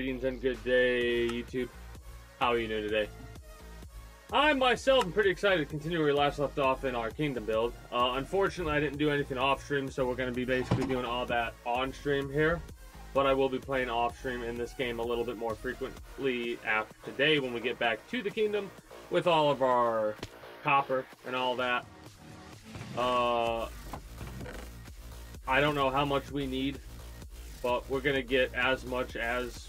Greetings and good day, YouTube. How are you doing today? I myself am pretty excited to continue where we last left off in our kingdom build. Unfortunately, I didn't do anything off stream, so we're going to be basically doing all that on stream here. But I will be playing off stream in this game a little bit more frequently after today when we get back to the kingdom with all of our copper and all that. I don't know how much we need, but we're going to get as much as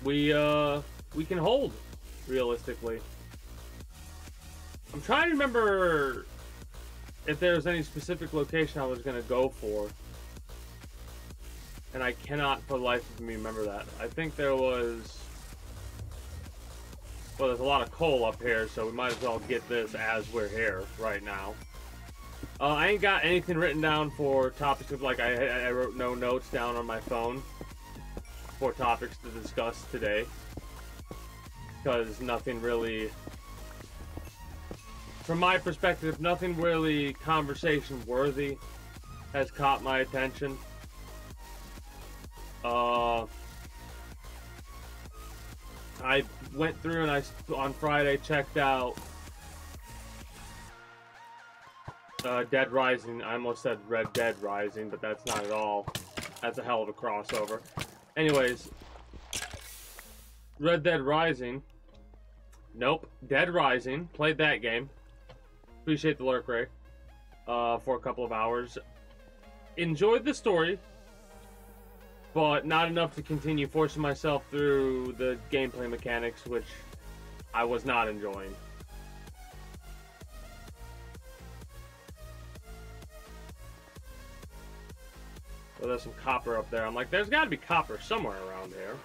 we can hold, realistically. I'm trying to remember if there's any specific location I was going to go for. And I cannot for the life of me remember that. I think there was... Well, there's a lot of coal up here, so we might as well get this as we're here right now. I ain't got anything written down for topics of, like, I wrote no notes down on my phone for topics to discuss today. Because nothing really, from my perspective, nothing really conversation worthy has caught my attention. I went through and on Friday checked out Dead Rising. I almost said Red Dead Rising, but that's not at all. That's a hell of a crossover. Anyways, Red Dead Rising. Nope, Dead Rising. Played that game. Appreciate the lurk, Ray. For a couple of hours. Enjoyed the story, but not enough to continue forcing myself through the gameplay mechanics, which I was not enjoying. So there's some copper up there. I'm like, there's got to be copper somewhere around here.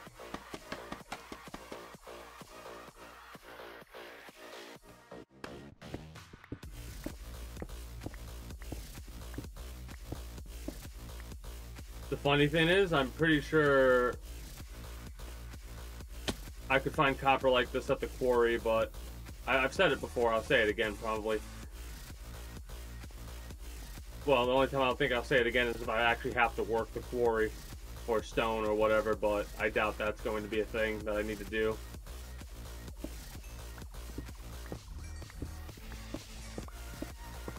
The funny thing is, I'm pretty sure I could find copper like this at the quarry, but I've said it before, I'll say it again probably. Well, the only time I'll think I'll say it again is if I actually have to work the quarry for stone or whatever, but I doubt that's going to be a thing that I need to do.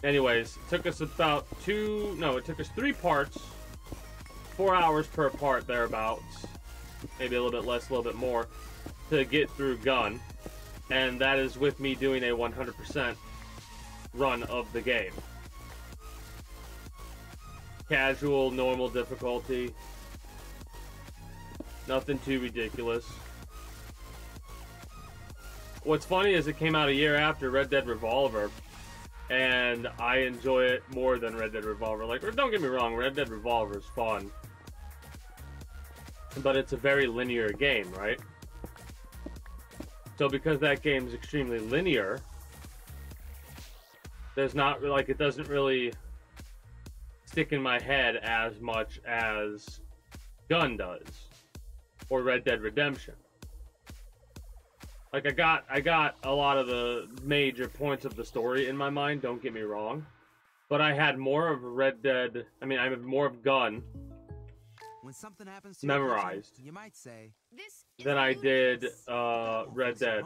Anyways, it took us about it took us 3 parts. 4 hours per part, thereabouts. Maybe a little bit less, a little bit more, to get through Gun. And that is with me doing a 100% run of the game. Casual, normal difficulty. Nothing too ridiculous. What's funny is it came out a year after Red Dead Revolver, and I enjoy it more than Red Dead Revolver. Like, don't get me wrong, Red Dead Revolver is fun, but it's a very linear game, right? So because that game is extremely linear, there's not, like, it doesn't really stick in my head as much as Gun does, or Red Dead Redemption. Like, I got a lot of the major points of the story in my mind, don't get me wrong, but I had more of I had more of Gun when something happens to memorized you might say, than I did Red Dead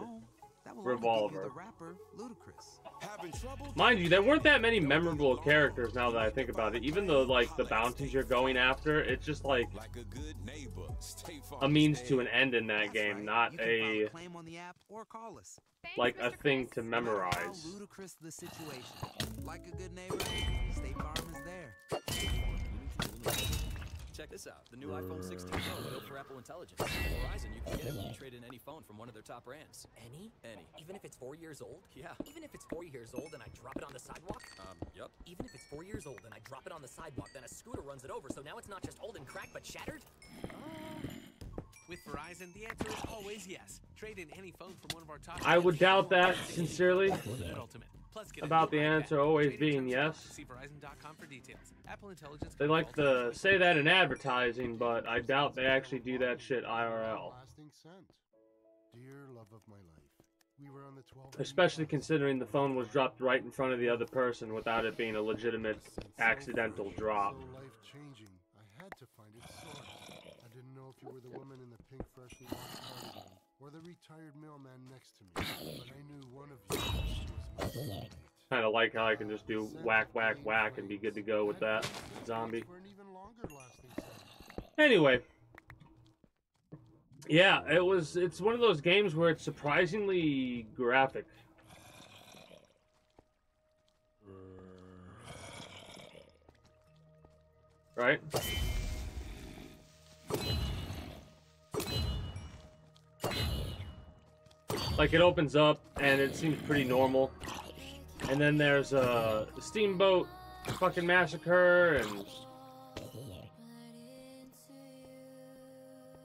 Revolver. Mind you, there weren't that many memorable characters now that I think about it. Even though, like, the bounties you're going after, it's just like a means to an end in that game, not a like a thing to memorize. Like a good neighbor, State Farm is there. Check this out. The new iPhone 16 Pro built for Apple Intelligence. Verizon, you can get it when you trade in any phone from one of their top brands. Any? Any. Even if it's 4 years old? Yeah. Even if it's 4 years old and I drop it on the sidewalk? Yep. Even if it's 4 years old and I drop it on the sidewalk, then a scooter runs it over, so now it's not just old and cracked, but shattered? With Verizon, the answer is always yes. Trade in any phone from one of our top... I would doubt that, sincerely, Ultimate. Plus, get about the answer always being yes. See Verizon.com for details. Apple Intelligence. They like to say that in advertising, but I doubt they actually do that shit IRL. Dear love of my life, we were on the 12th. Especially considering the phone was dropped right in front of the other person without it being a legitimate accidental drop. So life-changing, I had to find it sorted. didn't know if you were the woman in the pink freshly washed cardigan or the retired mailman next to me, but I knew one of you was my soulmate. Kind of like how I can just do whack, whack, whack and be good to go with that zombie. For an even longer lasting scent. Anyway. Yeah, it's one of those games where it's surprisingly graphic. Right? Like, it opens up and it seems pretty normal. And then there's a steamboat fucking massacre, and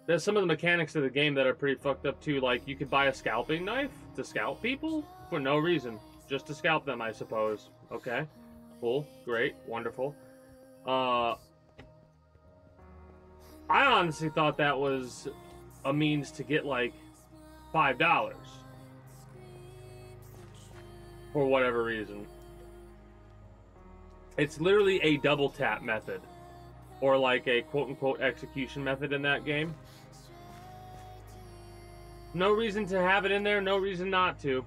there's some of the mechanics of the game that are pretty fucked up too. Like, you could buy a scalping knife to scalp people for no reason. Just to scalp them, I suppose. Okay. Cool. Great. Wonderful. I honestly thought that was a means to get, like, $5. For whatever reason. It's literally a double tap method. Or like a quote-unquote execution method in that game. No reason to have it in there, no reason not to.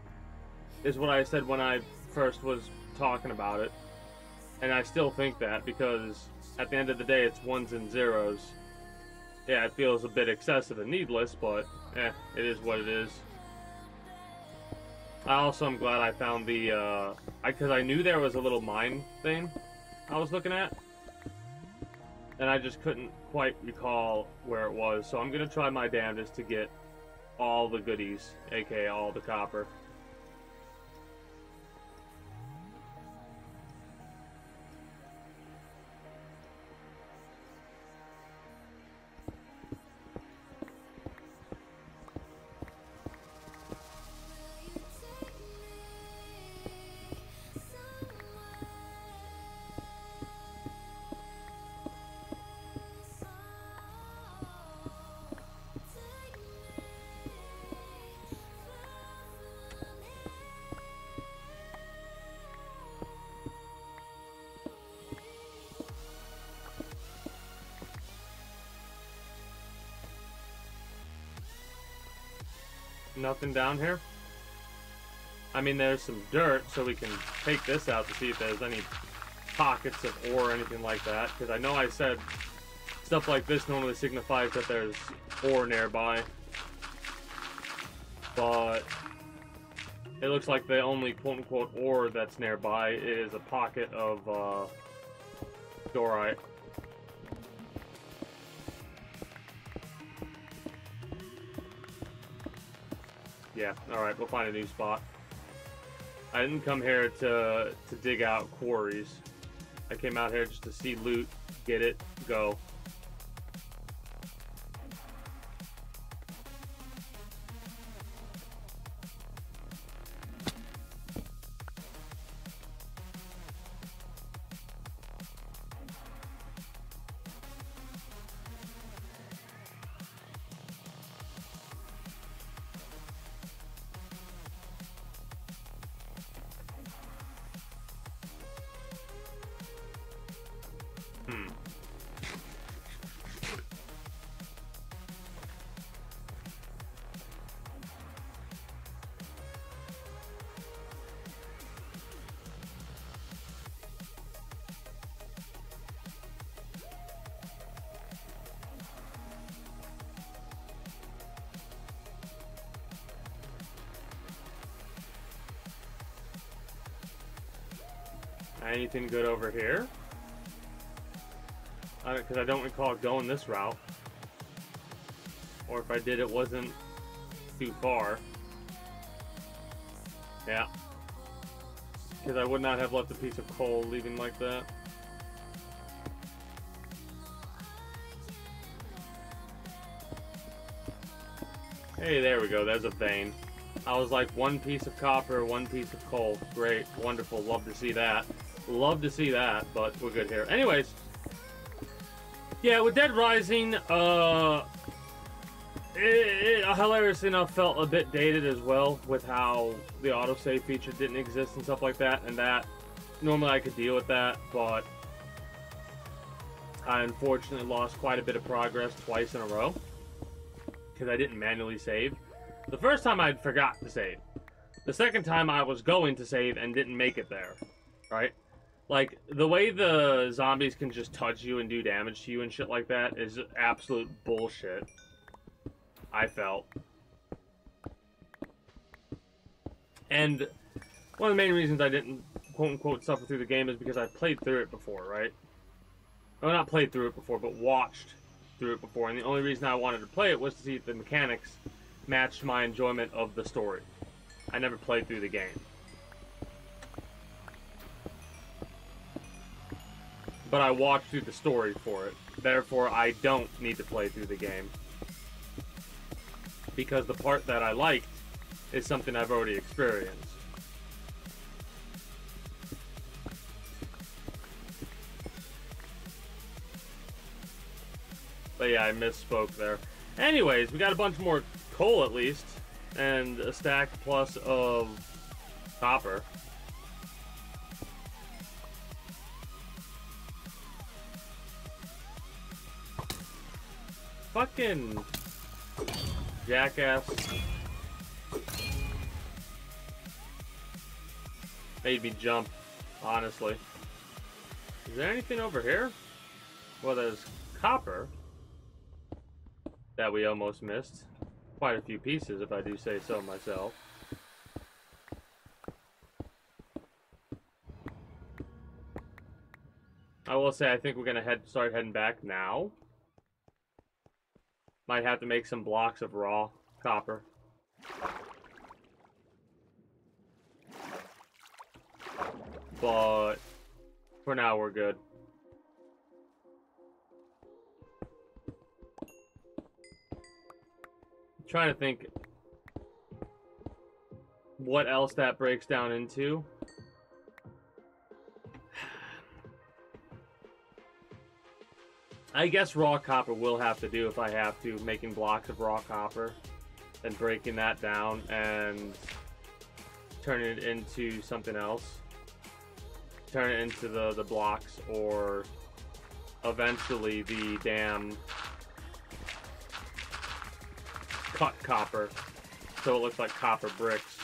Is what I said when I first was talking about it. And I still think that, because at the end of the day it's ones and zeros. Yeah, it feels a bit excessive and needless, but it is what it is. I also am glad I found the, because I knew there was a little mine thing I was looking at. And I just couldn't quite recall where it was. So I'm going to try my damnedest to get all the goodies, aka all the copper. Nothing down here? I mean, there's some dirt, so we can take this out to see if there's any pockets of ore or anything like that. Because I know I said stuff like this normally signifies that there's ore nearby. But it looks like the only quote-unquote ore that's nearby is a pocket of dorite. Yeah, alright, we'll find a new spot. I didn't come here to dig out quarries. I came out here just to see loot, get it, go. Anything good over here? Because I don't recall going this route. Or if I did, it wasn't too far. Yeah. Because I would not have left a piece of coal leaving like that. Hey, there we go. There's a vein. I was like, one piece of copper, one piece of coal. Great. Wonderful. Love to see that. Love to see that, but we're good here. Anyways, yeah, with Dead Rising, it hilariously enough felt a bit dated as well, with how the autosave feature didn't exist and stuff like that, and that normally I could deal with that, but I unfortunately lost quite a bit of progress twice in a row because I didn't manually save. The first time I forgot to save. The second time I was going to save and didn't make it there, right? Like, the way the zombies can just touch you and do damage to you and shit like that is absolute bullshit. I felt. And one of the main reasons I didn't, quote-unquote, suffer through the game is because I played through it before, right? Well, not played through it before, but watched through it before. And the only reason I wanted to play it was to see if the mechanics matched my enjoyment of the story. I never played through the game. But I watched through the story for it. Therefore, I don't need to play through the game. Because the part that I liked is something I've already experienced. But yeah, I misspoke there. Anyways, we got a bunch more coal at least. And a stack plus of copper. Fucking jackass. Made me jump, honestly. Is there anything over here? Well, there's copper that we almost missed. Quite a few pieces, if I do say so myself. I will say, I think we're gonna start heading back now. Might have to make some blocks of raw copper. But for now, we're good. I'm trying to think what else that breaks down into. I guess raw copper will have to do if I have to, making blocks of raw copper and breaking that down and turning it into something else. Turn it into the blocks, or eventually the damn cut copper so it looks like copper bricks.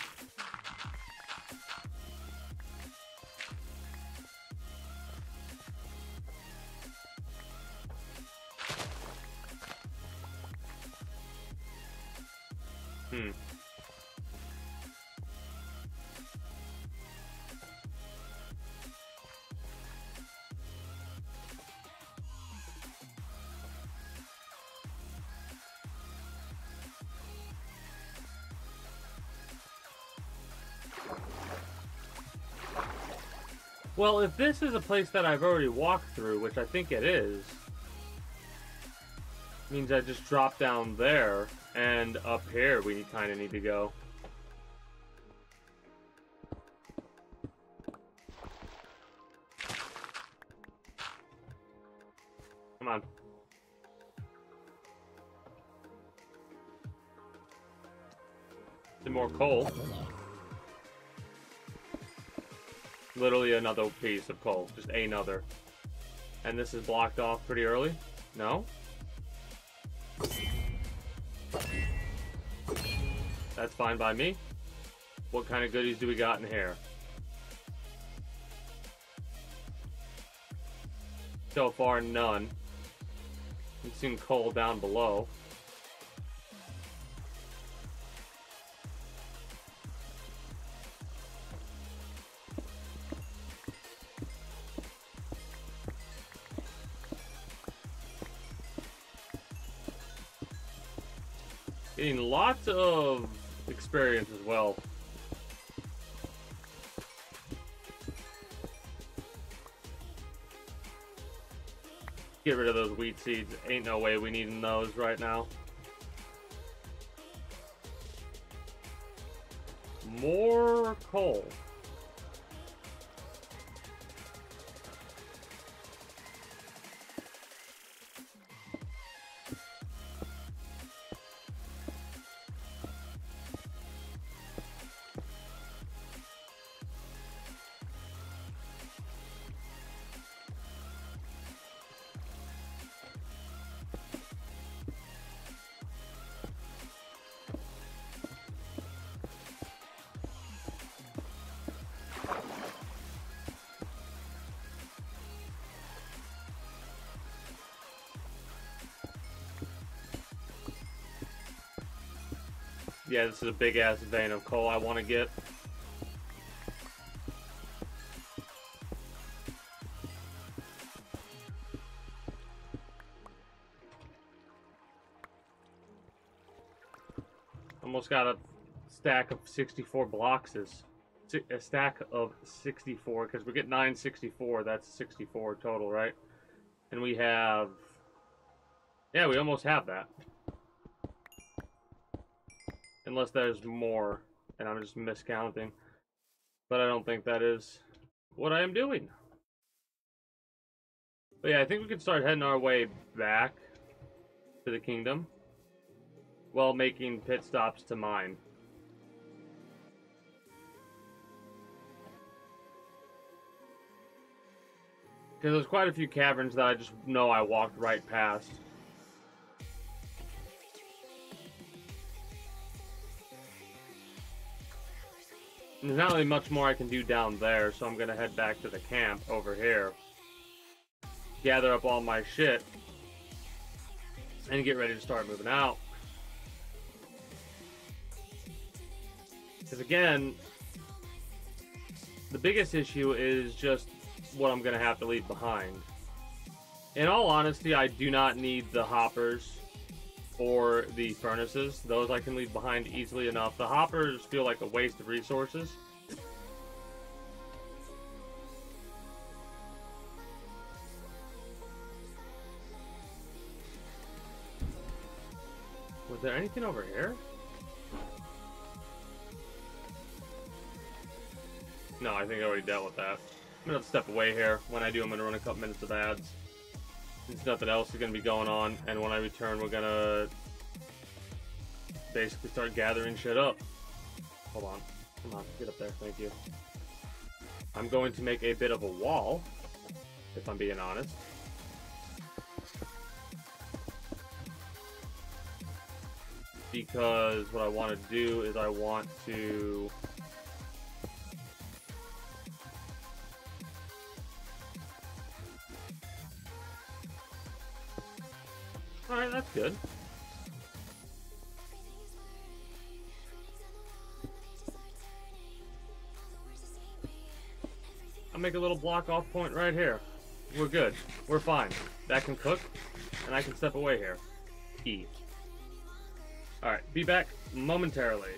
Well, if this is a place that I've already walked through, which I think it is, means I just drop down there, and up here we kind of need to go. Come on. Some more coal. Literally another piece of coal. Just another. And this is blocked off pretty early? No? That's fine by me. What kind of goodies do we got in here? So far, none. We've seen coal down below. Getting lots of experience as well. Get rid of those wheat seeds. Ain't no way we needing those right now. More coal. Yeah, this is a big ass vein of coal I want to get. Almost got a stack of 64 blocks. A stack of 64, because we get 964. That's 64 total, right? And we have... Yeah, we almost have that. Unless there's more, and I'm just miscounting. But I don't think that is what I am doing. But yeah, I think we can start heading our way back to the kingdom while making pit stops to mine. Because there's quite a few caverns that I just know I walked right past. There's not really much more I can do down there, so I'm gonna head back to the camp over here. Gather up all my shit. And get ready to start moving out. Because again, the biggest issue is just what I'm gonna have to leave behind. In all honesty, I do not need the hoppers or the furnaces. Those I can leave behind easily enough. The hoppers feel like a waste of resources. Was there anything over here? No, I think I already dealt with that. I'm gonna have to step away here. When I do, I'm gonna run a couple minutes of ads. Since nothing else is gonna be going on, and when I return, we're gonna basically start gathering shit up. Hold on. Come on, get up there. Thank you. I'm going to make a bit of a wall, if I'm being honest. Because what I want to do is I want to... Alright, that's good. I'll make a little block off point right here. We're good. We're fine. That can cook, and I can step away here. E. Alright, be back momentarily.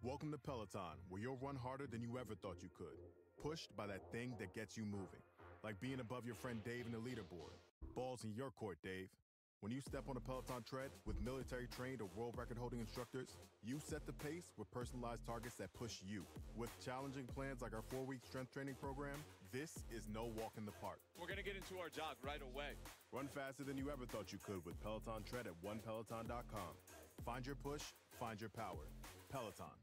Welcome to Peloton, where you'll run harder than you ever thought you could. Pushed by that thing that gets you moving. Like being above your friend Dave in the leaderboard. Balls in your court, Dave. When you step on a Peloton tread with military-trained or world record-holding instructors, you set the pace with personalized targets that push you. With challenging plans like our 4-week strength training program, this is no walk in the park. We're gonna get into our jog right away. Run faster than you ever thought you could with Peloton Tread at onepeloton.com. Find your push, find your power. Peloton.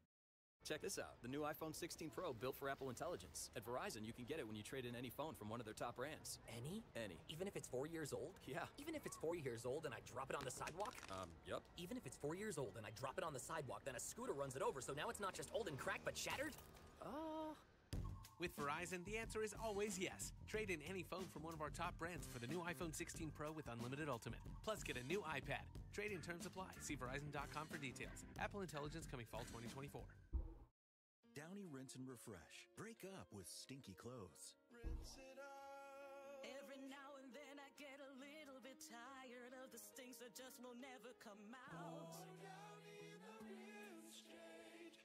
Check this out. The new iPhone 16 Pro built for Apple Intelligence. At Verizon, you can get it when you trade in any phone from one of their top brands. Any? Any. Even if it's 4 years old? Yeah. Even if it's 4 years old and I drop it on the sidewalk? Yep. Even if it's 4 years old and I drop it on the sidewalk, then a scooter runs it over, so now it's not just old and cracked, but shattered? With Verizon, the answer is always yes. Trade in any phone from one of our top brands for the new iPhone 16 Pro with Unlimited Ultimate. Plus, get a new iPad. Trade-in terms apply. See Verizon.com for details. Apple Intelligence coming fall 2024. Downy Rinse and Refresh. Break up with stinky clothes. Every now and then I get a little bit tired of the stinks that just will never come out.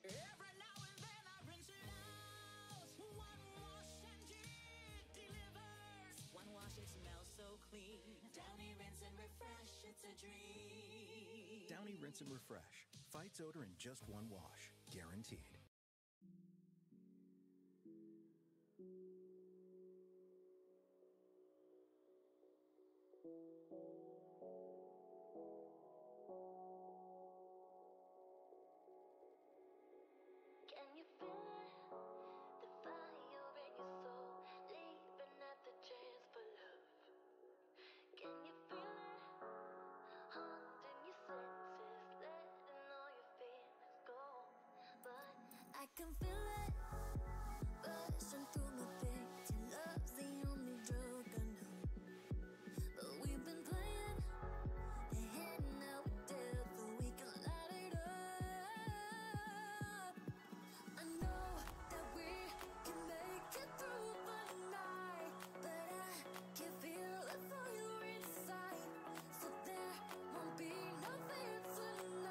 Every now and then I rinse it out. One wash and it delivers. One wash, it smells so clean. Downy Rinse and Refresh, it's a dream. Downy Rinse and Refresh. Fights odor in just one wash. Guaranteed. Can you feel it? The fire in your soul, leaping at the chance for love. Can you feel it? Haunting your senses, letting all your feelings go. But I can feel it, rushing through my veins. Your love's the only drug I know. But we've been playing, and now we're dead, so we can light it up. I know that we can make it through the night, but I can feel the fire inside, so there won't be nothing tonight.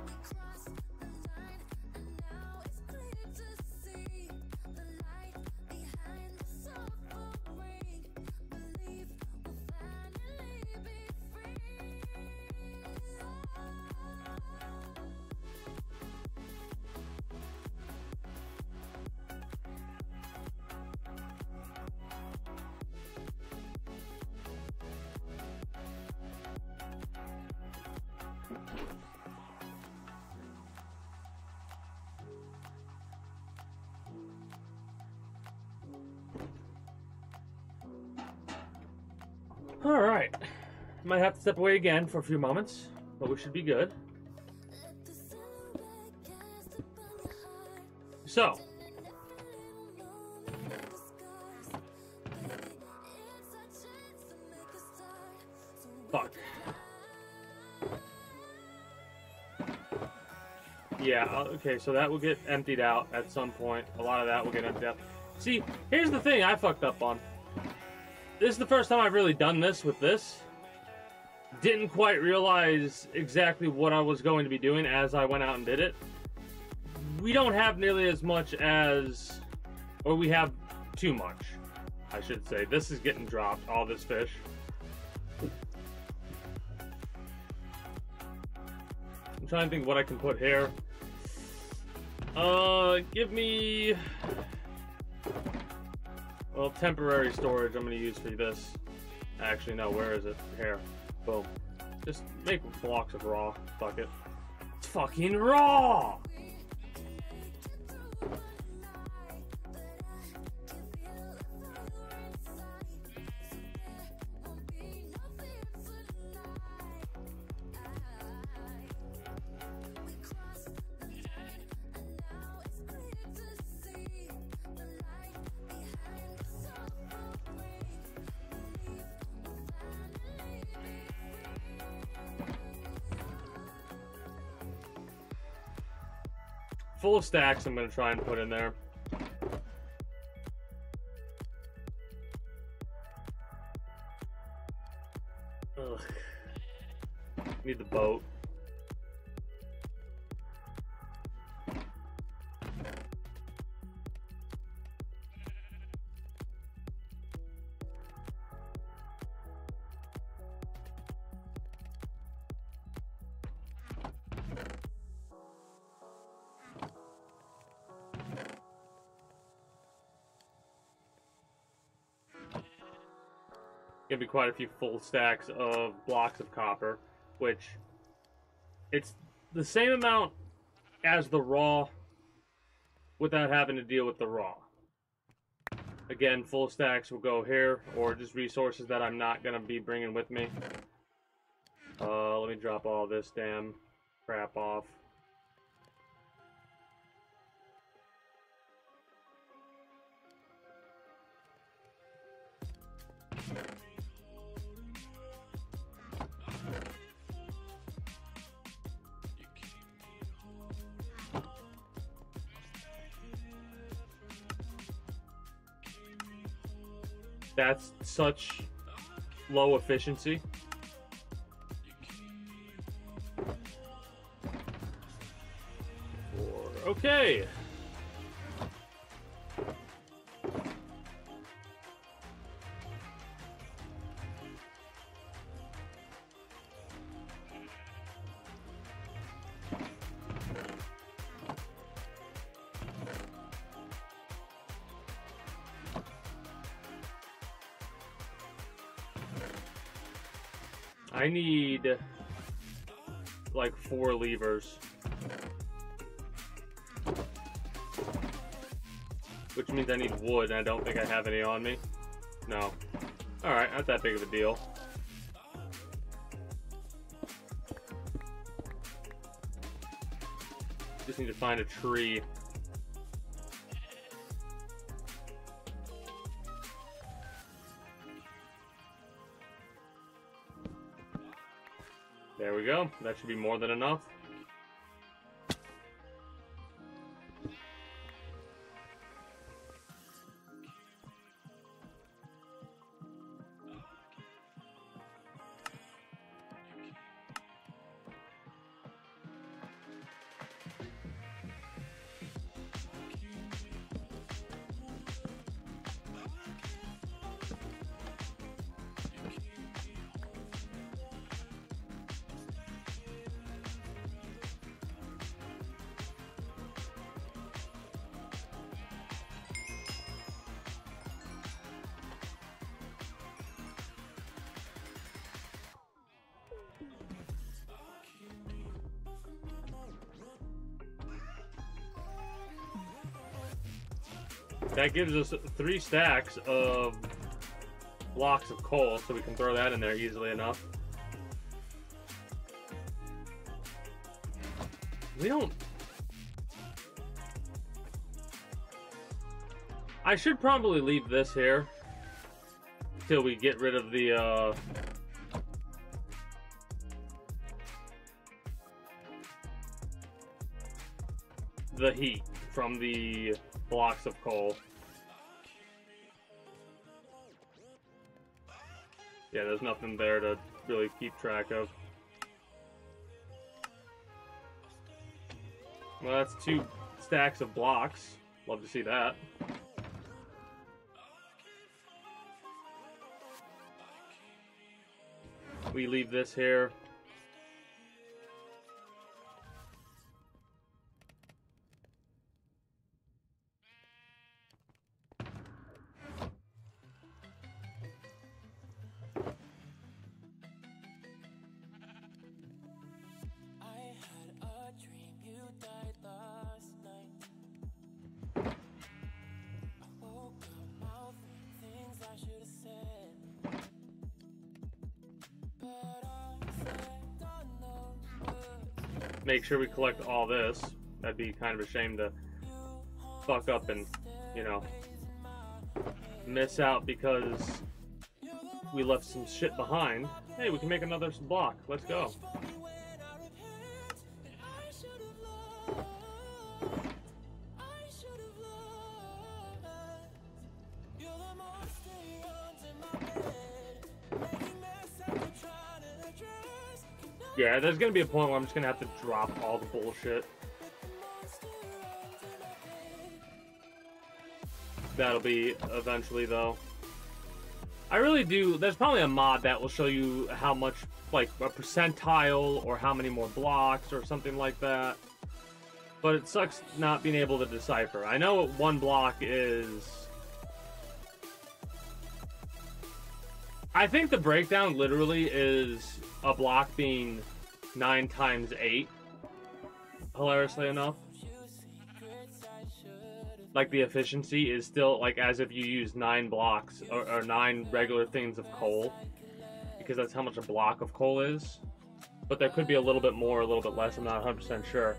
We crossed the line, and now it's clear to see the light behind the suffering. Believe we'll finally be free. All right. Might have to step away again for a few moments, but we should be good. Let the silhouette cast upon your heart. So, fuck. Yeah, okay, so that will get emptied out at some point. A lot of that will get emptied out. See, here's the thing I fucked up on. This is the first time I've really done this with this. Didn't quite realize exactly what I was going to be doing as I went out and did it. We don't have nearly as much as... Or we have too much, I should say. This is getting dropped, all this fish. I'm trying to think what I can put here. Give me... Well, temporary storage I'm going to use for this. Actually, no, where is it? Here. Boom. Just make blocks of raw. Fuck it. It's fucking raw! Full stacks I'm going to try and put in there. Ugh. Need the boat. Gonna be quite a few full stacks of blocks of copper, which it's the same amount as the raw without having to deal with the raw. Again, full stacks will go here, or just resources that I'm not gonna be bringing with me. Let me drop all this damn crap off. That's such low efficiency. Okay. I need like 4 levers, which means I need wood, and I don't think I have any on me. No. Alright, not that big of a deal. Just need to find a tree. There we go. That should be more than enough. That gives us 3 stacks of blocks of coal, so we can throw that in there easily enough. We don't... I should probably leave this here till we get rid of the heat from the blocks of coal. Yeah, there's nothing there to really keep track of. Well, that's 2 stacks of blocks. Love to see that. We leave this here. Make sure we collect all this. That'd be kind of a shame to fuck up and, you know, miss out because we left some shit behind. Hey, we can make another block. Let's go. Yeah, there's gonna be a point where I'm just gonna have to drop all the bullshit. That'll be eventually, though. I really do. There's probably a mod that will show you how much, like, a percentile or how many more blocks or something like that. But it sucks not being able to decipher. I know what 1 block is I think the breakdown literally is a block being 9 times 8. Hilariously enough. Like, the efficiency is still, like, as if you use 9 blocks, or 9 regular things of coal. Because that's how much a block of coal is. But there could be a little bit more, a little bit less, I'm not 100% sure.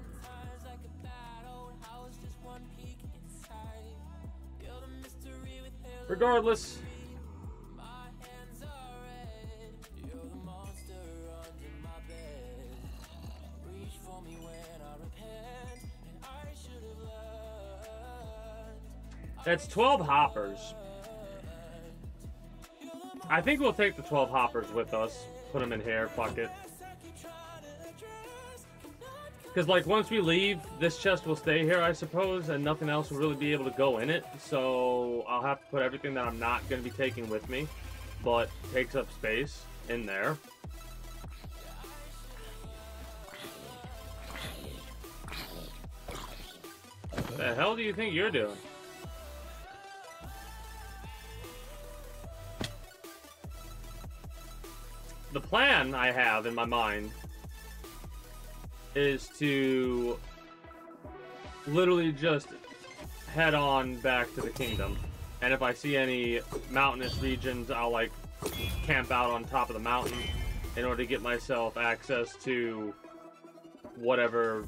Regardless... That's 12 hoppers. I think we'll take the 12 hoppers with us. Put them in here, fuck it. Because, like, once we leave, this chest will stay here, I suppose, and nothing else will really be able to go in it. So, I'll have to put everything that I'm not going to be taking with me, but takes up space, in there. What the hell do you think you're doing? The plan I have in my mind is to literally just head on back to the kingdom. And if I see any mountainous regions, I'll like camp out on top of the mountain in order to get myself access to whatever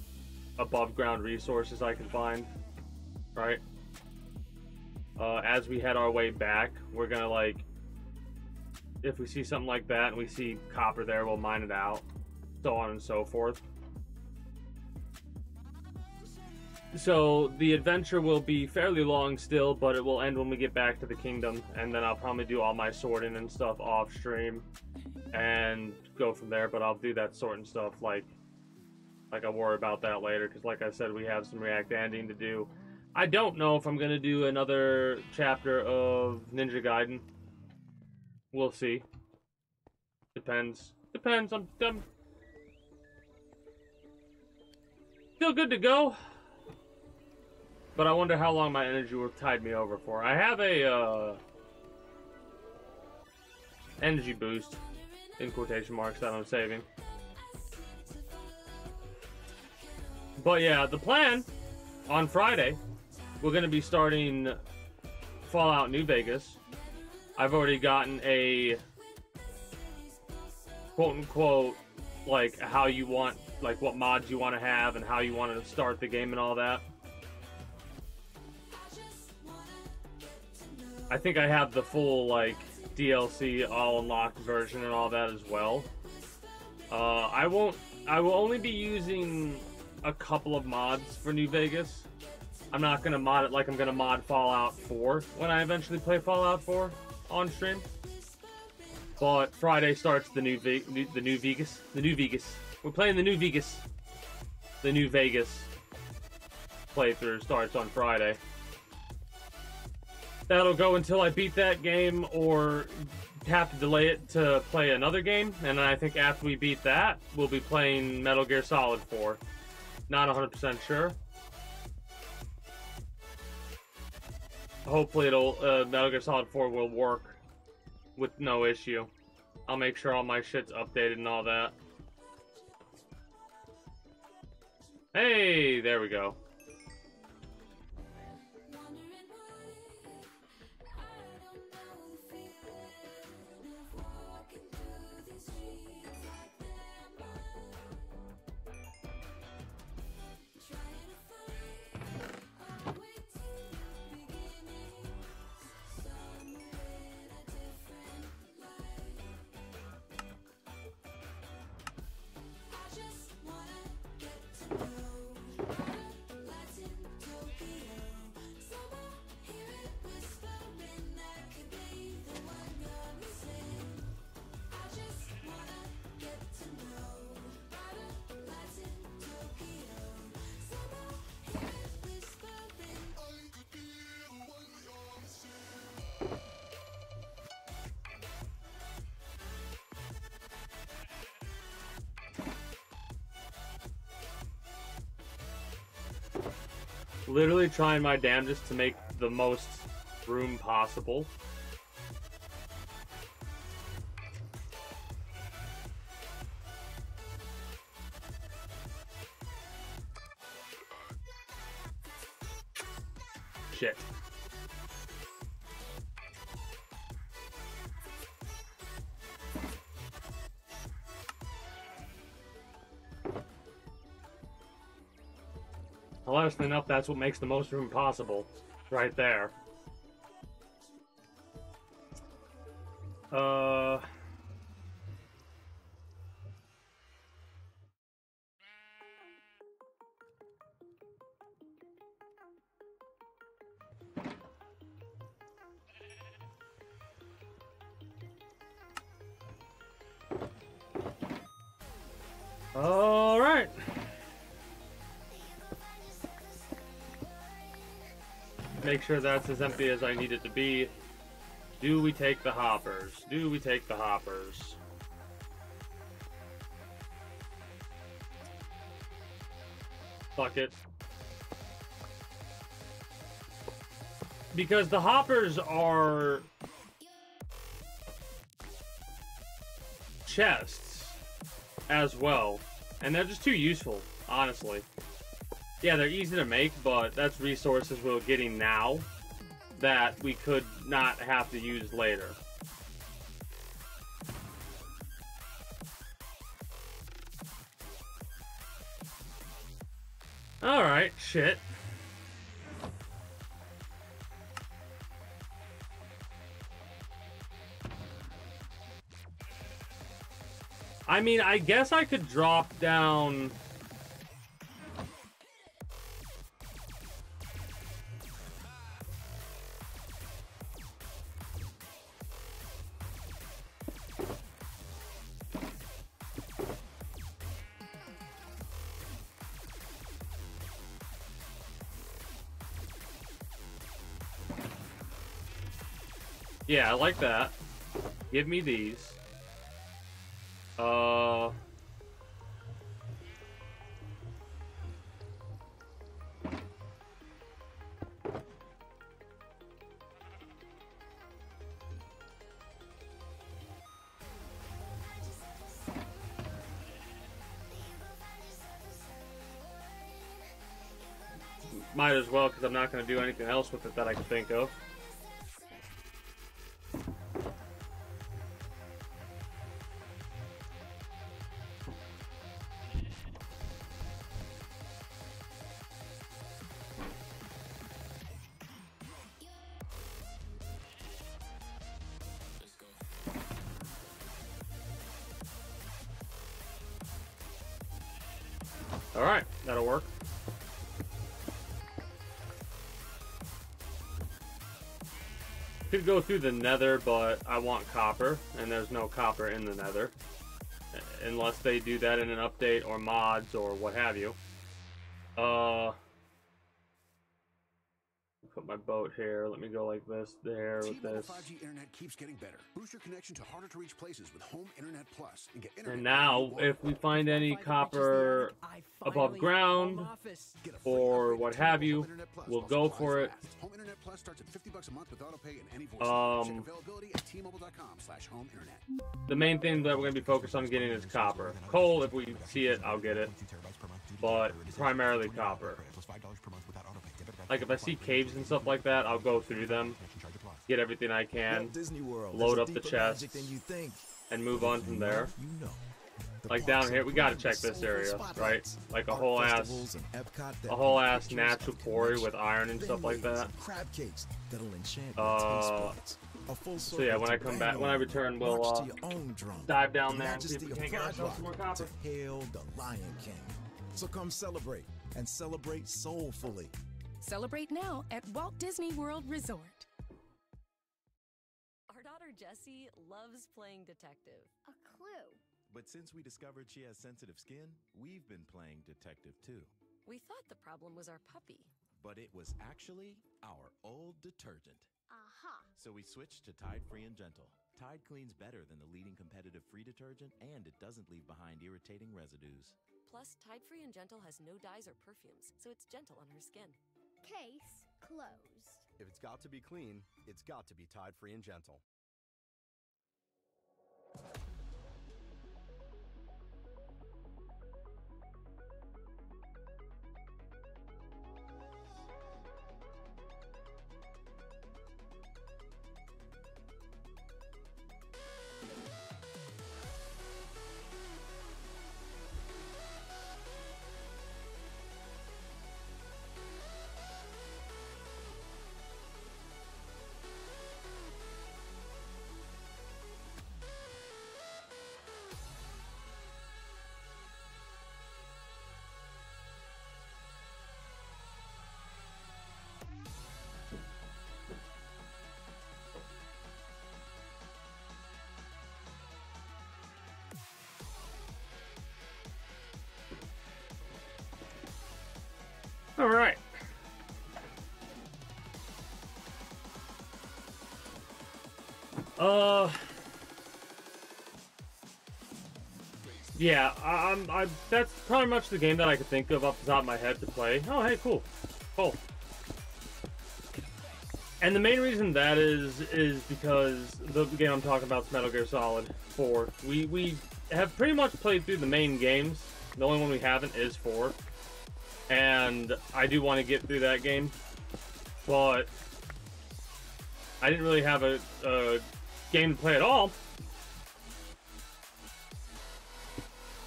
above ground resources I can find, right? As we head our way back, we're gonna like, if we see something like that and we see copper there, we'll mine it out, so on and so forth. So the adventure will be fairly long still, but it will end when we get back to the kingdom, and then I'll probably do all my sorting and stuff off stream and go from there. But I'll do that sorting stuff like I'll worry about that later, because like I said, we have some React Ending to do. I don't know if I'm gonna do another chapter of Ninja Gaiden. We'll see. Depends. I'm still good to go. But I wonder how long my energy will tide me over for. I have a energy boost, in quotation marks, that I'm saving. But yeah, the plan on Friday, we're going to be starting Fallout New Vegas. I've already gotten a quote-unquote, like, how you want, like, what mods you want to have and how you want to start the game and all that. I think I have the full, like, DLC all unlocked version and all that as well. I will only be using a couple of mods for New Vegas. I'm not going to mod it like I'm going to mod Fallout 4 when I eventually play Fallout 4 on stream. But Friday starts the new Vegas. We're playing the New Vegas. The New Vegas playthrough starts on Friday. That'll go until I beat that game or have to delay it to play another game. And I think after we beat that, we'll be playing Metal Gear Solid 4. Not 100% sure. Hopefully Metal Gear Solid 4 will work with no issue. I'll make sure all my shit's updated and all that. Hey, there we go. Literally trying my damnedest to make the most room possible. Shit. Hilariously enough, that's what makes the most room possible. Right there. All right. Make sure that's as empty as I need it to be. Do we take the hoppers? Do we take the hoppers? Fuck it. Because the hoppers are chests as well. And they're just too useful, honestly. Yeah, they're easy to make, but that's resources we're getting now that we could not have to use later. Alright, shit. I mean, I guess I could drop down... Yeah, I like that. Give me these. Might as well, because I'm not going to do anything else with it that I can think of. Alright, that'll work. Could go through the nether, but I want copper, and there's no copper in the nether. Unless they do that in an update or mods or what have you. Put my boat here. Let me go like this, there, with this. 5G internet keeps getting better. Boost your connection to harder to reach places with Home Internet Plus and get internet. And now, if we find any copper above ground or what have you, we'll go for it. Home Internet Plus starts at $50 a month with autopay and any voice. Check availability at tmobile.com/homeinternet. The main thing that we're going to be focused on getting is copper. Coal, if we see it, I'll get it. But primarily copper. Like if I see caves and stuff like that, I'll go through them, get everything I can, load up the chests, and move on from there. Like down here, we gotta check this area, right? Like a whole ass natural quarry with iron and stuff like that. So yeah, when I come back, when I return, we'll dive down there and see if we can get ourselves some more copper. Hail the Lion King. So come celebrate, and celebrate soulfully. Celebrate now at Walt Disney World Resort. Our daughter Jessie loves playing detective. A clue. But since we discovered she has sensitive skin, we've been playing detective too. We thought the problem was our puppy. But it was actually our old detergent. Aha. So we switched to Tide Free and Gentle. Tide cleans better than the leading competitive free detergent, and it doesn't leave behind irritating residues. Plus, Tide Free and Gentle has no dyes or perfumes, so it's gentle on her skin. Case closed. If it's got to be clean, it's got to be Tide Free and Gentle. Alright. Yeah, that's pretty much the game that I could think of off the top of my head to play. Oh, hey, cool. Cool. And the main reason that is because the game I'm talking about is Metal Gear Solid 4. We have pretty much played through the main games. The only one we haven't is 4. And I do want to get through that game. But I didn't really have a game to play at all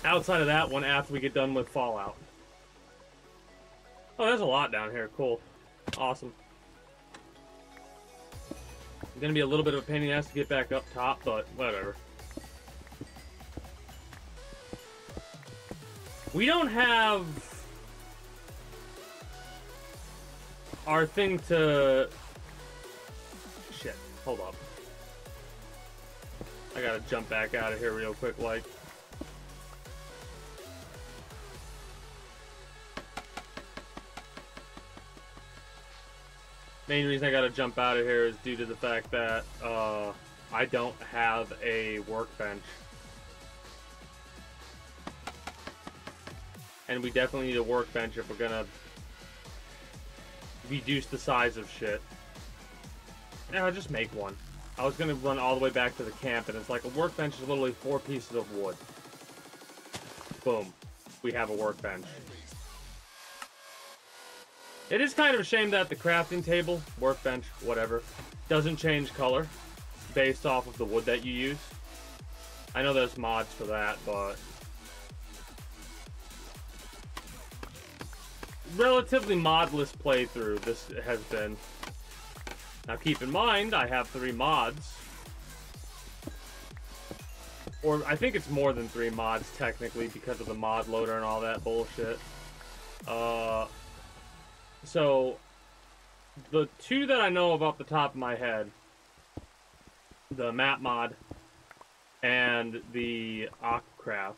outside of that one after we get done with Fallout. Oh, there's a lot down here. Cool. Awesome. It's gonna be a little bit of a pain in the ass to get back up top, but whatever. We don't have our thing to... Shit. Hold up. I gotta jump back out of here real quick, like. Main reason I gotta jump out of here is due to the fact that I don't have a workbench. And we definitely need a workbench if we're gonna reduce the size of shit. Yeah, I'll just make one. I was gonna run all the way back to the camp, and it's like a workbench is literally 4 pieces of wood. Boom. We have a workbench. It is kind of a shame that the crafting table, workbench, whatever, doesn't change color based off of the wood that you use. I know there's mods for that, but relatively modless playthrough this has been. Now keep in mind, I have 3 mods. Or I think it's more than 3 mods technically because of the mod loader and all that bullshit. So, the 2 that I know of off the top of my head, the map mod and the Aquacraft.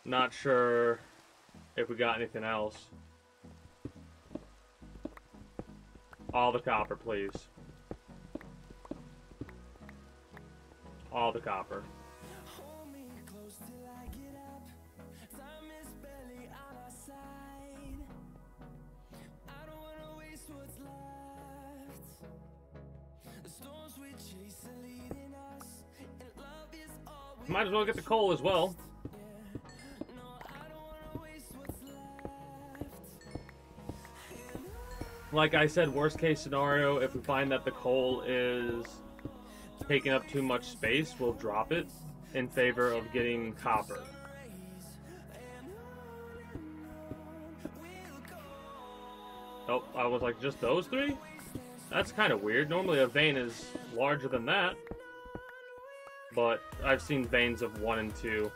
Not sure if we got anything else. All the copper, please. All the copper. Might as well get the coal as well. Like I said, worst case scenario, if we find that the coal is taking up too much space, we'll drop it in favor of getting copper. Oh, I was like, just those 3? That's kind of weird. Normally a vein is larger than that. But I've seen veins of 1 and 2.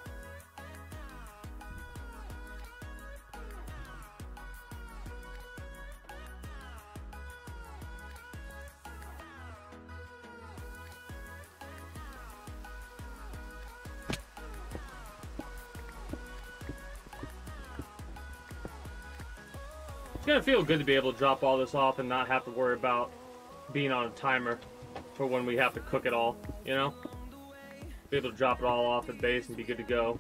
It's gonna feel good to be able to drop all this off and not have to worry about being on a timer for when we have to cook it all, you know? Be able to drop it all off at base and be good to go.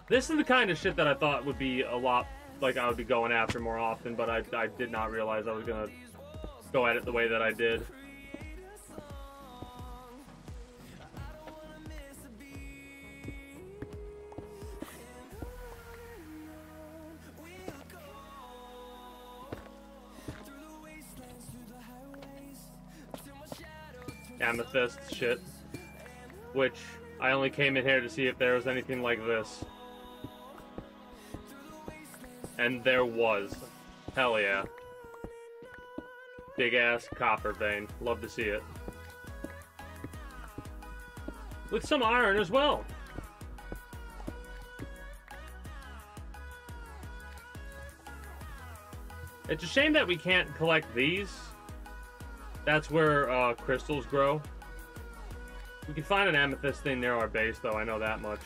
This is the kind of shit that I thought would be a lot, like I would be going after more often, but I did not realize I was gonna go at it the way that I did. Amethyst shit, which I only came in here to see if there was anything like this, and there was. Hell yeah. Big ass copper vein. Love to see it. With some iron as well. It's a shame that we can't collect these. That's where crystals grow. We can find an amethyst thing near our base, though. I know that much.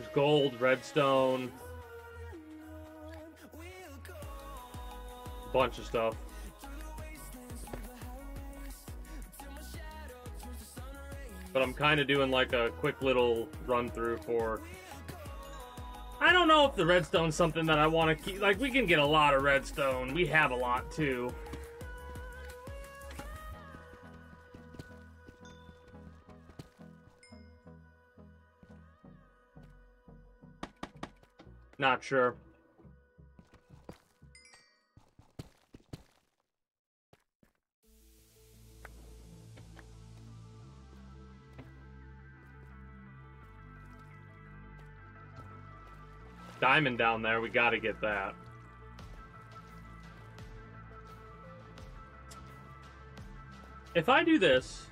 There's gold, redstone, bunch of stuff. But I'm kind of doing like a quick little run through for... I don't know if the redstone's something that I want to keep. Like, we can get a lot of redstone. We have a lot, too. Not sure. Diamond down there, we gotta get that. If I do this...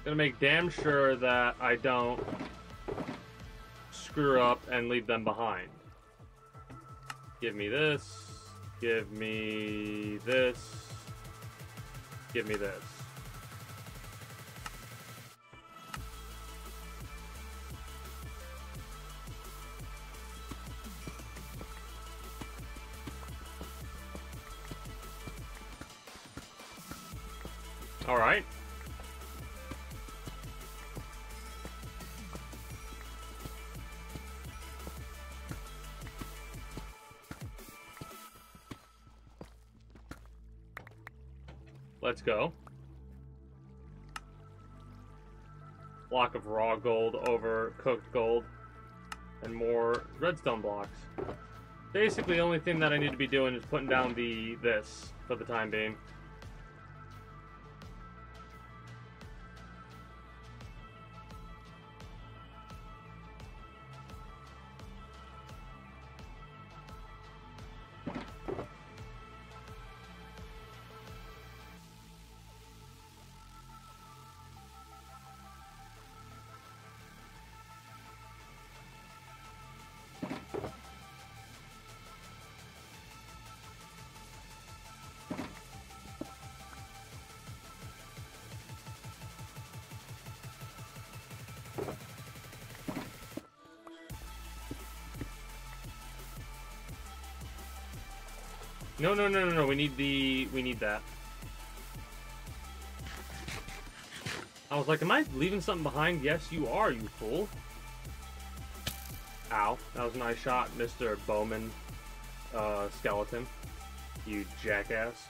Gonna make damn sure that I don't screw up and leave them behind. Give me this. Give me this. Give me this. All right. Let's go. Block of raw gold over cooked gold. And more redstone blocks. Basically, the only thing that I need to be doing is putting down this for the time being. No. We need that. I was like, am I leaving something behind? Yes, you are, you fool. Ow. That was a nice shot, Mr. Bowman skeleton. You jackass.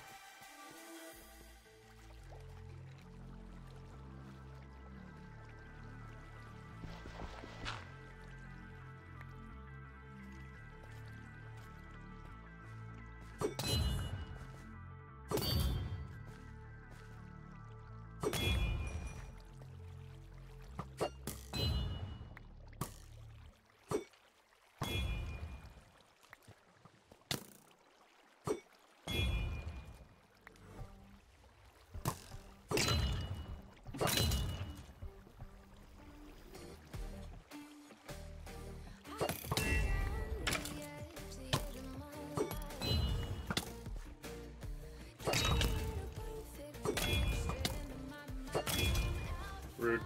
Rude.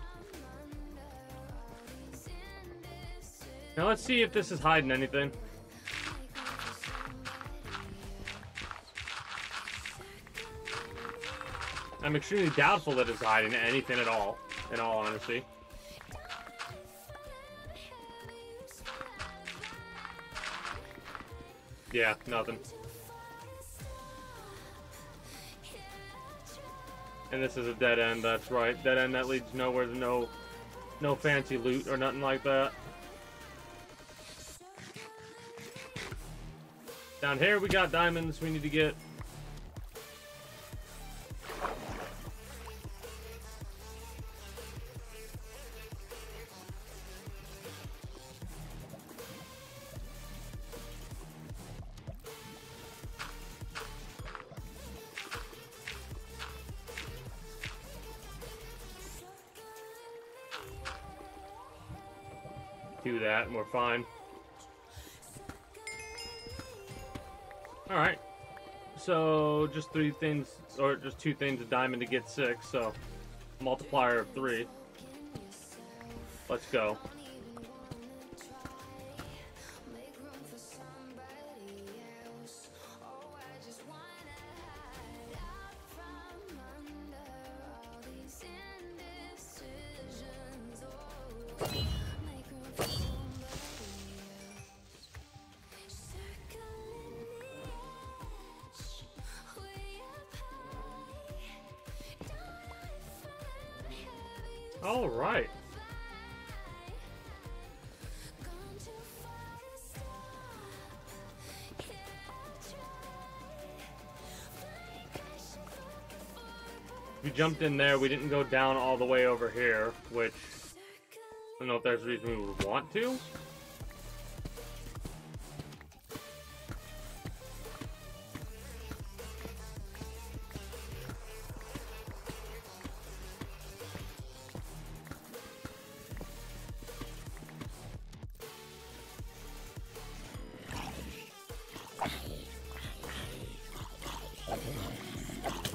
Now let's see if this is hiding anything. I'm extremely doubtful that it's hiding anything at all, in all honesty. Yeah, nothing. And this is a dead end, that's right. Dead end that leads nowhere, no fancy loot or nothing like that. Down here we got diamonds we need to get. Do that and we're fine. Alright. So, just 3 things, or just 2 things of diamond to get 6, so multiplier of 3. Let's go. All right. We jumped in there. We didn't go down all the way over here, which I don't know if there's a reason we would want to.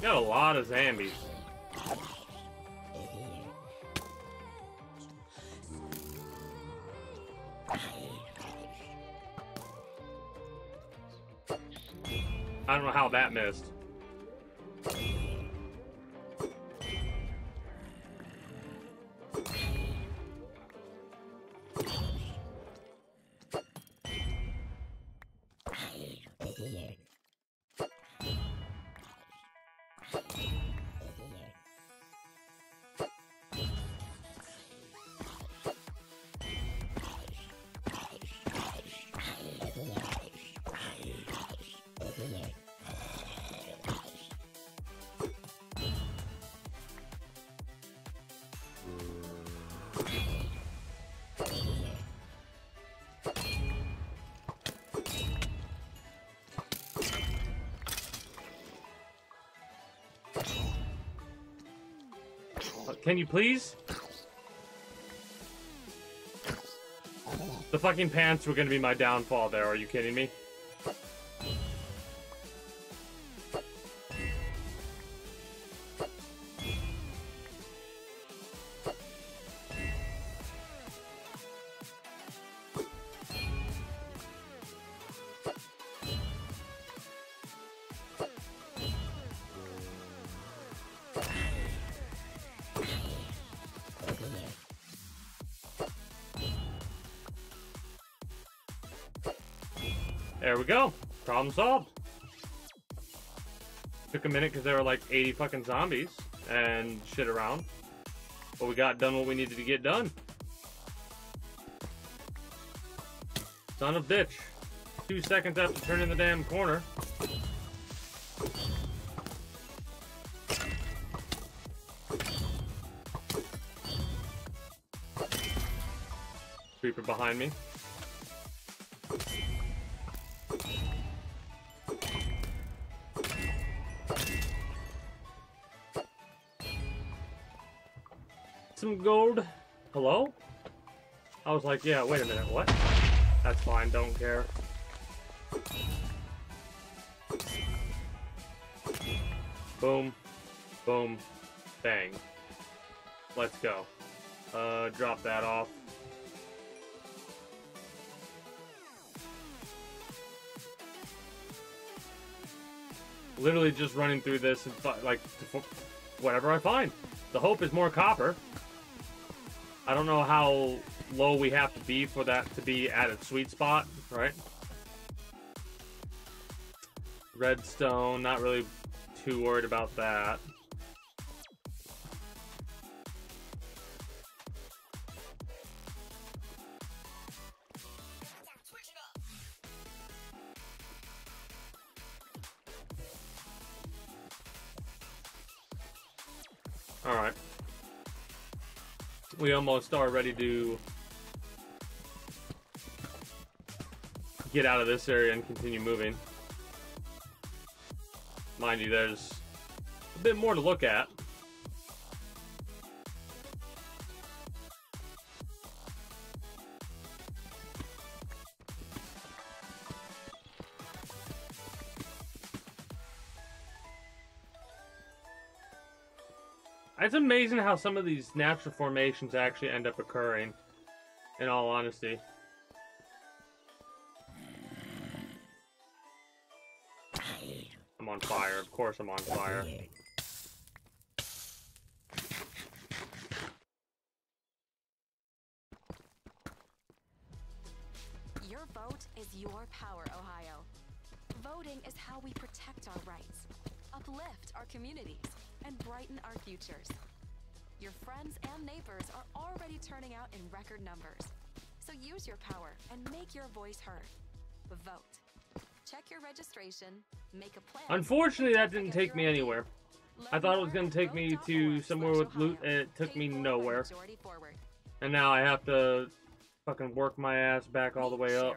Got a lot of zombies. I don't know how that missed. Can you please? The fucking pants were gonna be my downfall there, are you kidding me? There we go. Problem solved. Took a minute because there were like 80 fucking zombies and shit around. But we got done what we needed to get done. Son of bitch. 2 seconds after turning the damn corner. Creeper behind me. Some gold. Hello? I was like, yeah, wait a minute, what? That's fine, don't care. Boom. Boom. Bang. Let's go. Drop that off. Literally just running through this and like whatever I find. The hope is more copper. I don't know how low we have to be for that to be at its sweet spot, right? Redstone, not really too worried about that. Alright. We almost are ready to get out of this area and continue moving. Mind you, there's a bit more to look at. It's amazing how some of these natural formations actually end up occurring, in all honesty. I'm on fire. Of course I'm on fire. Your vote is your power, Ohio. Voting is how we protect our rights, uplift our communities, and brighten our futures. Your friends and neighbors are already turning out in record numbers. So use your power and make your voice heard. Vote. Check your registration, make a plan. Unfortunately, that didn't take me anywhere. I thought it was going to take me to somewhere with loot, and it took me nowhere. And now I have to fucking work my ass back all the way up.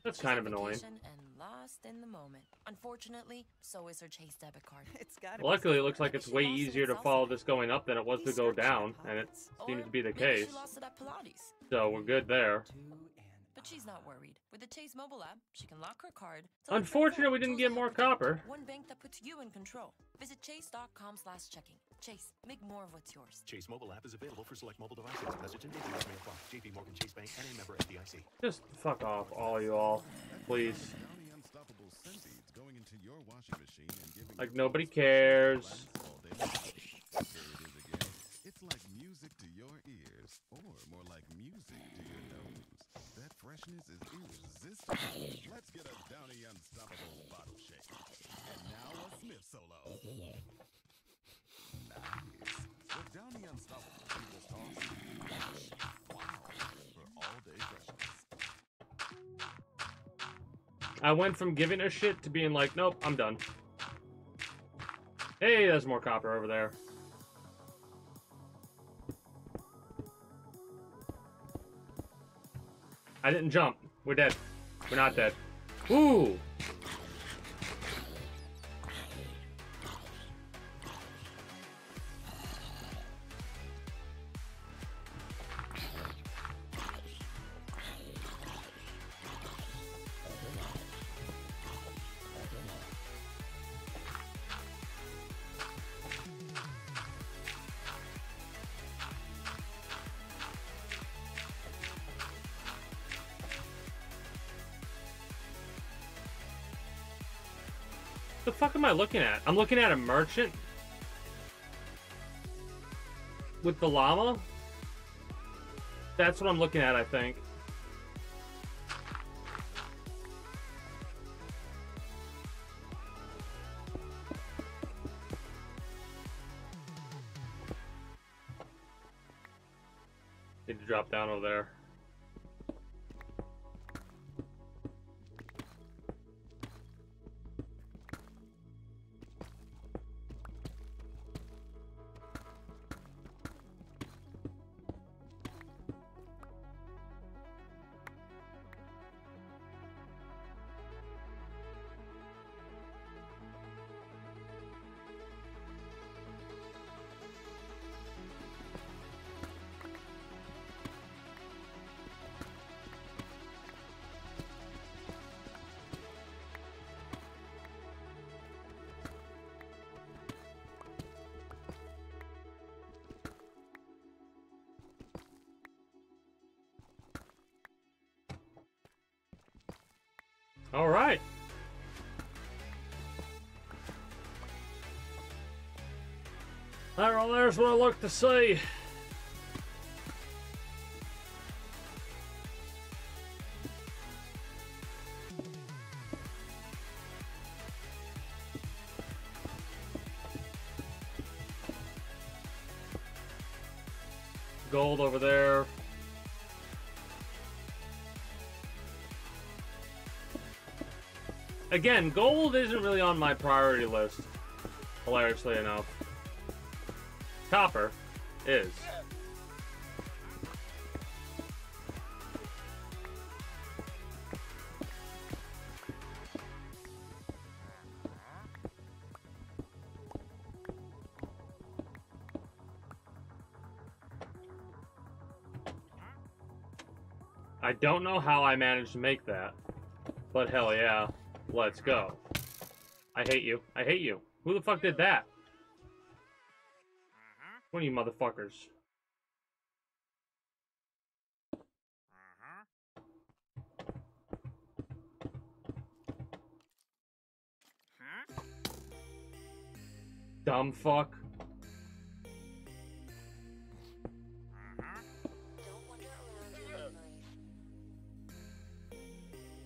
That's kind of annoying. And lost in the moment. Unfortunately, so is her Chase debit card. Luckily, it looks like it's way easier to follow this going up than it was to go down, and it seems to be the case. So we're good there. But she's not worried. With the Chase mobile app, she can lock her card. Unfortunately, we didn't get more copper. One bank that puts you in control. Visit chase.com/checking. Chase, make more of what's yours. Chase mobile app is available for select mobile devices. Message and data rates may apply. JP Morgan Chase Bank and a member FDIC. Just fuck off, all you all, please. Like nobody cares. It's like music to your ears, or more like music to your nose. That freshness is irresistible. Let's get a Downy Unstoppable bottle shake. And now a Smith solo. Nice. The Downy Unstoppable Seamless Toss. Wow. For all day freshness. I went from giving a shit to being like, nope, I'm done. Hey, there's more copper over there. I didn't jump. We're dead. We're not dead. Ooh! What the fuck am I looking at? I'm looking at a merchant with the llama. That's what I'm looking at, I think. Need to drop down over there. All right. Well, there's what I look to see. Gold over there. Again, gold isn't really on my priority list, hilariously enough. Copper is. I don't know how I managed to make that, but hell yeah. Let's go. I hate you. I hate you. Who the fuck did that? One of you motherfuckers. Dumb fuck. Don't wander around your memories.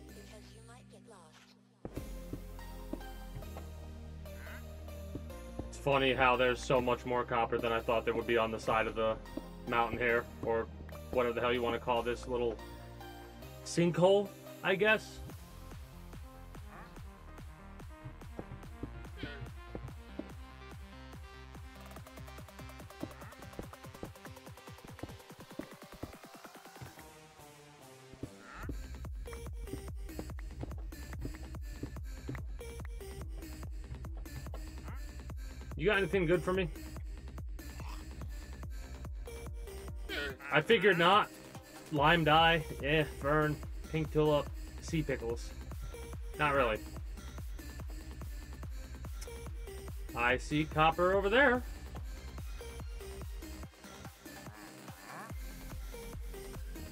Because you might get lost. It's funny how there's so much more copper than I thought there would be on the side of the mountain here, or whatever the hell you want to call this little sinkhole, I guess. You got anything good for me? I figured not. Lime dye, fern, pink tulip, sea pickles. Not really. I see copper over there.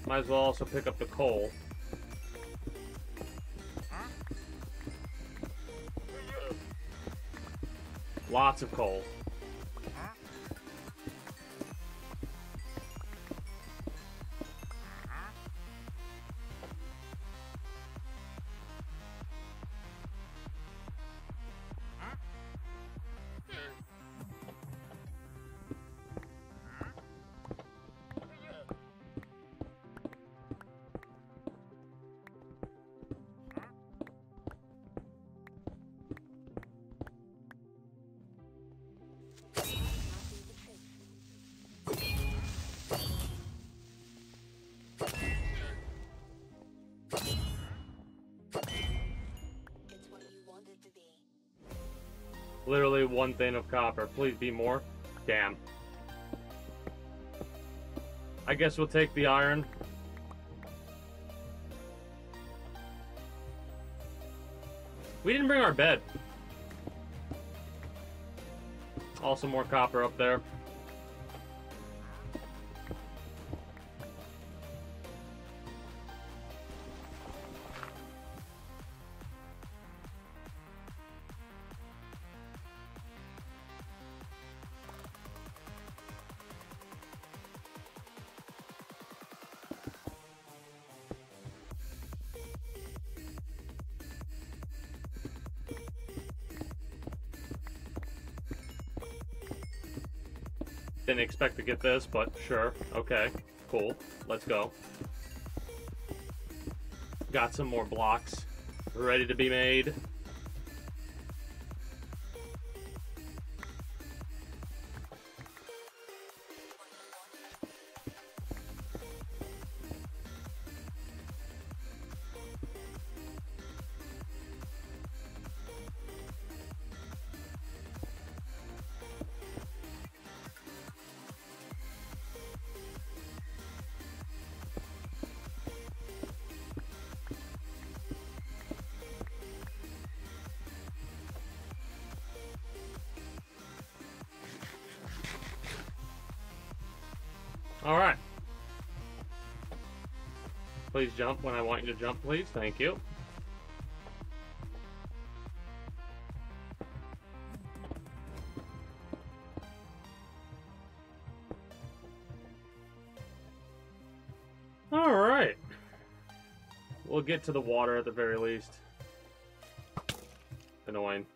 Might as well also pick up the coal. Lots of coal. Literally one thing of copper. Please be more. Damn. I guess we'll take the iron. We didn't bring our bed. Also more copper up there. Didn't expect to get this, but sure. Okay, cool. Let's go. Got some more blocks ready to be made. Alright. Please jump when I want you to jump, please. Thank you. Alright. We'll get to the water at the very least. Annoying.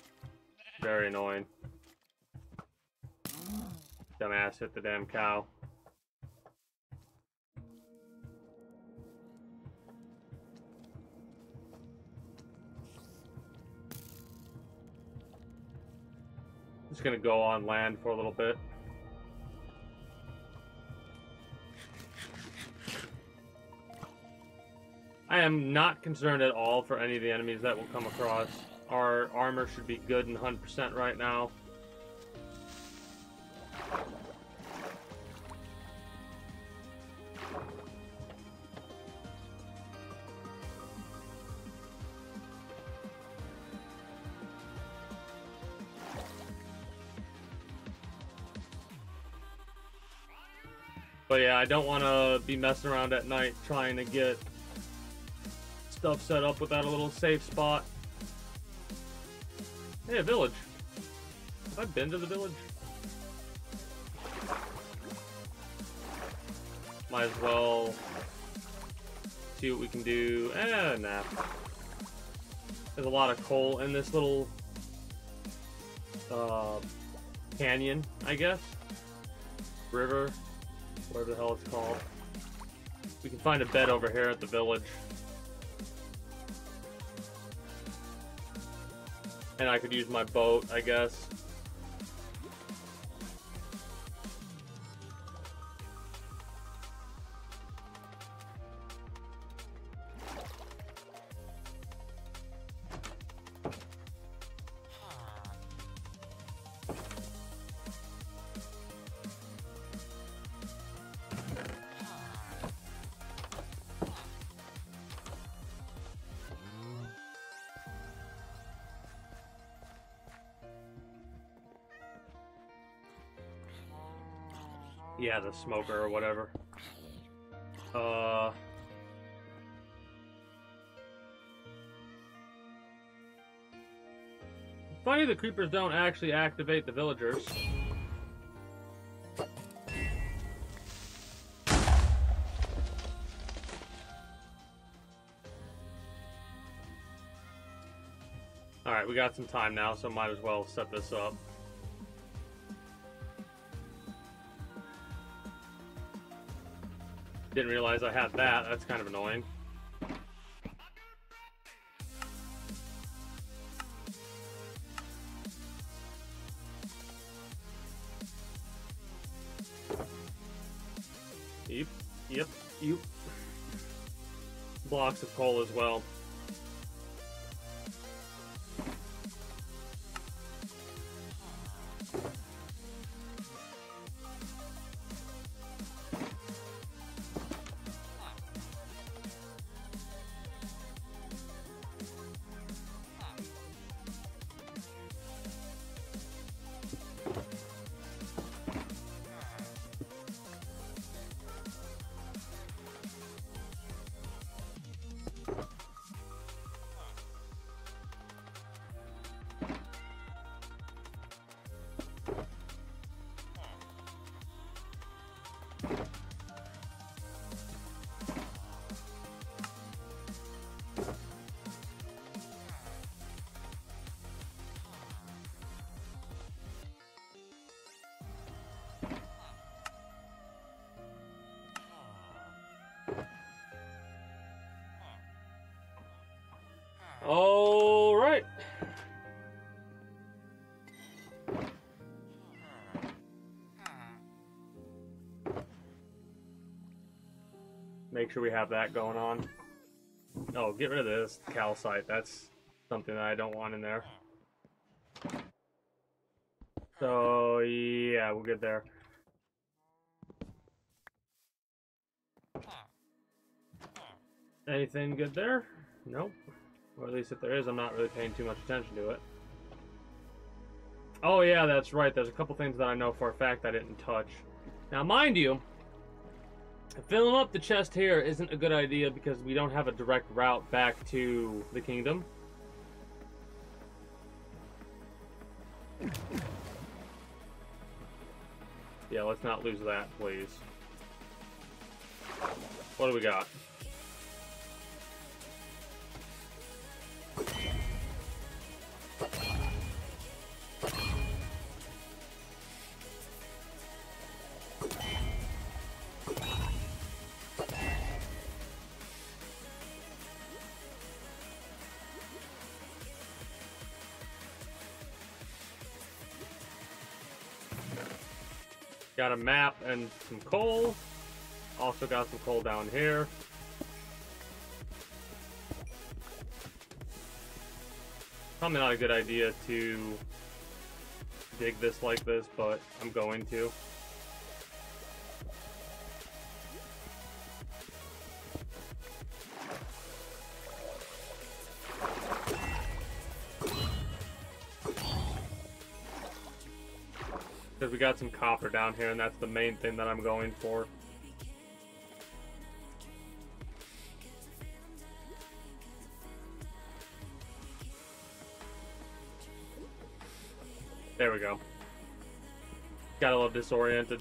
Very annoying. Dumbass hit the damn cow. Just gonna go on land for a little bit. I am not concerned at all for any of the enemies that will come across. Our armor should be good and 100% right now. But yeah, I don't want to be messing around at night trying to get stuff set up without a little safe spot. Hey, a village. Have I been to the village? Might as well see what we can do. Nah. There's a lot of coal in this little canyon, I guess. River, whatever the hell it's called. We can find a bed over here at the village. And I could use my boat, I guess. Yeah, the smoker or whatever. Funny the creepers don't actually activate the villagers. Alright, we got some time now, so might as well set this up. Didn't realize I had that. That's kind of annoying. Yep. Blocks of coal as well. All right. Make sure we have that going on. Oh, get rid of this calcite. That's something that I don't want in there. So, yeah, we'll get there. Anything good there? Nope. Or at least if there is, I'm not really paying too much attention to it. Oh yeah, that's right. There's a couple things that I know for a fact I didn't touch. Now, mind you, filling up the chest here isn't a good idea because we don't have a direct route back to the kingdom. Yeah, let's not lose that, please. What do we got? Got a map and some coal. Also got some coal down here. Probably not a good idea to dig this like this, but I'm going to. Because we got some copper down here, and that's the main thing that I'm going for. There we go. Gotta love Disoriented.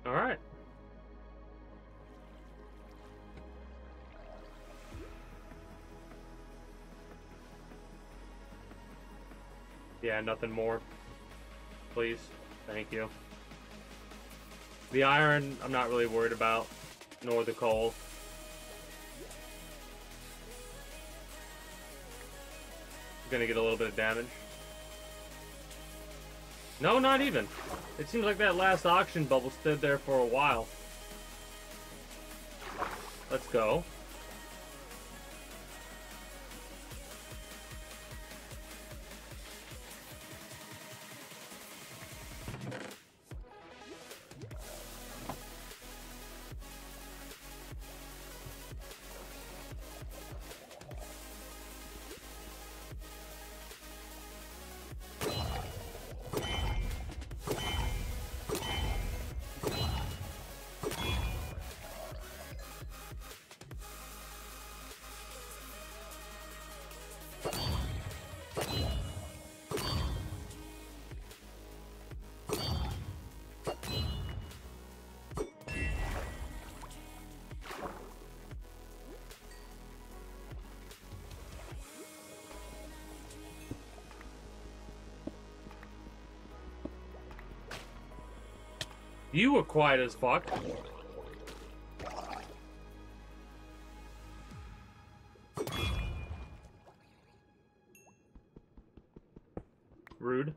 Alright. Yeah, nothing more. Please. Thank you. The iron, I'm not really worried about, nor the coal. Gonna get a little bit of damage. No, not even. It seems like that last auction bubble stood there for a while. Let's go. You were quiet as fuck. Rude.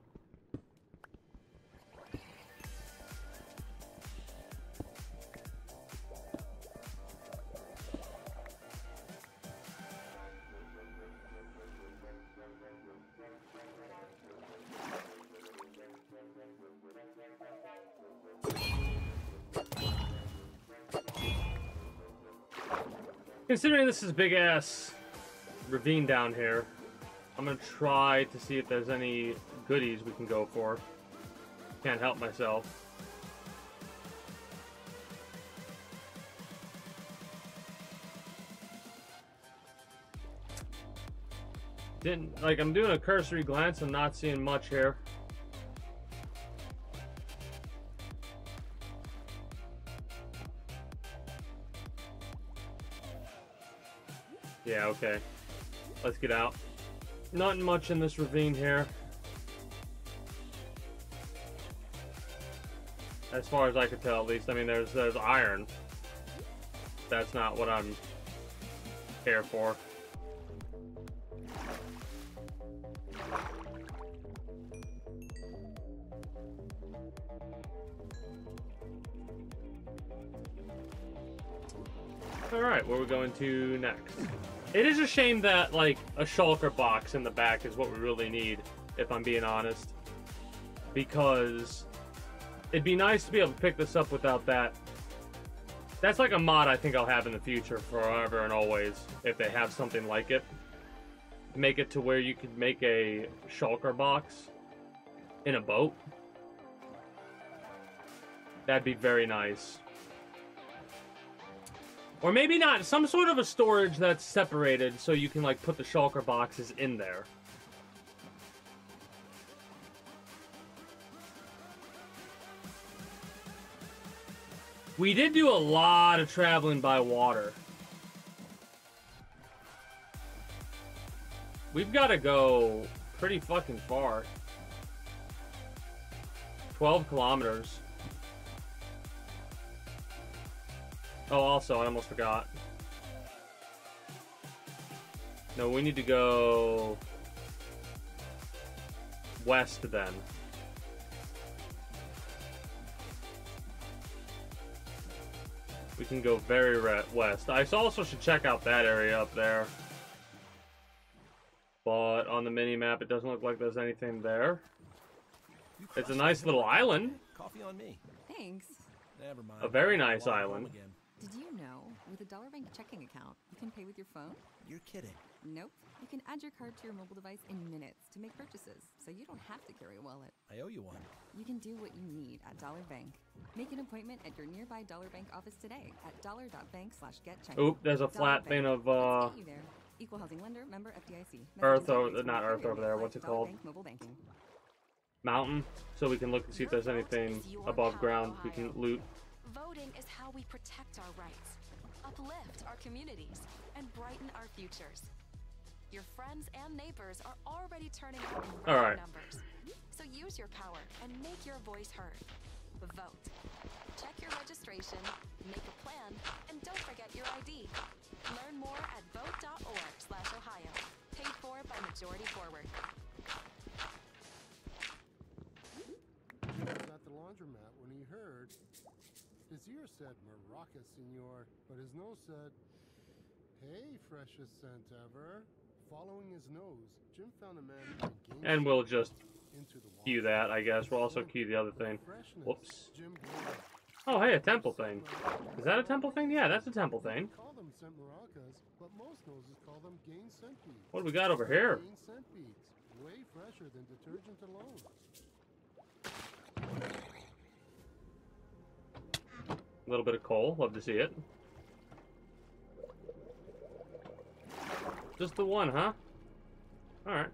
Considering this is big ass ravine down here, I'm gonna try to see if there's any goodies we can go for. Can't help myself. I'm doing a cursory glance, I'm not seeing much here. Yeah, okay. Let's get out. Not much in this ravine here. As far as I could tell, at least. I mean, there's iron. That's not what I'm here for. Alright, where are we going to next? It is a shame that, like, a shulker box in the back is what we really need, if I'm being honest. Because it'd be nice to be able to pick this up without that. That's like a mod I think I'll have in the future forever and always, if they have something like it. Make it to where you could make a shulker box in a boat. That'd be very nice. Or maybe not, some sort of a storage that's separated so you can, like, put the shulker boxes in there. We did do a lot of traveling by water. We've got to go pretty fucking far. 12 kilometers. Oh, also, I almost forgot. No, we need to go west then. We can go very west. I also should check out that area up there. But on the mini-map, it doesn't look like there's anything there. It's a nice little island. Coffee on me. Thanks. Never mind. A very nice island. Did you know, with a Dollar Bank checking account, you can pay with your phone? You're kidding. Nope. You can add your card to your mobile device in minutes to make purchases, so you don't have to carry a wallet. I owe you one. You can do what you need at Dollar Bank. Make an appointment at your nearby Dollar Bank office today at dollar.bank/getchecking. Oop, there's a flat thing of Let's get you there. Equal housing lender, member FDIC. Earth over, not Earth over there. What's it called? Bank mobile banking. Mountain, so we can look and see if there's anything above ground we can loot. Voting is how we protect our rights, uplift our communities, and brighten our futures. Your friends and neighbors are already turning out in record numbers. So use your power and make your voice heard. Vote. Check your registration, make a plan, and don't forget your ID. Learn more at vote.org/Ohio. Paid for by Majority Forward. Jim was at the laundromat when he heard. His ear said Maraca, senor, but his nose said, "Hey, freshest scent ever." Following his nose, Jim found a man named And we'll just queue that, I guess. We'll also queue the other thing. Whoops. Oh, hey, a temple thing. Is that a temple thing? Yeah, that's a temple thing. Call them scent maracas, but most noses call them gain scent beads. What do we got over here? Gain scent beads, way fresher than detergent alone. A little bit of coal. Love to see it. Just the one, huh? Alright.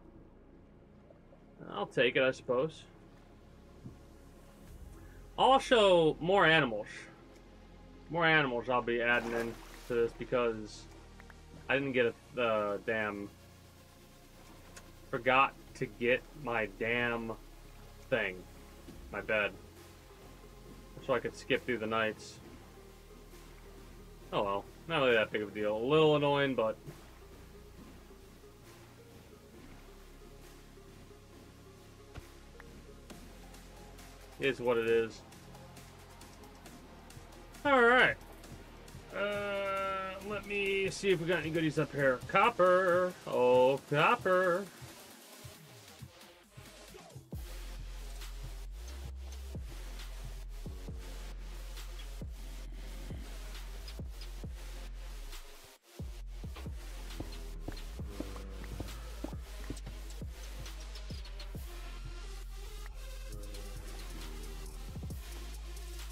I'll take it, I suppose. Also, more animals. More animals I'll be adding in to this because I didn't get a damn... Forgot to get my damn thing. My bed. So I could skip through the nights. Oh well. Not really that big of a deal. A little annoying, but... is what it is. Alright. Let me see if we got any goodies up here. Copper. Oh, copper.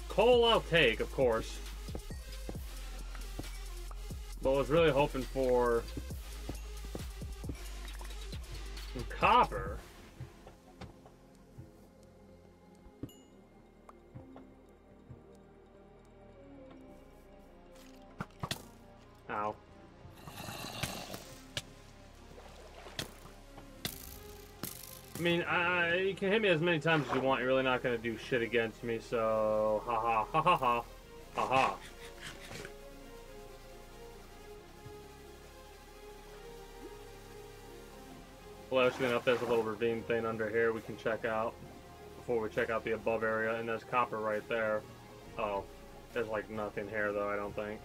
Coal I'll take, of course. But I was really hoping for some copper. Ow. I mean, you can hit me as many times as you want. You're really not going to do shit against me, so... Ha-ha, ha-ha-ha. Ha-ha. Well, actually enough, there's a little ravine thing under here we can check out before we check out the above area, and there's copper right there. Oh, there's like nothing here, though, I don't think.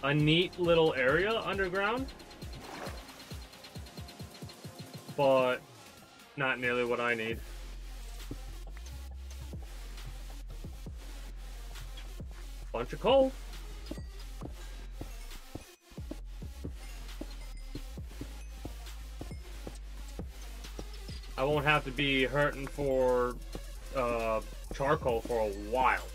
A neat little area underground, but not nearly what I need. Bunch of coal. I won't have to be hurting for charcoal for a while.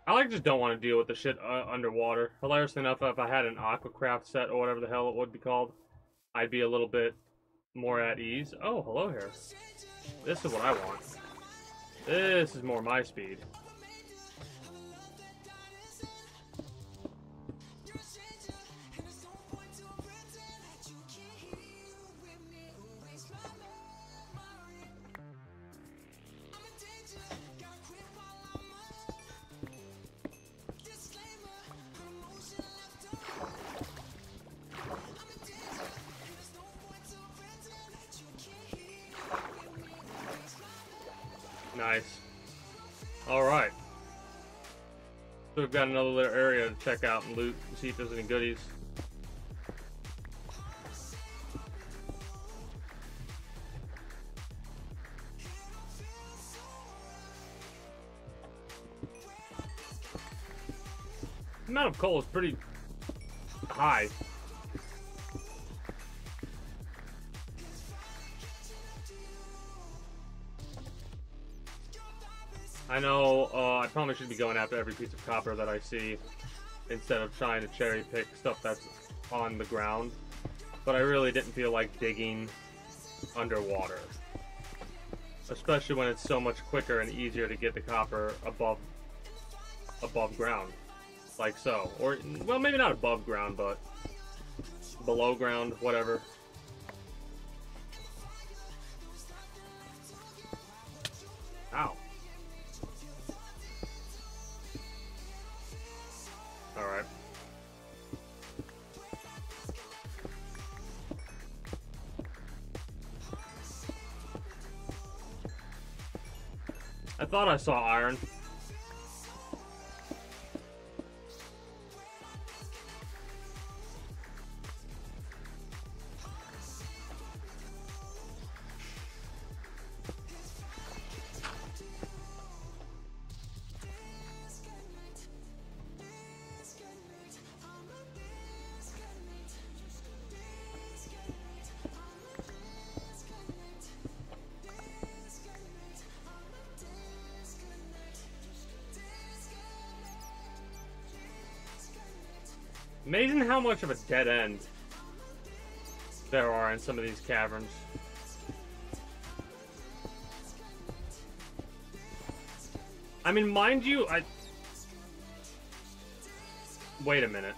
I just don't want to deal with the shit underwater. Hilariously enough, if I had an aquacraft set or whatever the hell it would be called, I'd be a little bit more at ease. Oh, hello here. This is what I want. This is more my speed. Nice. we've got another little area to check out and loot and see if there's any goodies. The amount of coal is pretty high. I know I probably should be going after every piece of copper that I see instead of trying to cherry pick stuff that's on the ground, but I really didn't feel like digging underwater, especially when it's so much quicker and easier to get the copper above ground, like so. Or, well, maybe not above ground, but below ground, whatever. Ow. Alright. I thought I saw iron. Amazing how much of a dead end there are in some of these caverns. I mean, mind you, wait a minute.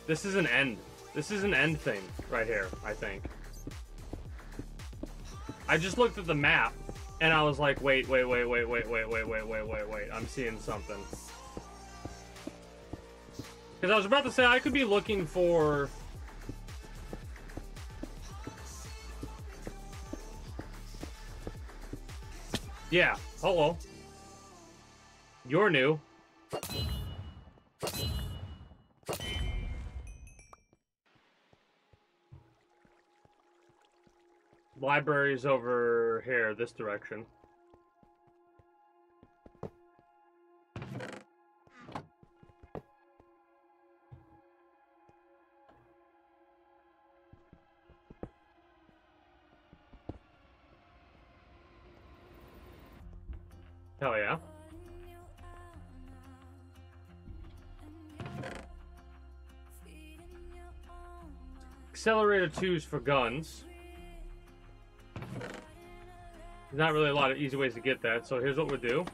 This is an end. This is an end thing right here, I think. I just looked at the map and I was like, wait, I'm seeing something. Because I was about to say, I could be looking for... Yeah, hello. You're new. Library's over here, this direction. Hell yeah. Accelerator 2s for guns. There's not really a lot of easy ways to get that, so here's what we'll do.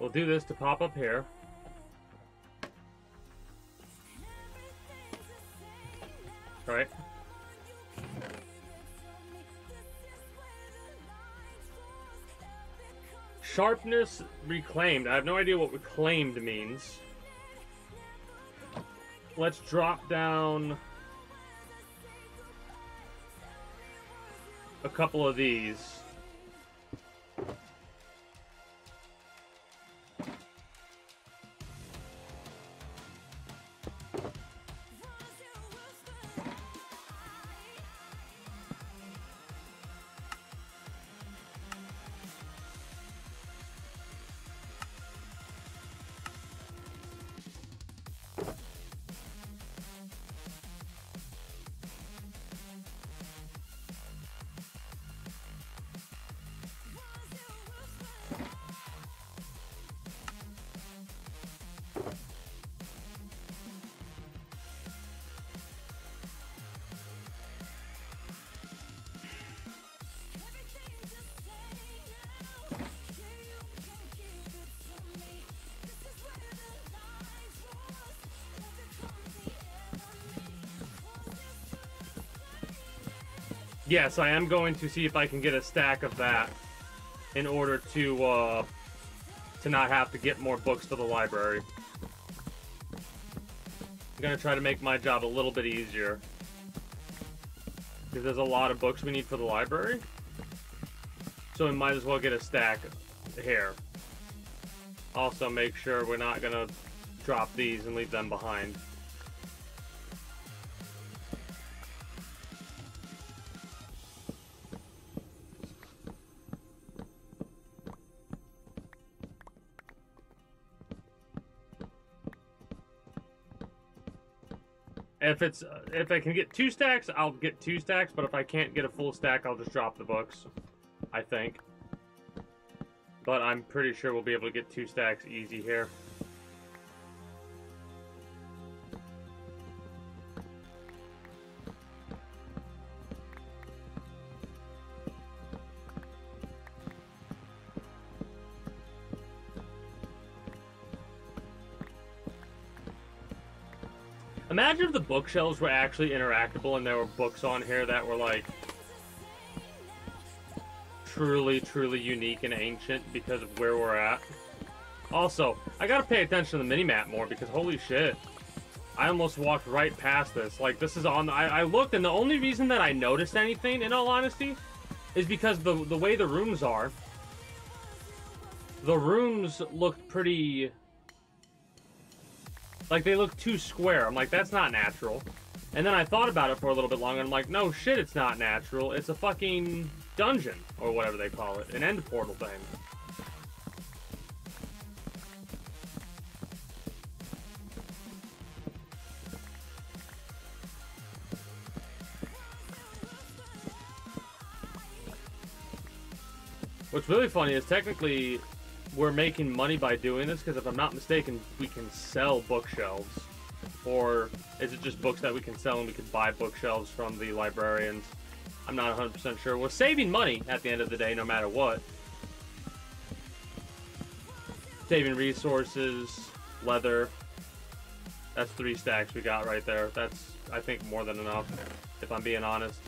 We'll do this to pop up here. Alright. Sharpness reclaimed. I have no idea what reclaimed means. Let's drop down a couple of these. Yes, I am going to see if I can get a stack of that in order to not have to get more books for the library. I'm gonna try to make my job a little bit easier, because there's a lot of books we need for the library, so we might as well get a stack here. Also make sure we're not gonna drop these and leave them behind. If I can get 2 stacks, I'll get 2 stacks, but if I can't get a full stack, I'll just drop the books, I think. But I'm pretty sure we'll be able to get 2 stacks easy here. Imagine if the bookshelves were actually interactable and there were books on here that were like truly unique and ancient because of where we're at. Also, I gotta pay attention to the minimap more because holy shit, I almost walked right past this. Like, this is on, I looked, and the only reason that I noticed anything, in all honesty, is because the way the rooms are. The rooms looked pretty, like, they look too square. I'm like, that's not natural. And then I thought about it for a little bit longer, and I'm like, no shit, it's not natural. It's a fucking dungeon, or whatever they call it. An end portal thing. What's really funny is technically we're making money by doing this, because if I'm not mistaken, we can sell bookshelves. Or is it just books that we can sell and we can buy bookshelves from the librarians? I'm not 100% sure. We're saving money at the end of the day, no matter what. Saving resources, leather. That's 3 stacks we got right there. That's, I think, more than enough, if I'm being honest.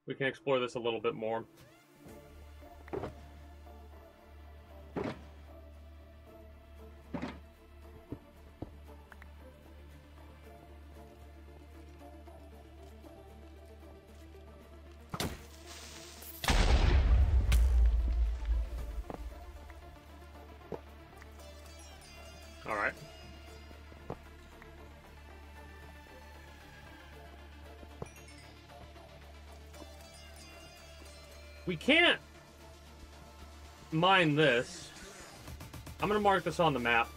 We can explore this a little bit more. All right. We can't mine this. I'm gonna mark this on the map.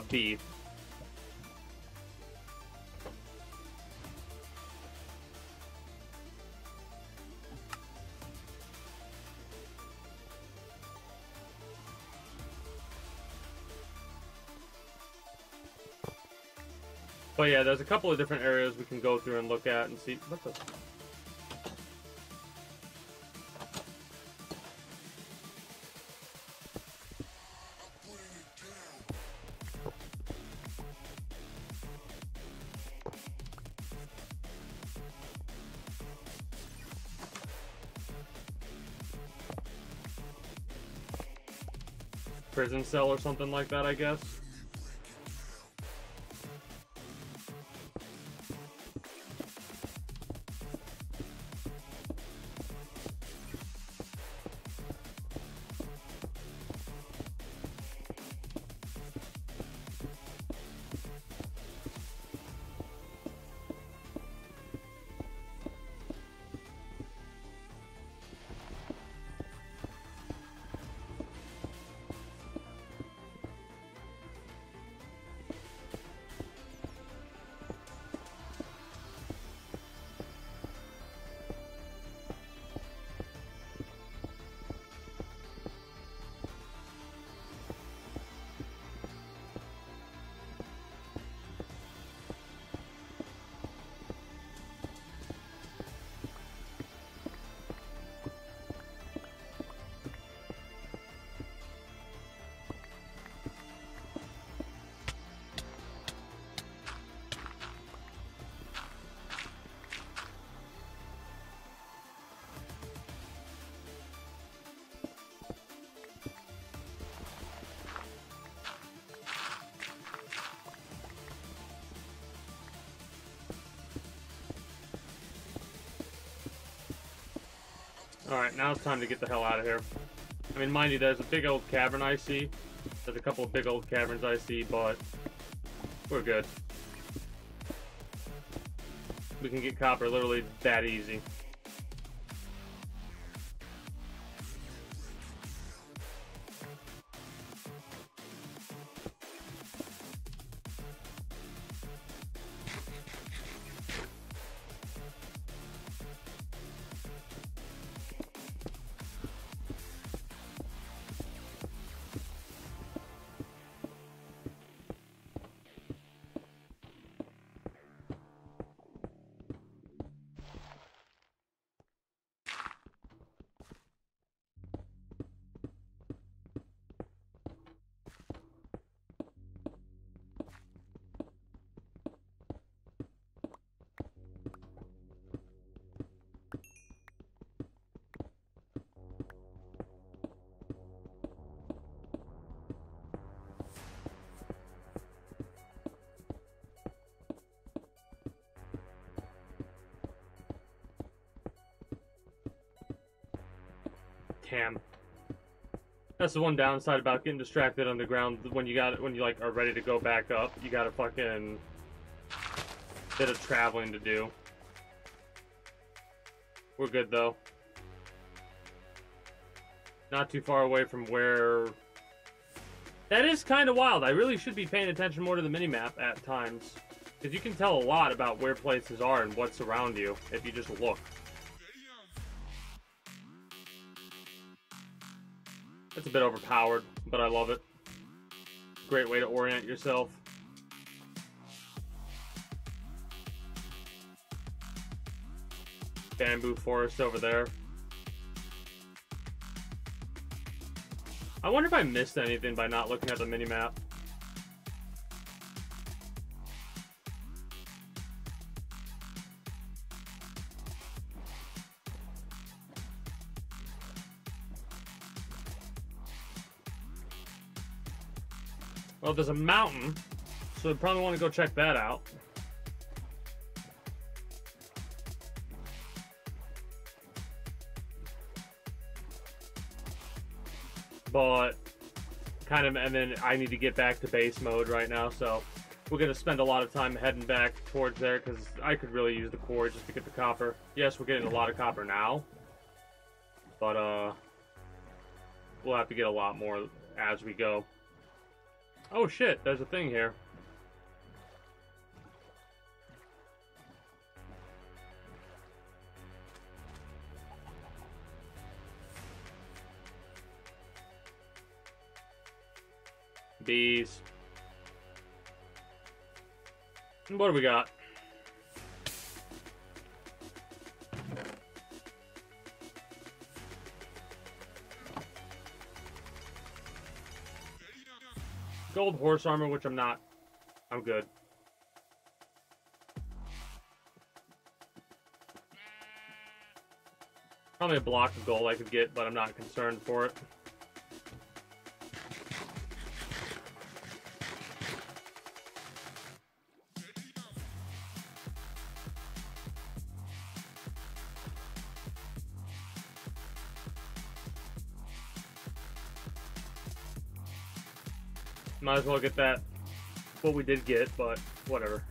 B. But yeah, there's a couple of different areas we can go through and look at and see. What the? Prison cell or something like that, I guess. Alright, now it's time to get the hell out of here. I mean, mind you, there's a big old cavern I see. There's a couple of big old caverns I see, but we're good. We can get copper literally that easy. Damn. That's the one downside about getting distracted underground. When you like are ready to go back up, you got a fucking bit of traveling to do. We're good though. Not too far away from where. That is kind of wild. I really should be paying attention more to the minimap at times, because you can tell a lot about where places are and what's around you if you just look. It's a bit overpowered, but I love it. Great way to orient yourself. Bamboo forest over there. I wonder if I missed anything by not looking at the minimap. Well, there's a mountain, so I probably want to go check that out. But kind of, and then I need to get back to base mode right now, so we're gonna spend a lot of time heading back towards there because I could really use the core just to get the copper. Yes, we're getting a lot of copper now, but we'll have to get a lot more as we go. Oh shit, there's a thing here. Bees. What do we got? Gold horse armor, which I'm not. I'm good. Probably a block of gold I could get, but I'm not concerned for it. Might as well get that, what we did get, but whatever.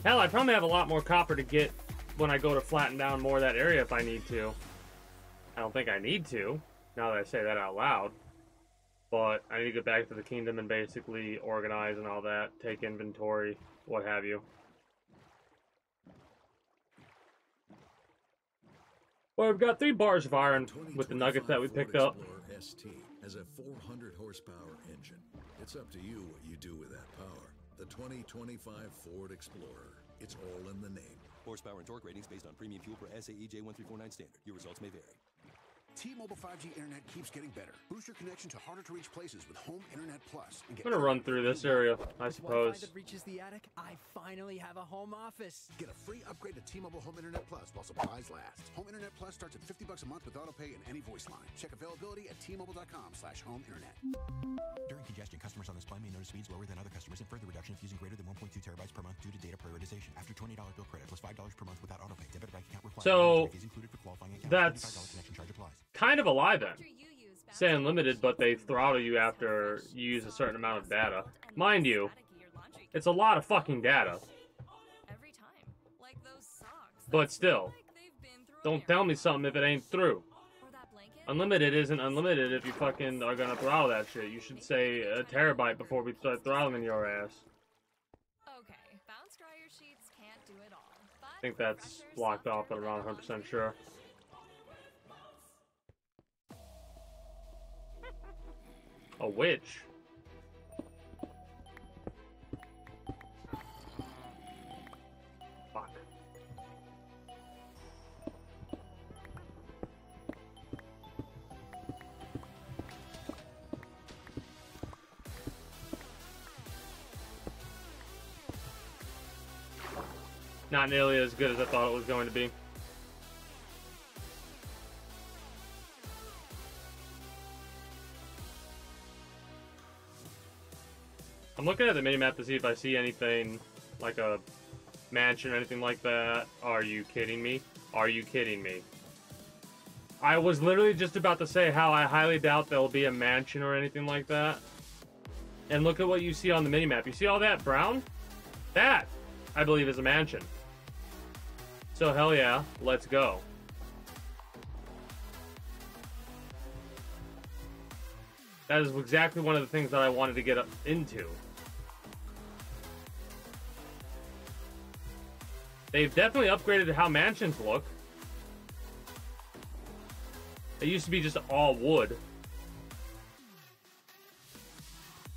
Hell, I probably have a lot more copper to get when I go to flatten down more of that area if I need to. I don't think I need to, now that I say that out loud. But I need to get back to the kingdom and basically organize and all that, take inventory, what have you. Well, we've got 3 bars of iron with the nuggets that we picked up. Explorer ST has a 400 horsepower engine. It's up to you what you do with that power. The 2025 Ford Explorer. It's all in the name. Horsepower and torque ratings based on premium fuel per SAE J1349 standard. Your results may vary. T-Mobile 5G internet keeps getting better. Boost your connection to harder to reach places with Home Internet Plus. And I'm gonna run through this area, I suppose. Wi-Fi that reaches the attic, I finally have a home office. Get a free upgrade to T-Mobile Home Internet Plus while supplies last. Home Internet Plus starts at $50 a month with autopay and any voice line. Check availability at T-Mobile.com/homeinternet. During congestion, customers on this plan may notice speeds lower than other customers and further reduction if using greater than 1.2 terabytes per month due to data prioritization. After $20 bill credit plus $5 per month without autopay. Debit bank account required. So Included for qualifying accounts. that's connection charge applies. kind of a lie then. Say unlimited, but they throttle you after you use a certain amount of data. Mind you, it's a lot of fucking data. But still, don't tell me something if it ain't through. Unlimited isn't unlimited if you fucking are gonna throttle that shit. You should say a terabyte before we start throttling your ass. Okay, bounce dryer sheets can't do it all. I think that's blocked off, but around 100% sure. A witch. Fuck. Not nearly as good as I thought it was going to be. I'm looking at the minimap to see if I see anything like a mansion or anything like that. Are you kidding me? Are you kidding me? I was literally just about to say how I highly doubt there'll be a mansion or anything like that. And look at what you see on the minimap. You see all that brown? That, I believe, is a mansion. So hell yeah, let's go. That is exactly one of the things that I wanted to get into. They've definitely upgraded how mansions look. They used to be just all wood.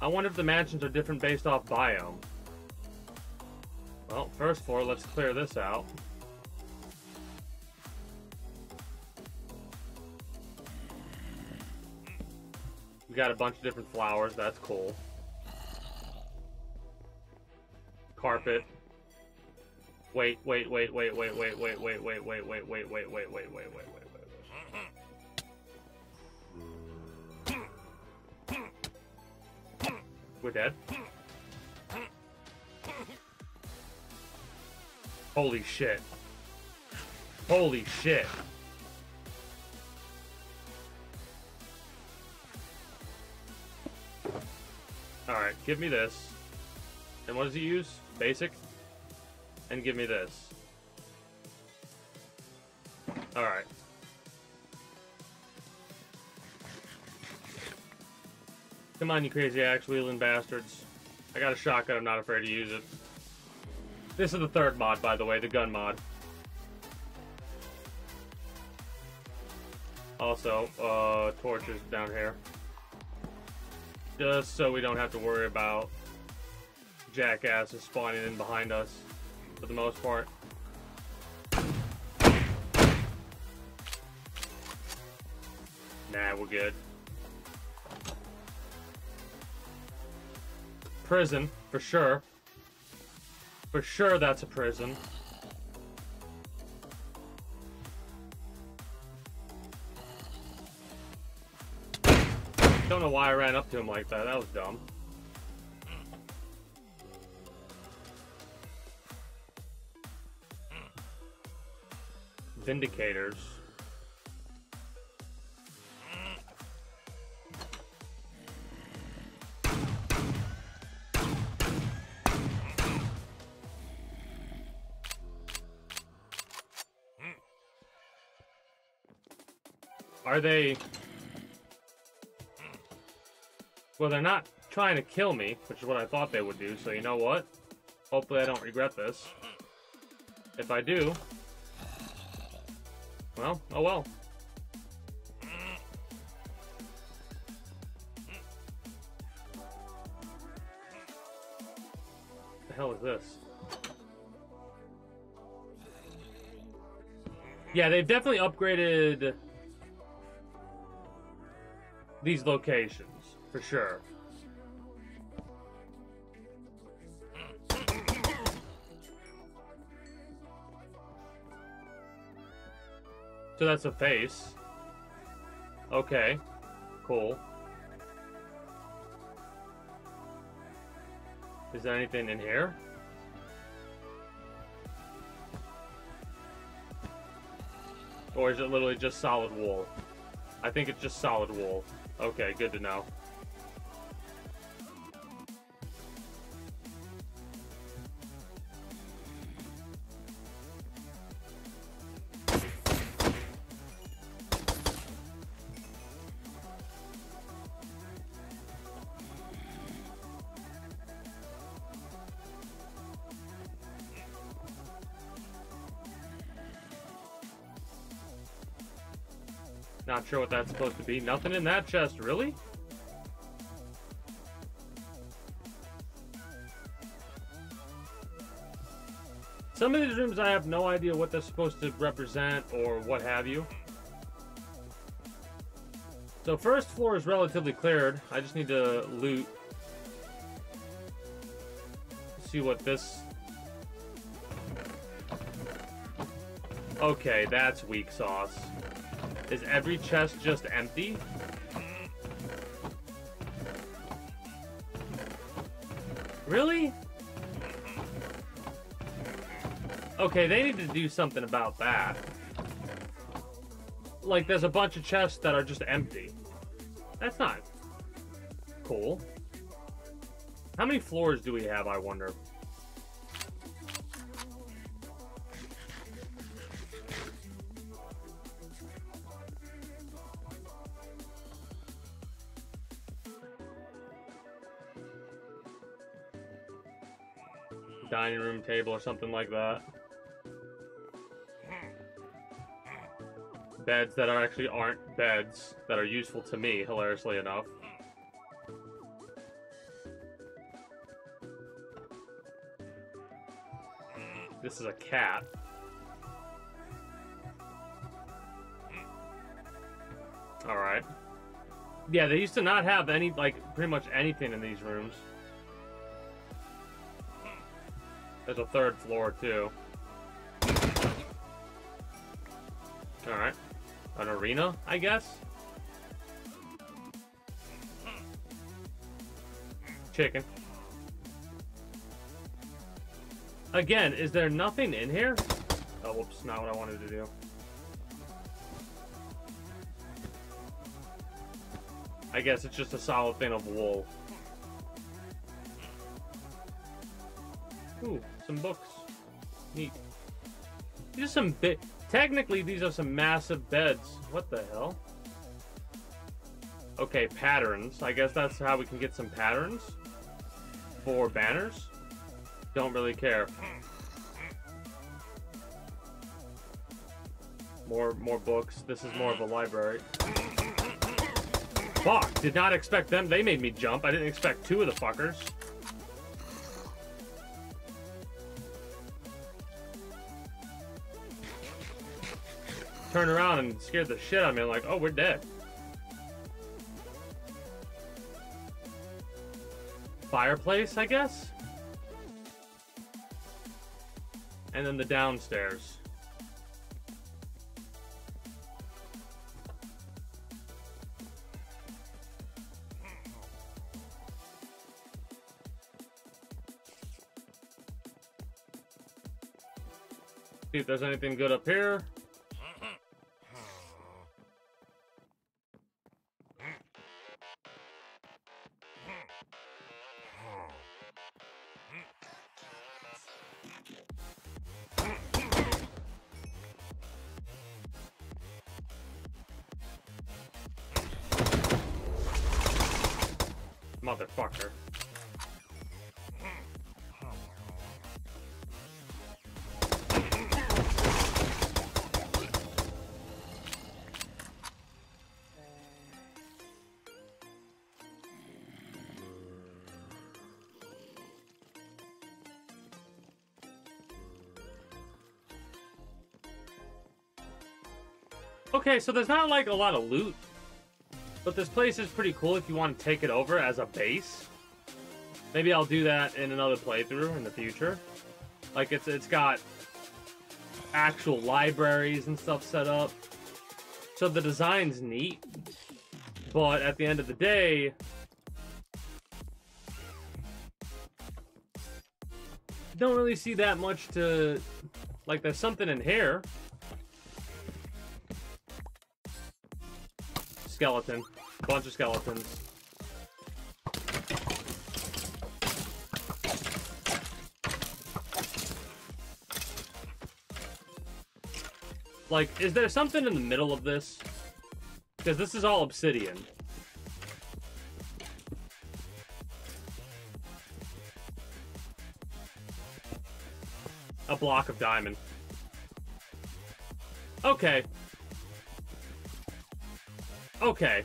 I wonder if the mansions are different based off biome. Well, first floor, let's clear this out. We got a bunch of different flowers, that's cool. Carpet. Wait. We're dead. Holy shit. Holy shit. Alright, give me this. And what does he use? Basic? And give me this. Alright. Come on, you crazy axe-wielding bastards. I got a shotgun, I'm not afraid to use it. This is the third mod, by the way, the gun mod. Also, torches down here. Just so we don't have to worry about jackasses spawning in behind us, for the most part. Nah, we're good. Prison, for sure. For sure that's a prison. Don't know why I ran up to him like that. That was dumb. Vindicators. Are they... Well, they're not trying to kill me, which is what I thought they would do, so you know what? Hopefully I don't regret this. If I do... Well, oh well. What the hell is this? Yeah, they've definitely upgraded these locations, for sure. So that's a face. Okay. Cool. Is there anything in here? Or is it literally just solid wool? I think it's just solid wool. Okay, good to know. Not sure what that's supposed to be. Nothing in that chest, really? Some of these rooms I have no idea what they're supposed to represent or what have you. So first floor is relatively cleared. I just need to loot. See what this... Okay, that's weak sauce. Is every chest just empty? Really? Okay, they need to do something about that. Like, there's a bunch of chests that are just empty. That's not cool. How many floors do we have, I wonder? Dining room table or something like that. Beds that are actually aren't beds that are useful to me, hilariously enough. This is a cat. Alright. Yeah, they used to not have any, like, pretty much anything in these rooms. There's a third floor, too. Alright. An arena, I guess? Chicken. Again, is there nothing in here? Oh, whoops, not what I wanted to do. I guess it's just a solid thing of wool. Ooh, some books. Neat. These are some big... Technically, these are some massive beds. What the hell? Okay, patterns. I guess that's how we can get some patterns for banners. Don't really care. More books. This is more of a library. Fuck! Did not expect them. They made me jump. I didn't expect two of the fuckers. Turned around and scared the shit out of me. I'm like, oh, we're dead. Fireplace, I guess? And then the downstairs. See if there's anything good up here. Motherfucker. Okay, so there's not like a lot of loot But this place is pretty cool if you want to take it over as a base. Maybe I'll do that in another playthrough in the future. Like, it's got actual libraries and stuff set up. So the design's neat. But at the end of the day, don't really see that much to... Like, there's something in here. Skeleton. Bunch of skeletons. Like, is there something in the middle of this? Because this is all obsidian. A block of diamond. Okay. Okay.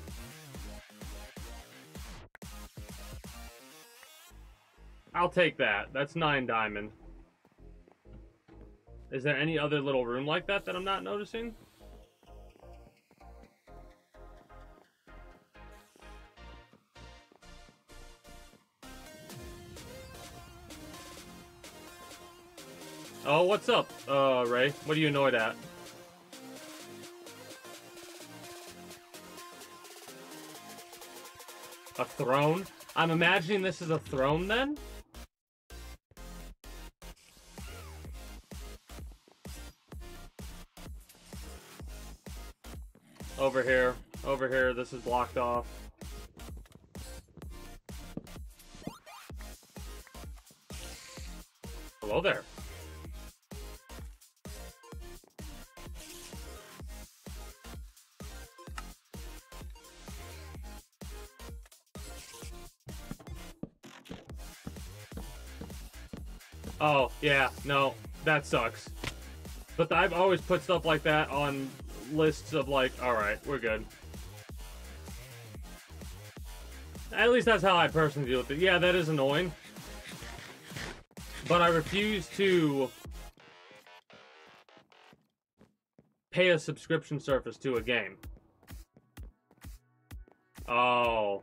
I'll take that. That's 9 diamond. Is there any other little room like that that I'm not noticing? Oh, what's up, Ray? What are you annoyed at? A throne? I'm imagining this is a throne, then? Over here, this is blocked off. Hello there. Oh, yeah, no, that sucks. But I've always put stuff like that on lists of like, alright, we're good. At least that's how I personally deal with it. Yeah, that is annoying. But I refuse to pay a subscription service to a game. Oh.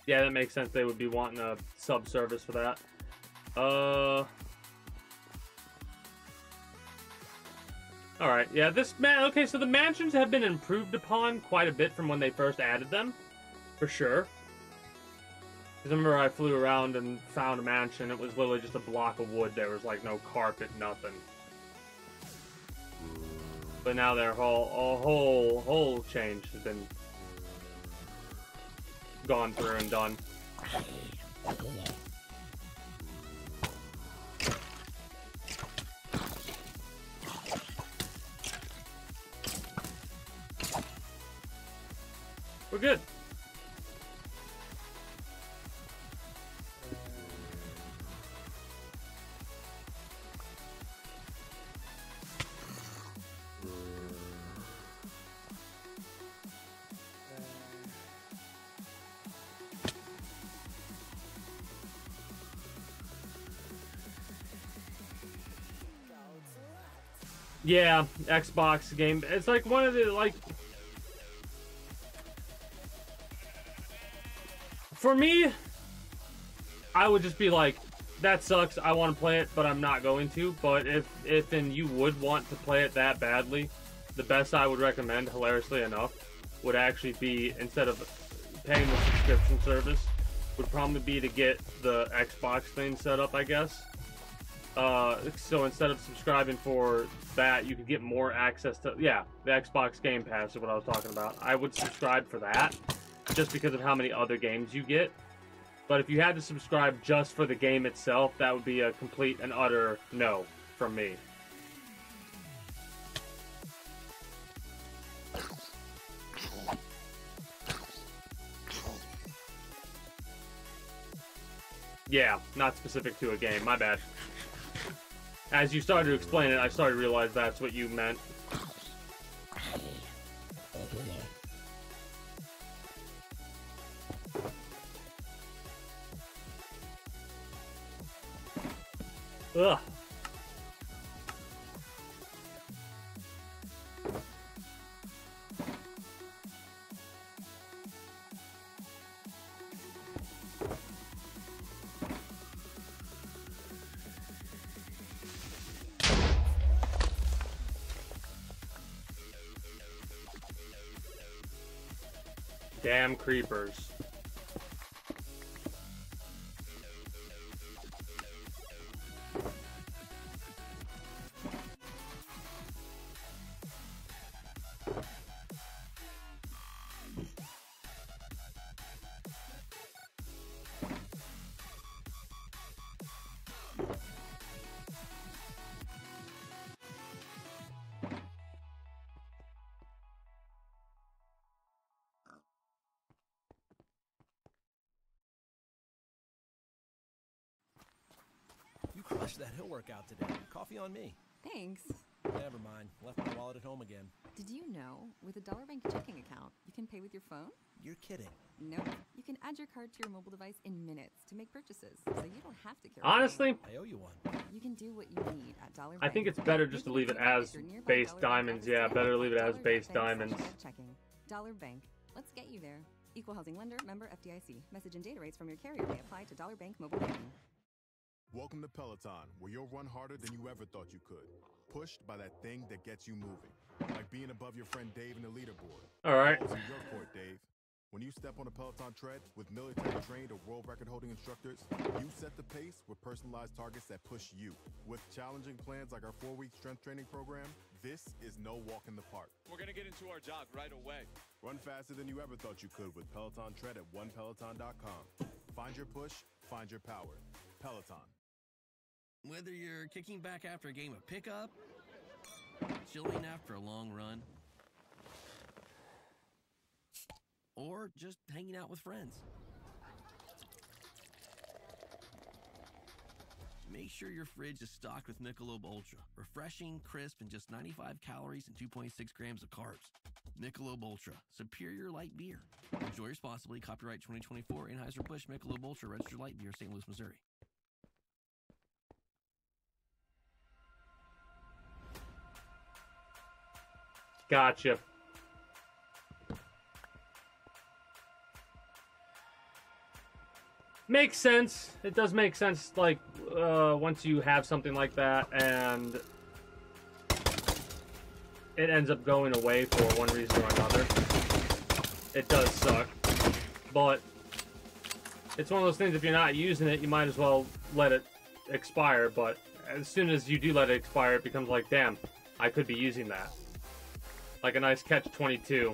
Yeah, that makes sense. They would be wanting a sub service for that. Alright, yeah, okay, so the mansions have been improved upon quite a bit from when they first added them. For sure. Because I remember I flew around and found a mansion. It was literally just a block of wood. There was, like, no carpet, nothing. But now their whole change has been gone through and done. We're good. Yeah, Xbox game. It's like one of the, like... For me, I would just be like, that sucks, I want to play it, but I'm not going to. But if and you would want to play it that badly, the best I would recommend, hilariously enough, would actually be, instead of paying the subscription service, would probably be to get the Xbox thing set up, I guess. So instead of subscribing for that, you could get more access to, yeah, the Xbox Game Pass is what I was talking about. I would subscribe for that, just because of how many other games you get. But if you had to subscribe just for the game itself, that would be a complete and utter no from me. Yeah, not specific to a game, my bad. As you started to explain it, I started to realize that's what you meant. Ugh. Damn creepers. You crushed that hill workout today. Coffee on me. Thanks. Never mind. Left my wallet at home again. Did you know, with a Dollar Bank checking account, you can pay with your phone? You're kidding. Nope. You can add your card to your mobile device in minutes to make purchases, so you don't have to carry Honestly, I owe you one. You can do what you need at Dollar I Bank. think it's better just to leave it as base diamonds. Yeah, better to leave it as base diamonds. Checking. Dollar Bank. Let's get you there. Equal housing lender, member FDIC. Message and data rates from your carrier may apply to Dollar Bank mobile banking. Welcome to Peloton, where you'll run harder than you ever thought you could. Pushed by that thing that gets you moving. Like being above your friend Dave in the leaderboard. All right. Balls in your court, Dave. When you step on a Peloton tread with military-trained or world record-holding instructors, you set the pace with personalized targets that push you. With challenging plans like our 4-week strength training program, this is no walk in the park. We're gonna get into our jog right away. Run faster than you ever thought you could with Peloton Tread at onepeloton.com. Find your push, find your power. Peloton. Whether you're kicking back after a game of pickup, chilling after a long run, or just hanging out with friends, make sure your fridge is stocked with Michelob Ultra. Refreshing, crisp, and just 95 calories and 2.6 grams of carbs. Michelob Ultra, superior light beer. Enjoy responsibly. Copyright 2024. Anheuser-Busch Michelob Ultra. Registered light beer. St. Louis, Missouri. Gotcha. Makes sense. It does make sense, like, once you have something like that and it ends up going away for one reason or another. It does suck. But it's one of those things, if you're not using it, you might as well let it expire. But as soon as you do let it expire, it becomes like, damn, I could be using that. Like a nice catch-22.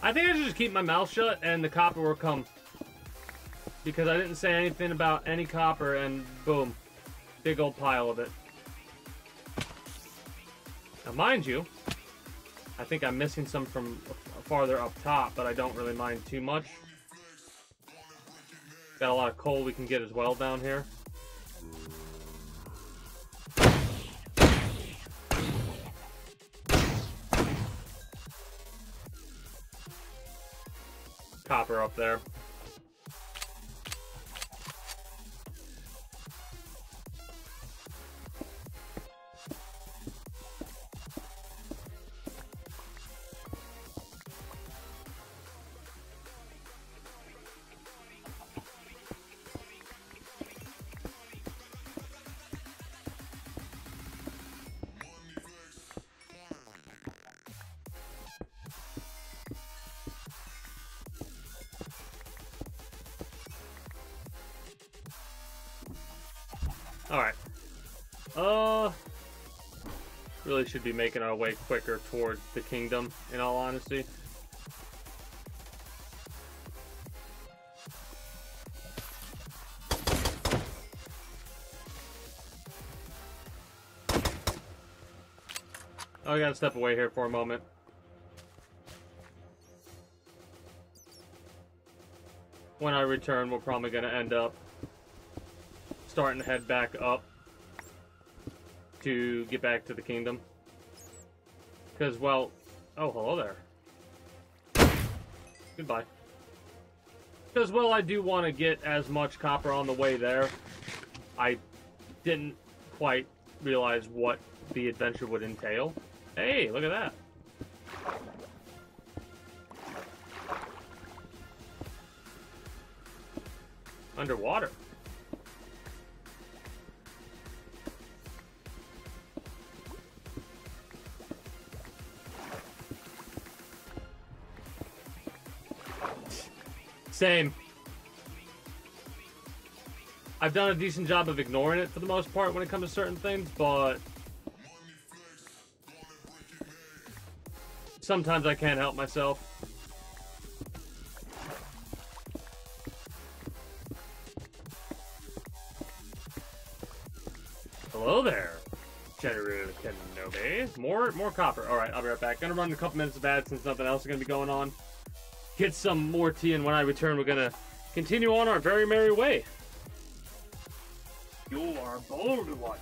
I think I should just keep my mouth shut and the copper will come. Because I didn't say anything about any copper and boom. Big old pile of it. Now mind you, I think I'm missing some from farther up top, but I don't really mind too much. Got a lot of coal we can get as well down here. Copper up there. Alright. Really should be making our way quicker towards the kingdom, in all honesty. Oh, I gotta step away here for a moment. When I return, we're probably gonna end up starting to head back up to get back to the kingdom. Because, well... Oh, hello there. Goodbye. Because, well, I do want to get as much copper on the way there. I didn't quite realize what the adventure would entail. Hey, look at that. Underwater. Same. I've done a decent job of ignoring it for the most part when it comes to certain things, but sometimes I can't help myself. Hello there, General Kenobi. More copper. All right, I'll be right back. Gonna run a couple minutes of ads since nothing else is gonna be going on. Get some more tea, and when I return, we're gonna continue on our very merry way. You are a bold one.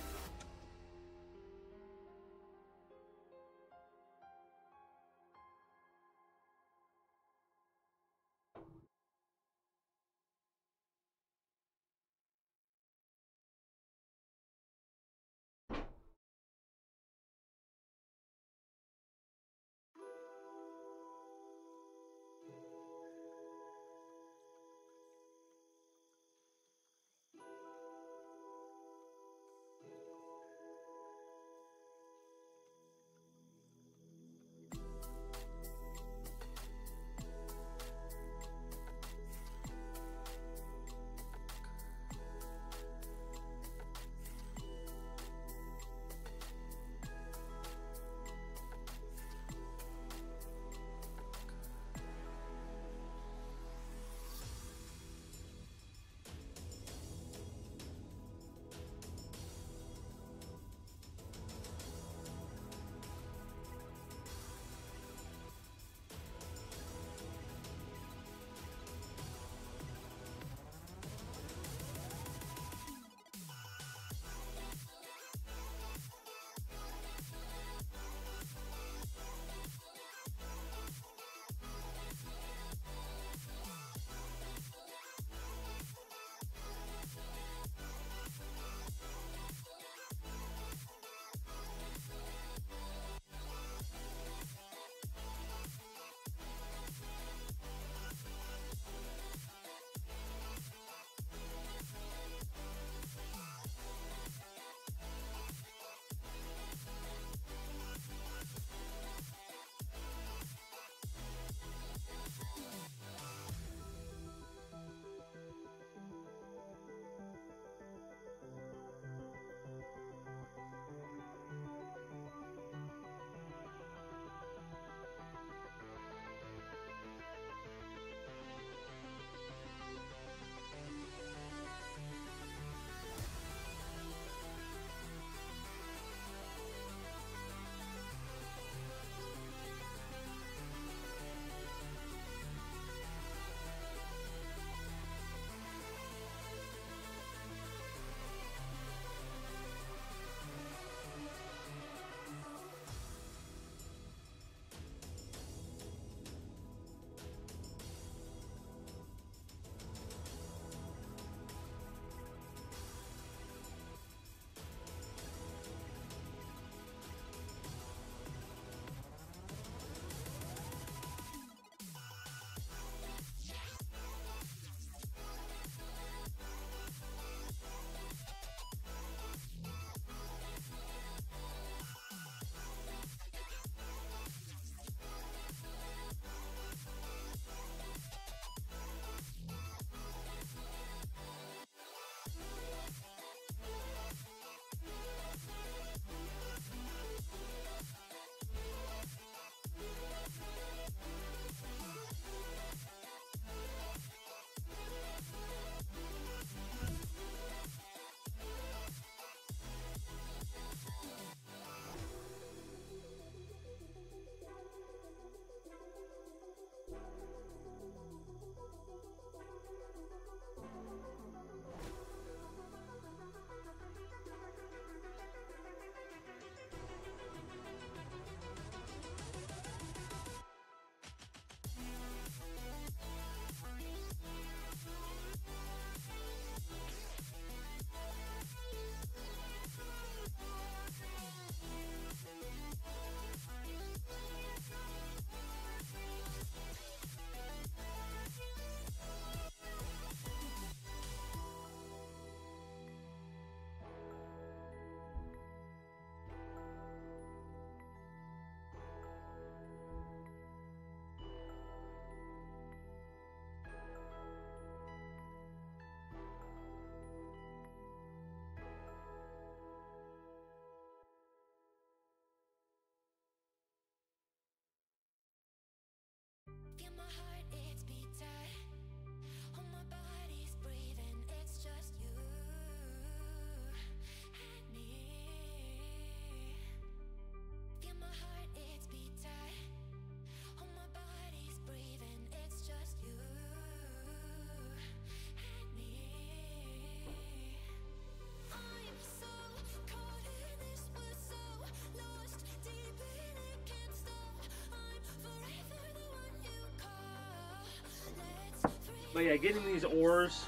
But yeah, getting these ores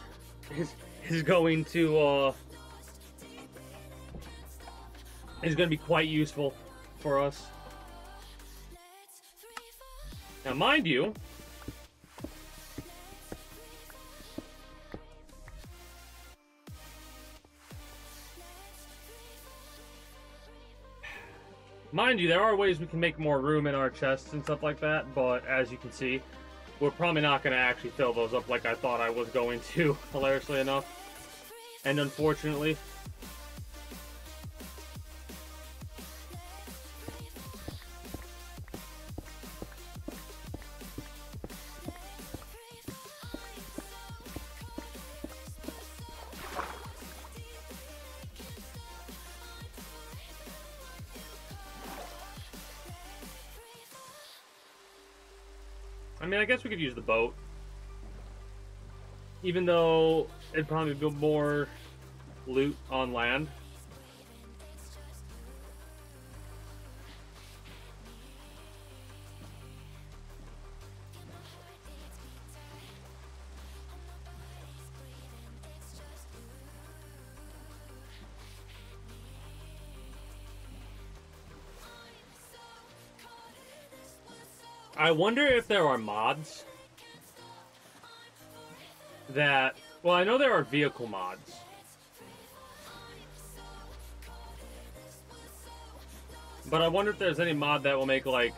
is going to is going to be quite useful for us. Now, mind you, there are ways we can make more room in our chests and stuff like that, but as you can see, we're probably not going to actually fill those up like I thought I was going to, hilariously enough. And unfortunately, I mean, I guess we could use the boat. Even though it'd probably be more loot on land. I wonder if there are mods that... Well, I know there are vehicle mods. But I wonder if there's any mod that will make, like...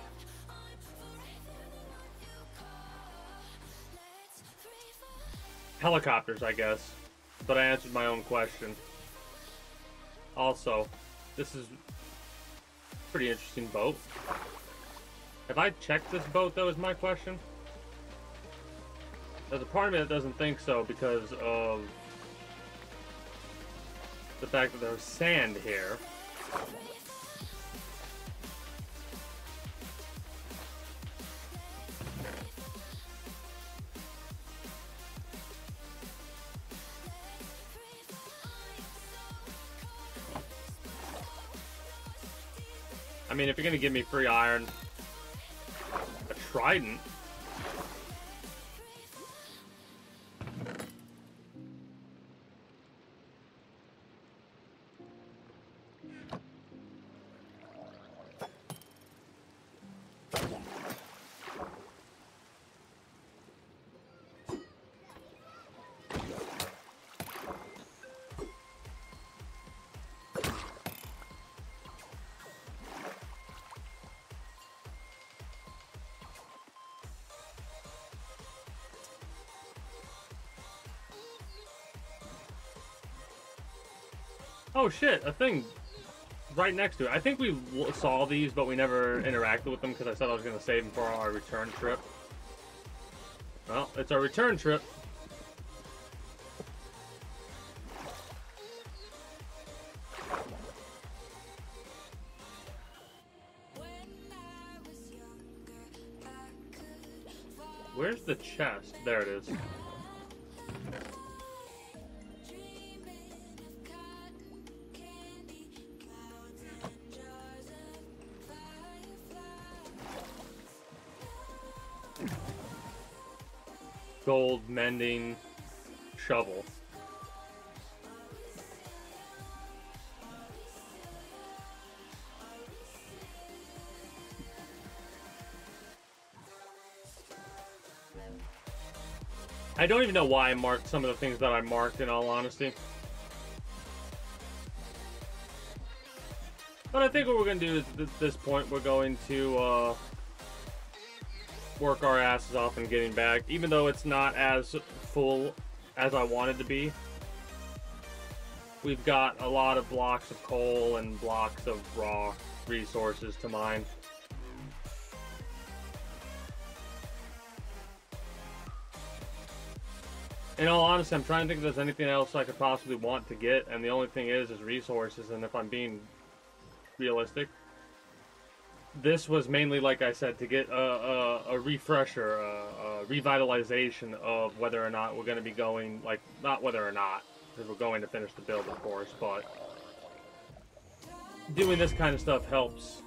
helicopters, I guess. But I answered my own question. Also, this is a pretty interesting boat. Have I checked this boat, though, is my question? There's a part of me that doesn't think so because of the fact that there's sand here. I mean, if you're gonna give me free iron, a trident. Oh shit, a thing right next to it. I think we saw these, but we never interacted with them because I said I was going to save them for our return trip. Well, it's our return trip. Where's the chest? There it is. Gold mending shovel. I don't even know why I marked some of the things that I marked, in all honesty. But I think what we're going to do is, at this point, we're going to work our asses off in getting back, even though it's not as full as I wanted to be. We've got a lot of blocks of coal and blocks of raw resources to mine. In all honesty, I'm trying to think if there's anything else I could possibly want to get, and the only thing is resources, and if I'm being realistic, this was mainly, like I said, to get a refresher, a revitalization of whether or not we're going to be going, like, not whether or not, because we're going to finish the build, of course, but doing this kind of stuff helps.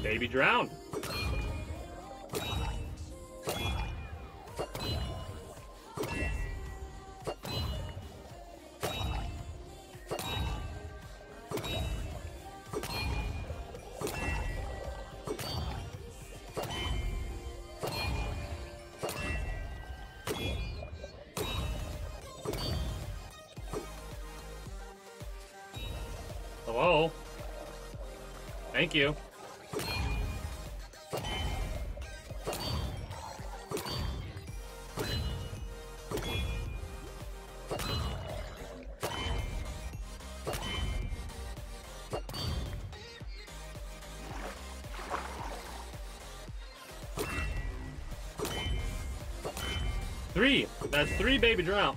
Baby drowned. Hello? Thank you. Three. That's 3 baby drown.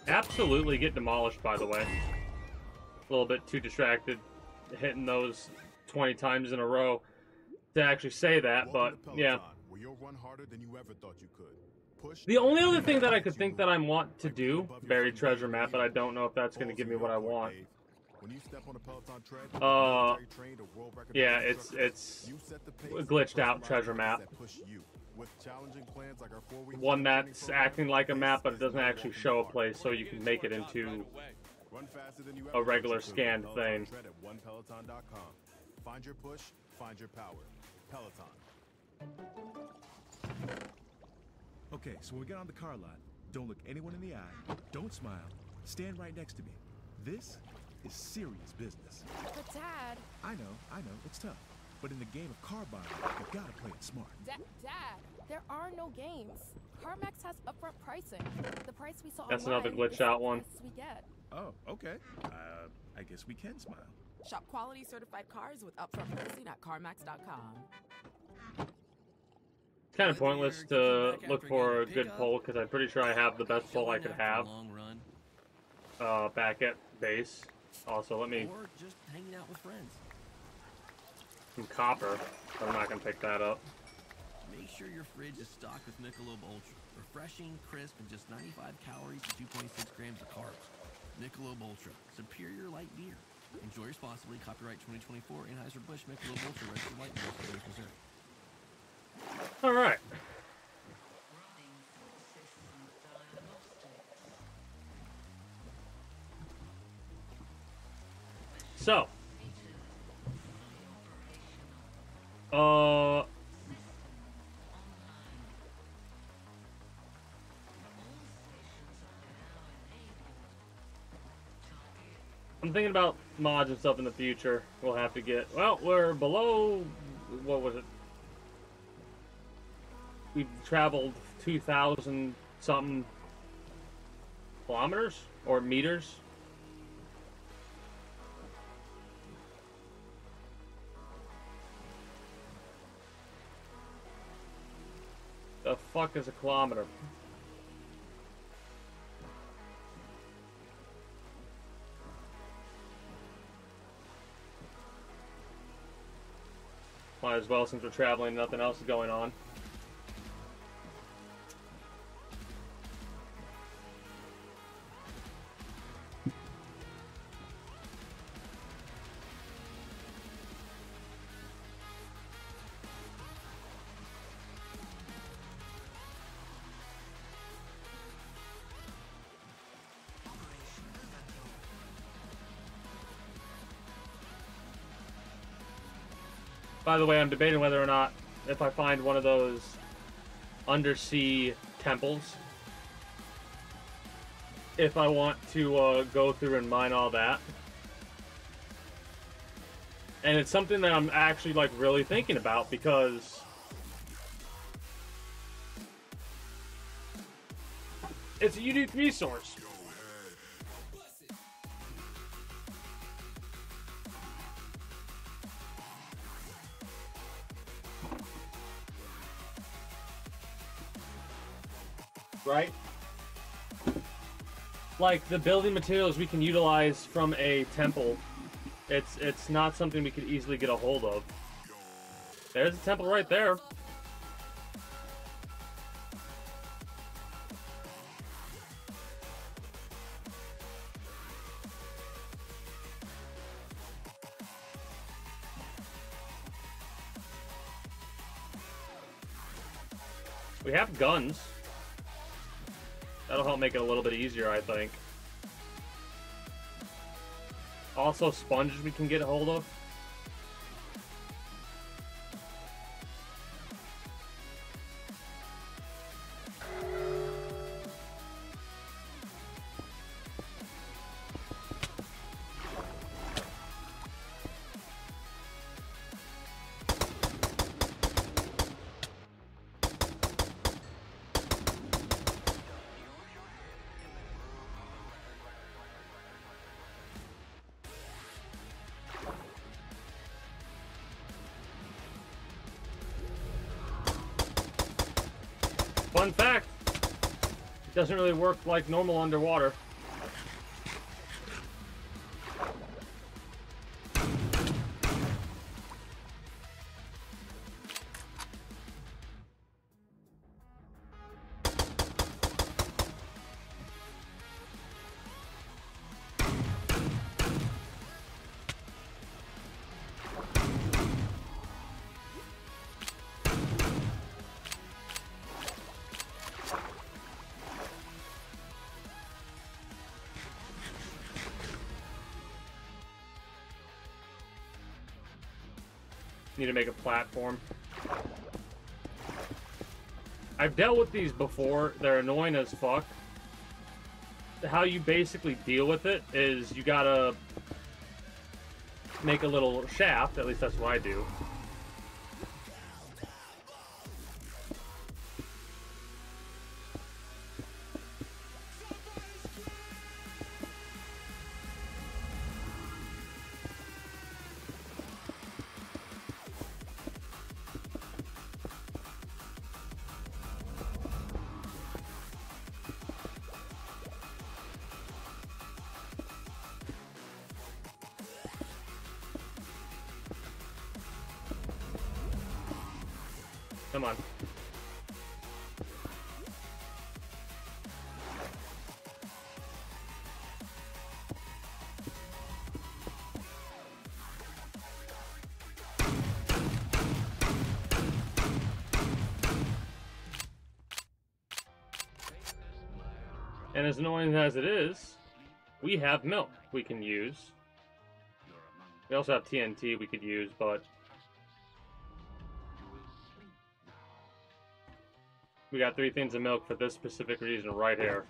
Absolutely get demolished, by the way. A little bit too distracted hitting those 20 times in a row to actually say that, but yeah. Where you'll run harder than you ever thought you could. Push The only other thing that I could think that I want to do, buried treasure map, but I don't know if that's going to give me what I want. When you step on a Peloton tread, yeah, it's glitched out treasure map. With challenging plans like our 4-week One that's acting like a map, but it doesn't actually show a place, so you can make it into a regular scanned thing. Find your push, find your power. Peloton. Okay, so when we get on the car lot, don't look anyone in the eye, don't smile, stand right next to me. This is serious business. But Dad... I know, it's tough. But in the game of car buying, you gotta play it smart. Dad, there are no games. CarMax has upfront pricing. The price we saw That's online another glitched is out the one. price we get. Oh, okay. I guess we can smile. Shop quality certified cars with upfront pricing at CarMax.com. It's kind of pointless to look for a good pull because I'm pretty sure I have the best pull I could have back at base. Also, let me... Or just hanging out with friends. Some copper. I'm not going to pick that up. Make sure your fridge is stocked with Michelob Ultra. Refreshing, crisp, and just 95 calories and 2.6 grams of carbs. Michelob Ultra. Superior light beer. Enjoy responsibly. Copyright 2024. Anheuser-Busch Michelob Ultra. Registered light beer. Missouri. All right. So, I'm thinking about mods and stuff in the future. We'll have to get, well, we're below, what was it? We've traveled 2,000 something kilometers or meters. The fuck is a kilometer? Might as well, since we're traveling, nothing else is going on. By the way, I'm debating whether or not, if I find one of those undersea temples, if I want to go through and mine all that. And it's something that I'm actually like really thinking about because it's a unique resource. Right? Like the building materials we can utilize from a temple, it's not something we could easily get a hold of. There's a temple right there. We have guns. That'll help make it a little bit easier, I think. Also, sponges we can get a hold of. Fun fact, it doesn't really work like normal underwater. Need to make a platform. I've dealt with these before. They're annoying as fuck. How you basically deal with it is you gotta make a little shaft. At least that's what I do. Come on. And as annoying as it is, we have milk we can use. We also have TNT we could use, but we got 3 things of milk for this specific reason right here.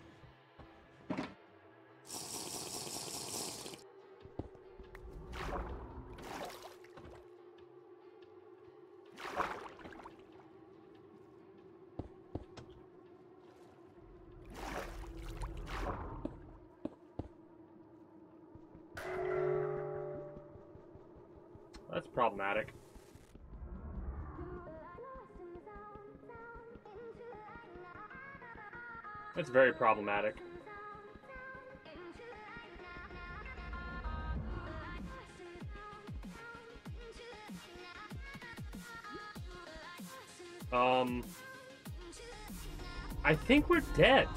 That's problematic. That's very problematic. I think we're dead.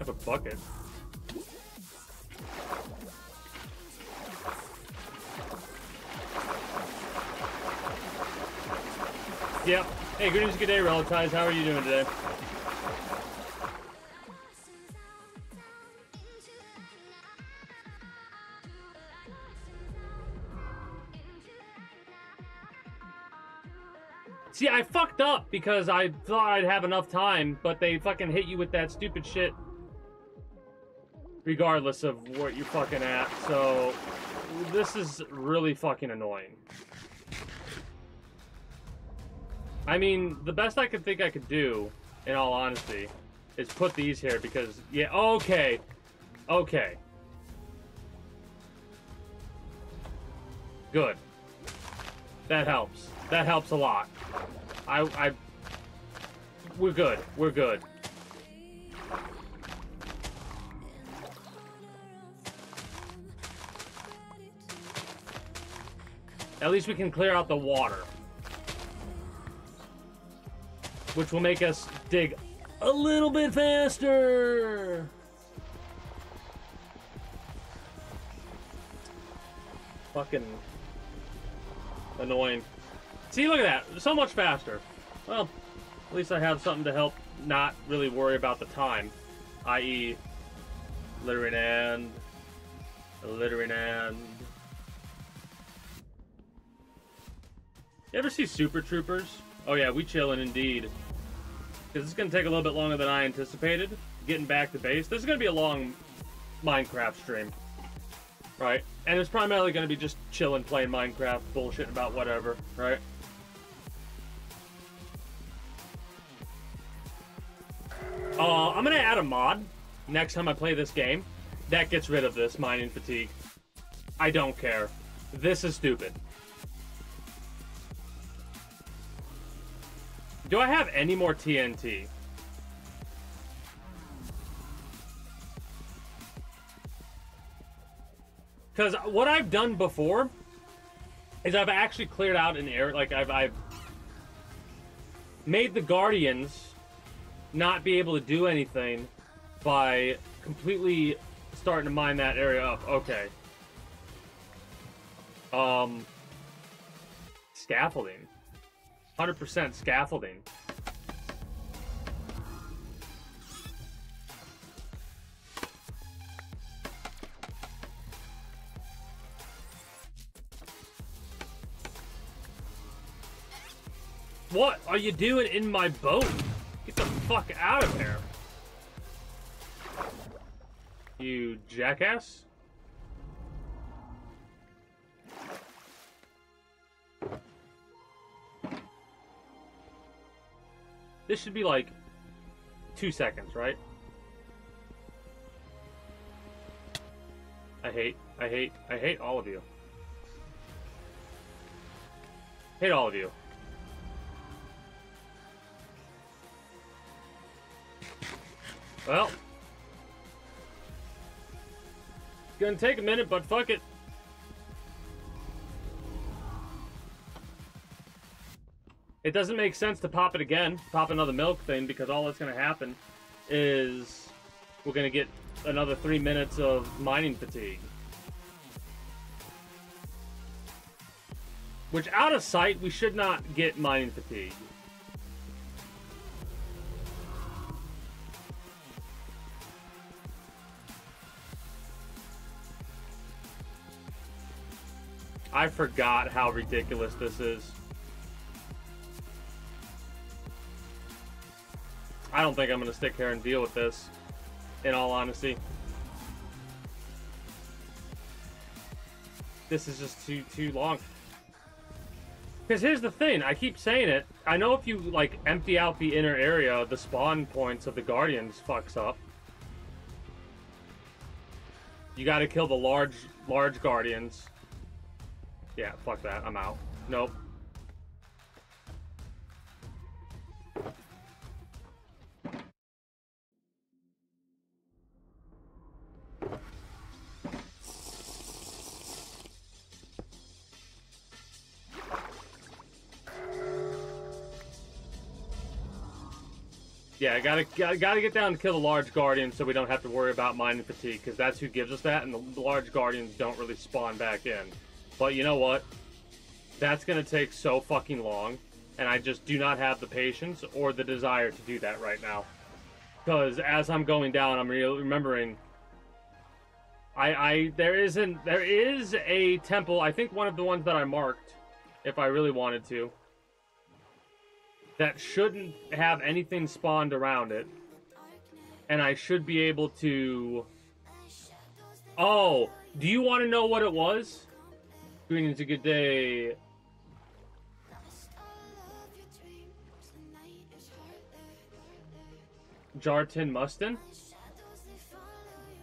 have a bucket. Yep. Hey, good news, good day, Relatives. How are you doing today? See, I fucked up because I thought I'd have enough time, but they fucking hit you with that stupid shit regardless of what you're fucking at, so this is really fucking annoying. I mean, the best I could think I could do, in all honesty, is put these here because, yeah, okay. Okay. Good. That helps. That helps a lot. We're good. We're good. At least we can clear out the water. Which will make us dig a little bit faster. Fucking annoying. See, look at that. So much faster. Well, at least I have something to help not really worry about the time. I.e. littering and... You ever see Super Troopers? Oh yeah, we chillin' indeed. Because it's going to take a little bit longer than I anticipated. Getting back to base. This is going to be a long Minecraft stream. Right? And it's primarily going to be just chilling, playing Minecraft, bullshitting about whatever. Right? I'm going to add a mod next time I play this game. That gets rid of this mining fatigue. I don't care. This is stupid. Do I have any more TNT? Because what I've done before is I've actually cleared out an area. Like, I've made the Guardians not be able to do anything by completely starting to mine that area up. Okay. Scaffolding. 100% scaffolding. What are you doing in my boat? Get the fuck out of here. You jackass. This should be like 2 seconds, right? I hate all of you. Hate all of you. Well, it's gonna take a minute, but fuck it. It doesn't make sense to pop it again, pop another milk thing, because all that's going to happen is we're going to get another 3 minutes of mining fatigue. Which, out of sight, we should not get mining fatigue. I forgot how ridiculous this is. I don't think I'm going to stick here and deal with this, in all honesty. This is just too long. Because here's the thing, I keep saying it. I know if you, like, empty out the inner area, the spawn points of the Guardians fucks up. You gotta kill the large Guardians. Yeah, fuck that, I'm out. Nope. Yeah, gotta get down to kill the large guardians so we don't have to worry about mining fatigue, because that's who gives us that, and the large guardians don't really spawn back in. But you know what? That's gonna take so fucking long, and I just do not have the patience or the desire to do that right now. Because as I'm going down, I'm remembering there is a temple, I think one of the ones that I marked, if I really wanted to, that shouldn't have anything spawned around it. And I should be able to... Oh, do you want to know what it was? Greetings, a good day. Jartin Mustin?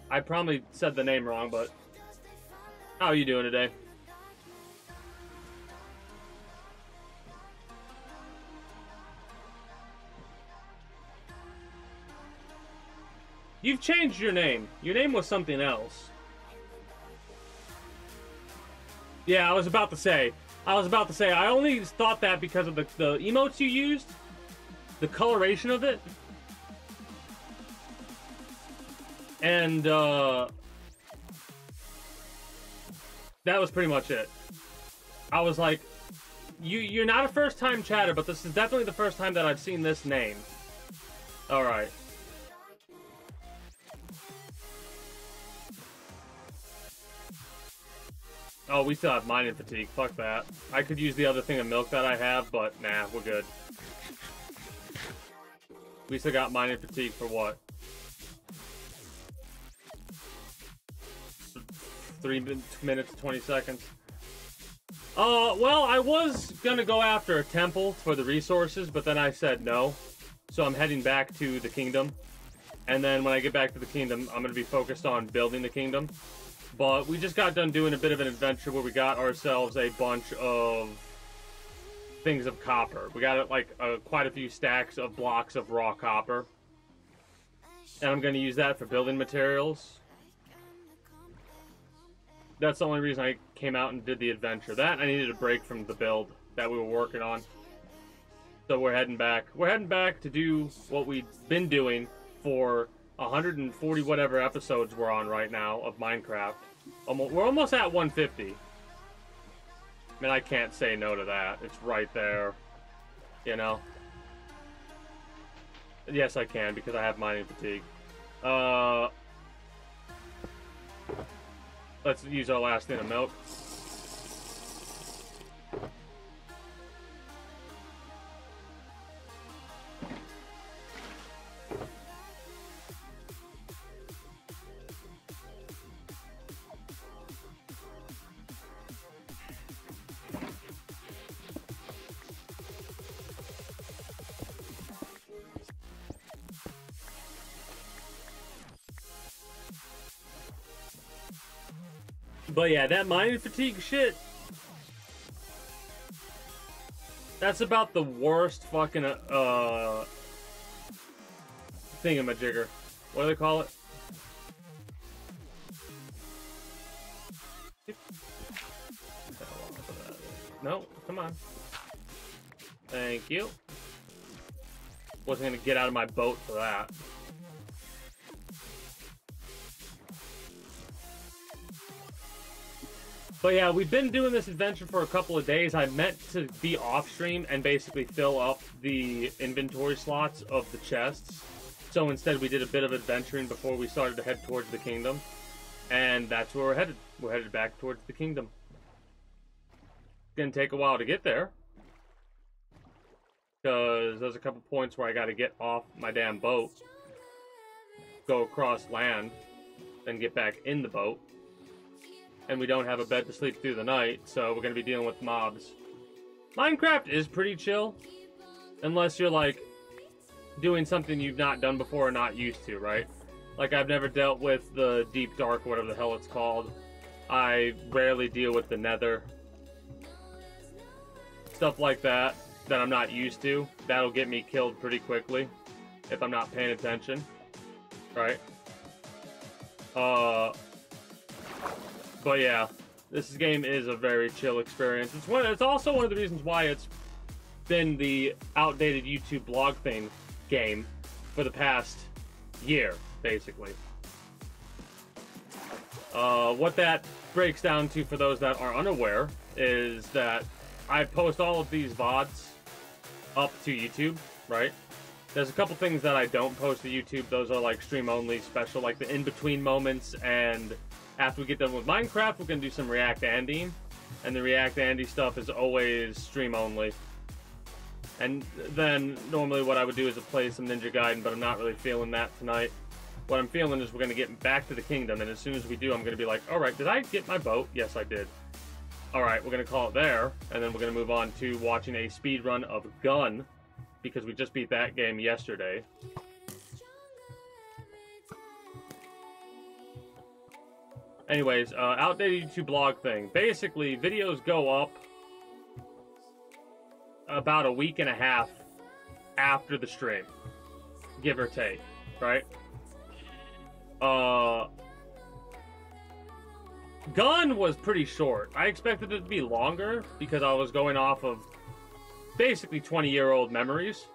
I probably said the name wrong, but... How are you doing today? You've changed your name. Your name was something else. Yeah, I was about to say, I only thought that because of the emotes you used. The coloration of it. And, that was pretty much it. I was like, you're not a first-time chatter, but this is definitely the first time that I've seen this name. Alright. Oh, we still have mining fatigue. Fuck that. I could use the other thing of milk that I have, but nah, we're good. We still got mining fatigue for what? 3 minutes, 20 seconds. Well, I was gonna go after a temple for the resources, but then I said no. So I'm heading back to the kingdom. And then when I get back to the kingdom, I'm gonna be focused on building the kingdom. But we just got done doing a bit of an adventure where we got ourselves a bunch of things of copper. We got like quite a few stacks of blocks of raw copper. And I'm going to use that for building materials. That's the only reason I came out and did the adventure. That I needed a break from the build that we were working on. So we're heading back. We're heading back to do what we've been doing for 140 whatever episodes we're on right now of Minecraft. We're almost at 150. I mean, I can't say no to that. It's right there. You know? Yes, I can, because I have mining fatigue. Let's use our last thing of milk. But yeah, that mining fatigue shit, that's about the worst fucking thingamajigger. What do they call it? No, come on. Thank you. Wasn't gonna get out of my boat for that. But yeah, we've been doing this adventure for a couple of days. I meant to be off stream and basically fill up the inventory slots of the chests. So instead we did a bit of adventuring before we started to head towards the kingdom. And that's where we're headed. We're headed back towards the kingdom. It's gonna take a while to get there. Because there's a couple points where I gotta get off my damn boat. Go across land. Then get back in the boat. And we don't have a bed to sleep through the night, so we're going to be dealing with mobs. Minecraft is pretty chill, unless you're, like, doing something you've not done before or not used to, right? Like, I've never dealt with the Deep Dark, whatever the hell it's called. I rarely deal with the Nether. Stuff like that, that I'm not used to. That'll get me killed pretty quickly, if I'm not paying attention, right? But yeah, this game is a very chill experience. It's also one of the reasons why it's been the outdated YouTube blog game for the past year, basically. What that breaks down to, for those that are unaware, is that I post all of these VODs up to YouTube, right? There's a couple things that I don't post to YouTube. Those are like stream only special, like the in-between moments, and after we get done with Minecraft, we're gonna do some React Andy, and the React Andy stuff is always stream only. And then normally what I would do is play some Ninja Gaiden, but I'm not really feeling that tonight. What I'm feeling is we're going to get back to the kingdom, and as soon as we do, I'm going to be like, alright, did I get my boat? Yes, I did. Alright, we're going to call it there, and then we're going to move on to watching a speed run of Gun, because we just beat that game yesterday. Anyways, outdated YouTube blog thing. Basically, videos go up about a week and a half after the stream, give or take, right? Gun was pretty short. I expected it to be longer because I was going off of basically 20-year-old memories.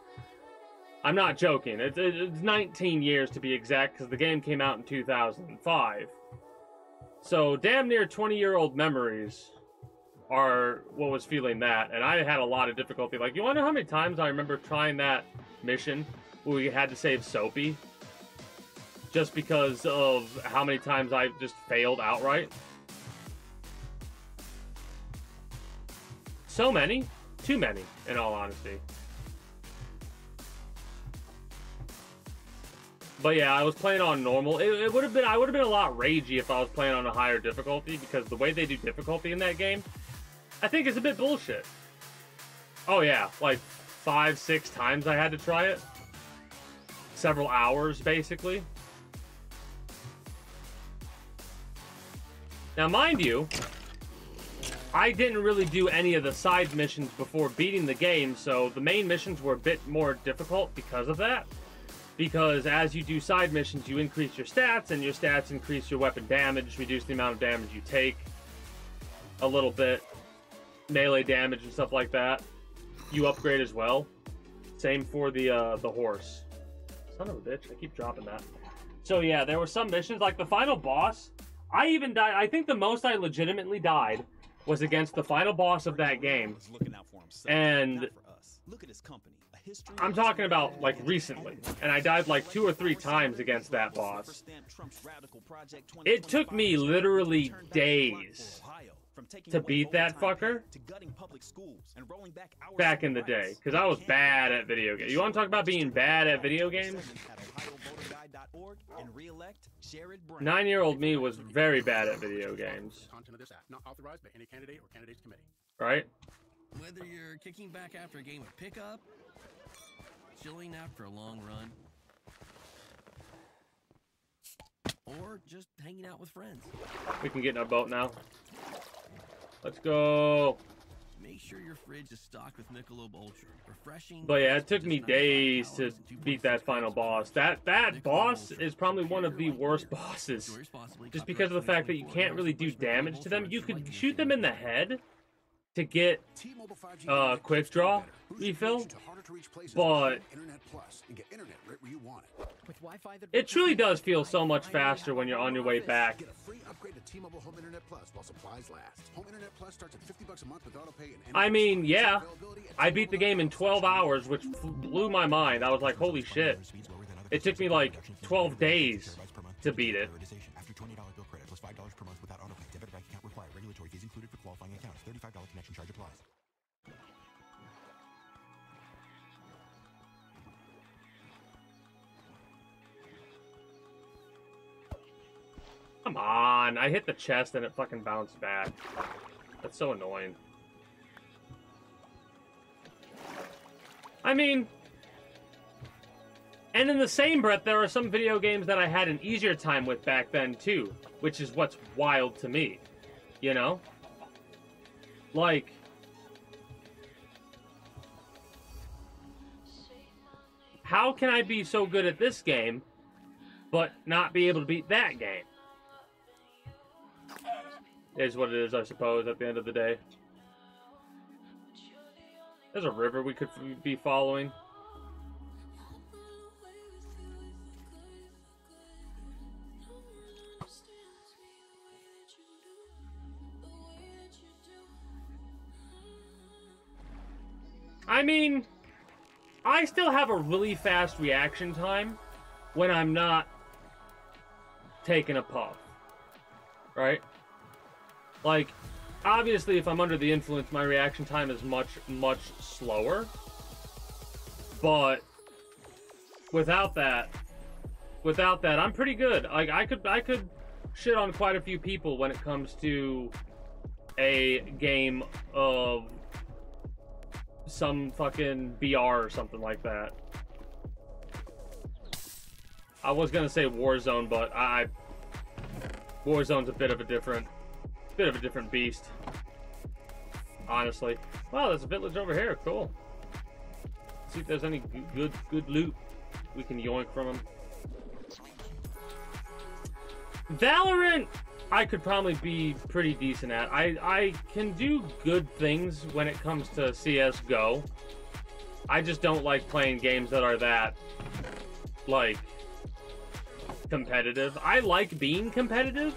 I'm not joking. It's 19 years to be exact, because the game came out in 2005. So damn near 20-year-old memories are what was feeling that, and I had a lot of difficulty. Like, you wanna know how many times I remember trying that mission where we had to save Soapy just because of how many times I just failed outright? So many. Too many, in all honesty. But yeah, I was playing on normal. I would have been a lot ragey if I was playing on a higher difficulty, because the way they do difficulty in that game, I think is a bit bullshit. Oh yeah, like 5-6 times I had to try it. Several hours, basically. Now, mind you, I didn't really do any of the side missions before beating the game, so the main missions were a bit more difficult because of that. Because as you do side missions, you increase your stats, and your stats increase your weapon damage, reduce the amount of damage you take a little bit, melee damage and stuff like that. You upgrade as well. Same for the horse. Son of a bitch, I keep dropping that. So yeah, there were some missions, like the final boss. I even died. I think the most I legitimately died was against the final boss of that game. And I'm talking about like recently, and I died like 2 or 3 times against that boss. It took me literally days to beat that fucker back in the day, because I was bad at video games. You want to talk about being bad at video games? 9-year-old me was very bad at video games. Right? Whether you're kicking back after a game of pickup, chilling after a long run, or just hanging out with friends. We can get in our boat now. Let's go. Make sure your fridge is stocked with Michelob Ultra. Refreshing. But yeah, it took me days to beat that final boss. That boss is probably one of the worst bosses. Just because of the fact that you can't really do damage to them. You could shoot them in the head to get quick draw refill, but it truly does feel so much faster when you're on your way back. I mean, yeah, I beat the game in 12 hours, which blew my mind. I was like, holy shit. It took me like 12 days to beat it. After $20 bill credit plus $5 per month without autopay. Debit bank account required. Regulatory fees included for qualifying accounts. $35 connection charge applies. Come on, I hit the chest and it fucking bounced back. That's so annoying. I mean, and in the same breath, there are some video games that I had an easier time with back then too, which is what's wild to me, you know? Like, how can I be so good at this game, but not be able to beat that game? Is what it is, I suppose, at the end of the day. There's a river we could be following. I mean, I still have a really fast reaction time when I'm not taking a puff, right? Like, obviously, if I'm under the influence, my reaction time is much, much slower. But without that, I'm pretty good. Like, I could shit on quite a few people when it comes to a game of some fucking BR or something like that. I was gonna say Warzone, but Warzone's a bit of a different beast. Honestly. Wow, there's a village over here. Cool. Let's see if there's any good loot we can yoink from them. Valorant, I could probably be pretty decent at. I can do good things when it comes to CS:GO. I just don't like playing games that are that, like, competitive. I like being competitive,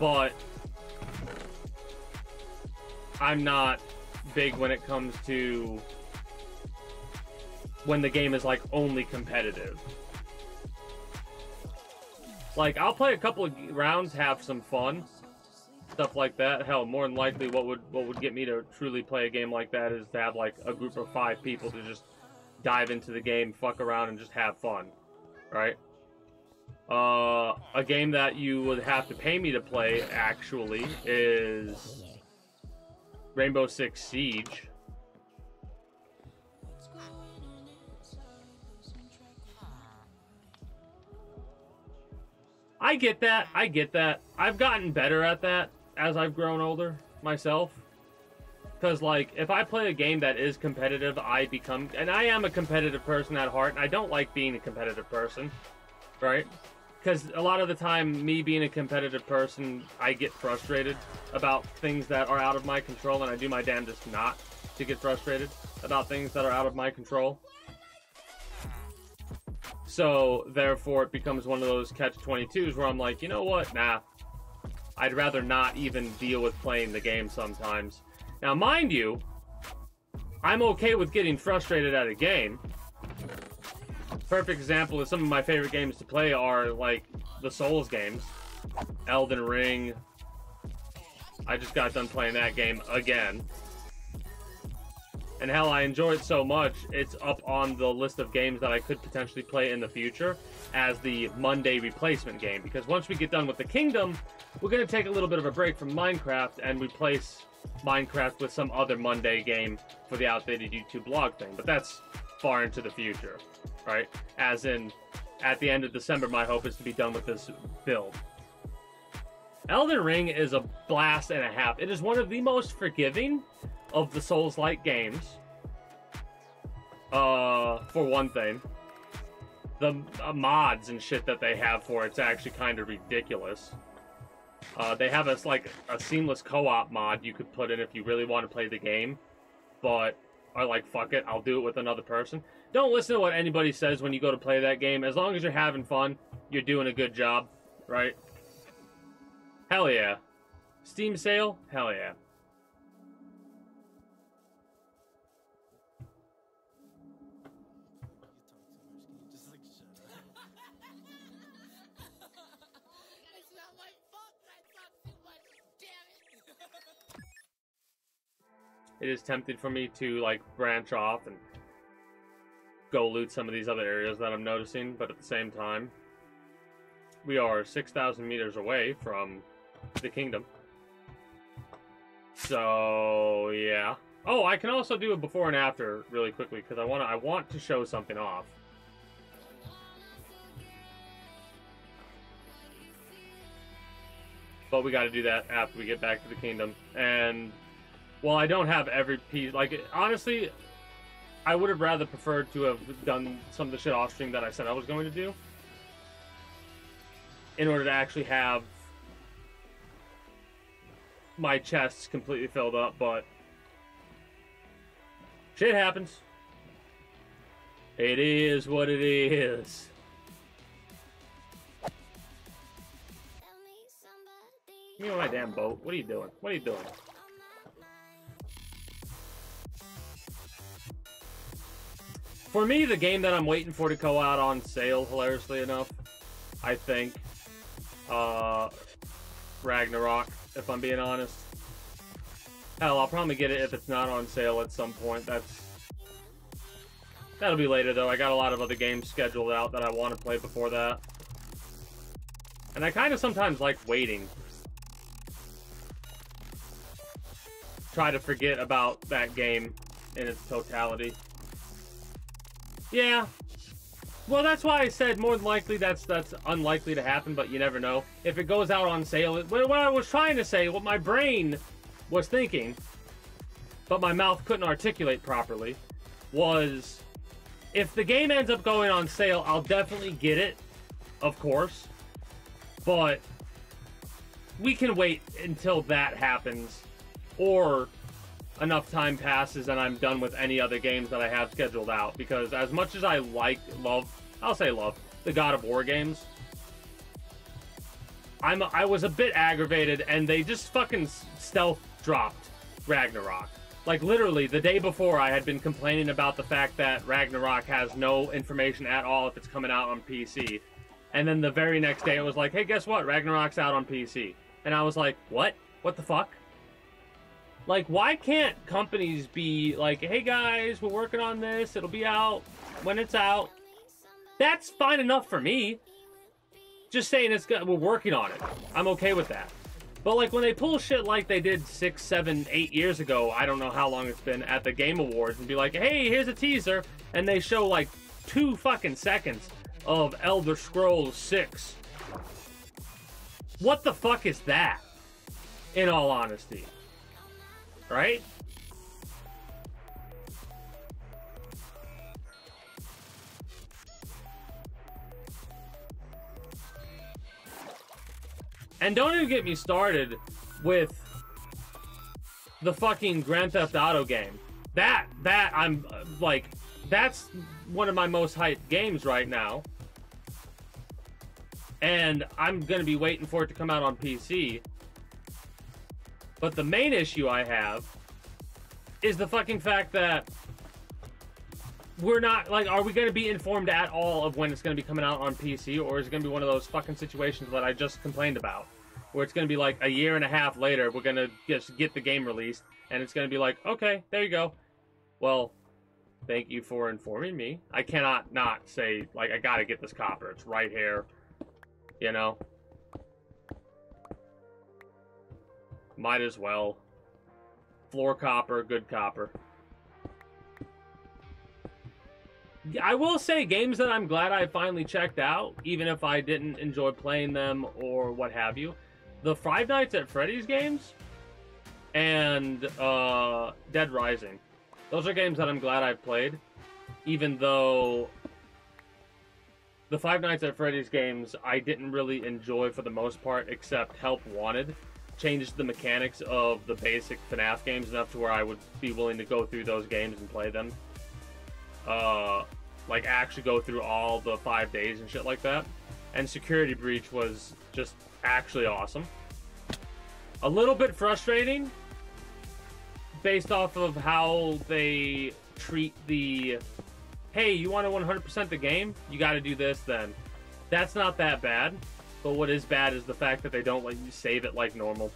but I'm not big when it comes to when the game is, like, only competitive. Like, I'll play a couple of rounds, have some fun, stuff like that. Hell, more than likely, what would get me to truly play a game like that is to have, like, a group of 5 people to just dive into the game, fuck around, and just have fun, right? A game that you would have to pay me to play, actually, is Rainbow Six Siege. I get that. I've gotten better at that as I've grown older myself. Because, like, if I play a game that is competitive, and I am a competitive person at heart, and I don't like being a competitive person, right? Because a lot of the time, me being a competitive person, I get frustrated about things that are out of my control, and I do my damnedest not to get frustrated about things that are out of my control. So, therefore, it becomes one of those catch-22s where I'm like, you know what? Nah. I'd rather not even deal with playing the game sometimes. Now, mind you, I'm okay with getting frustrated at a game. Perfect example is some of my favorite games to play are, like, the Souls games. Elden Ring. I just got done playing that game again. And hell, I enjoy it so much, it's up on the list of games that I could potentially play in the future as the Monday replacement game. Because once we get done with the Kingdom, we're going to take a little bit of a break from Minecraft and replace Minecraft with some other Monday game for the outdated YouTube blog thing. But that's far into the future, right? As in, at the end of December, my hope is to be done with this build. Elden Ring is a blast and a half. It is one of the most forgiving of the Souls-like games, for one thing. The mods and shit that they have for it's actually kind of ridiculous. They have a seamless co-op mod you could put in if you really want to play the game, but are like, fuck it, I'll do it with another person. Don't listen to what anybody says when you go to play that game. As long as you're having fun, you're doing a good job, right? Hell yeah. Steam sale? Hell yeah. It is tempting for me to, like, branch off and go loot some of these other areas that I'm noticing, but at the same time, we are 6,000 meters away from the Kingdom. So, yeah. Oh, I can also do a before and after really quickly, because I want to show something off. But we got to do that after we get back to the Kingdom. And well, I don't have every piece. Like, honestly, I would have rather preferred to have done some of the shit off stream that I said I was going to do, in order to actually have my chests completely filled up, but shit happens. It is what it is. Give me my damn boat. What are you doing? What are you doing? For me, the game that I'm waiting for to go out on sale, hilariously enough, I think, Ragnarok, if I'm being honest. Hell, I'll probably get it if it's not on sale at some point. That'll be later, though. I got a lot of other games scheduled out that I want to play before that. And I kind of sometimes like waiting. Try to forget about that game in its totality. Yeah. Well, that's why I said more than likely that's unlikely to happen, but you never know. If it goes out on sale, what I was trying to say, what my brain was thinking, but my mouth couldn't articulate properly, was if the game ends up going on sale, I'll definitely get it, of course, but we can wait until that happens, or enough time passes and I'm done with any other games that I have scheduled out, because as much as I love the God of War games, I was a bit aggravated and they just fucking stealth dropped Ragnarok. Like, literally, the day before, I had been complaining about the fact that Ragnarok has no information at all if it's coming out on PC. And then the very next day, it was like, hey, guess what? Ragnarok's out on PC. And I was like, what? What the fuck? Like, why can't companies be like, hey, guys, we're working on this. It'll be out when it's out. That's fine enough for me. Just saying we're working on it. I'm okay with that. But, like, when they pull shit like they did 6, 7, 8 years ago, I don't know how long it's been, at the Game Awards, and be like, hey, here's a teaser, and they show, like, 2 fucking seconds of Elder Scrolls 6. What the fuck is that? In all honesty. Right? And don't even get me started with the fucking Grand Theft Auto game. That I'm like, that's one of my most hyped games right now. And I'm gonna be waiting for it to come out on PC. But the main issue I have is the fucking fact that we're not, like, are we going to be informed at all of when it's going to be coming out on PC, or is it going to be one of those fucking situations that I just complained about, where it's going to be like a year and a half later, we're going to just get the game released, and it's going to be like, okay, there you go. Well, thank you for informing me. I cannot not say, like, I got to get this copper. It's right here, you know? Might as well. Floor copper, good copper. I will say, games that I'm glad I finally checked out, even if I didn't enjoy playing them or what have you. The Five Nights at Freddy's games and Dead Rising. Those are games that I'm glad I've played, even though the Five Nights at Freddy's games I didn't really enjoy for the most part, except Help Wanted. Changed the mechanics of the basic FNAF games enough to where I would be willing to go through those games and play them. Like, actually go through all the 5 days and shit like that. And Security Breach was just actually awesome. A little bit frustrating, based off of how they treat the, hey, you want to 100% the game? You got to do this then. That's not that bad. But what is bad is the fact that they don't let you save it like normal.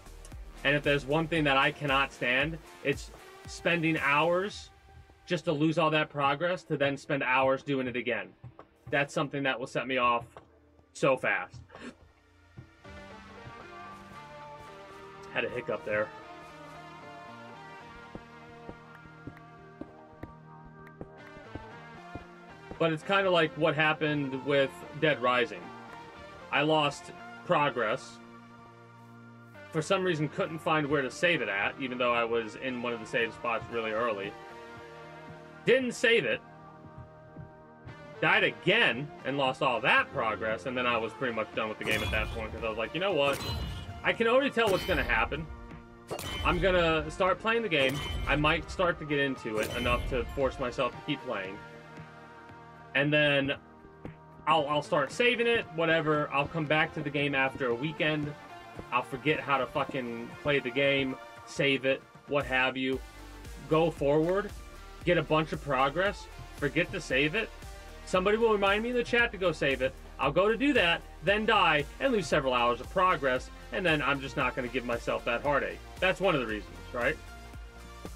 And if there's one thing that I cannot stand, it's spending hours just to lose all that progress to then spend hours doing it again. That's something that will set me off so fast. Had a hiccup there. But it's kind of like what happened with Dead Rising. I lost progress. For some reason, couldn't find where to save it at, even though I was in one of the save spots really early. Didn't save it. Died again, and lost all that progress, and then I was pretty much done with the game at that point, because I was like, you know what? I can already tell what's going to happen. I'm going to start playing the game. I might start to get into it enough to force myself to keep playing. And then I'll start saving it, whatever. I'll come back to the game after a weekend. I'll forget how to fucking play the game, save it, what have you. Go forward, get a bunch of progress, forget to save it, somebody will remind me in the chat to go save it. I'll go to do that, then die, and lose several hours of progress, and then I'm just not going to give myself that heartache. That's one of the reasons, right?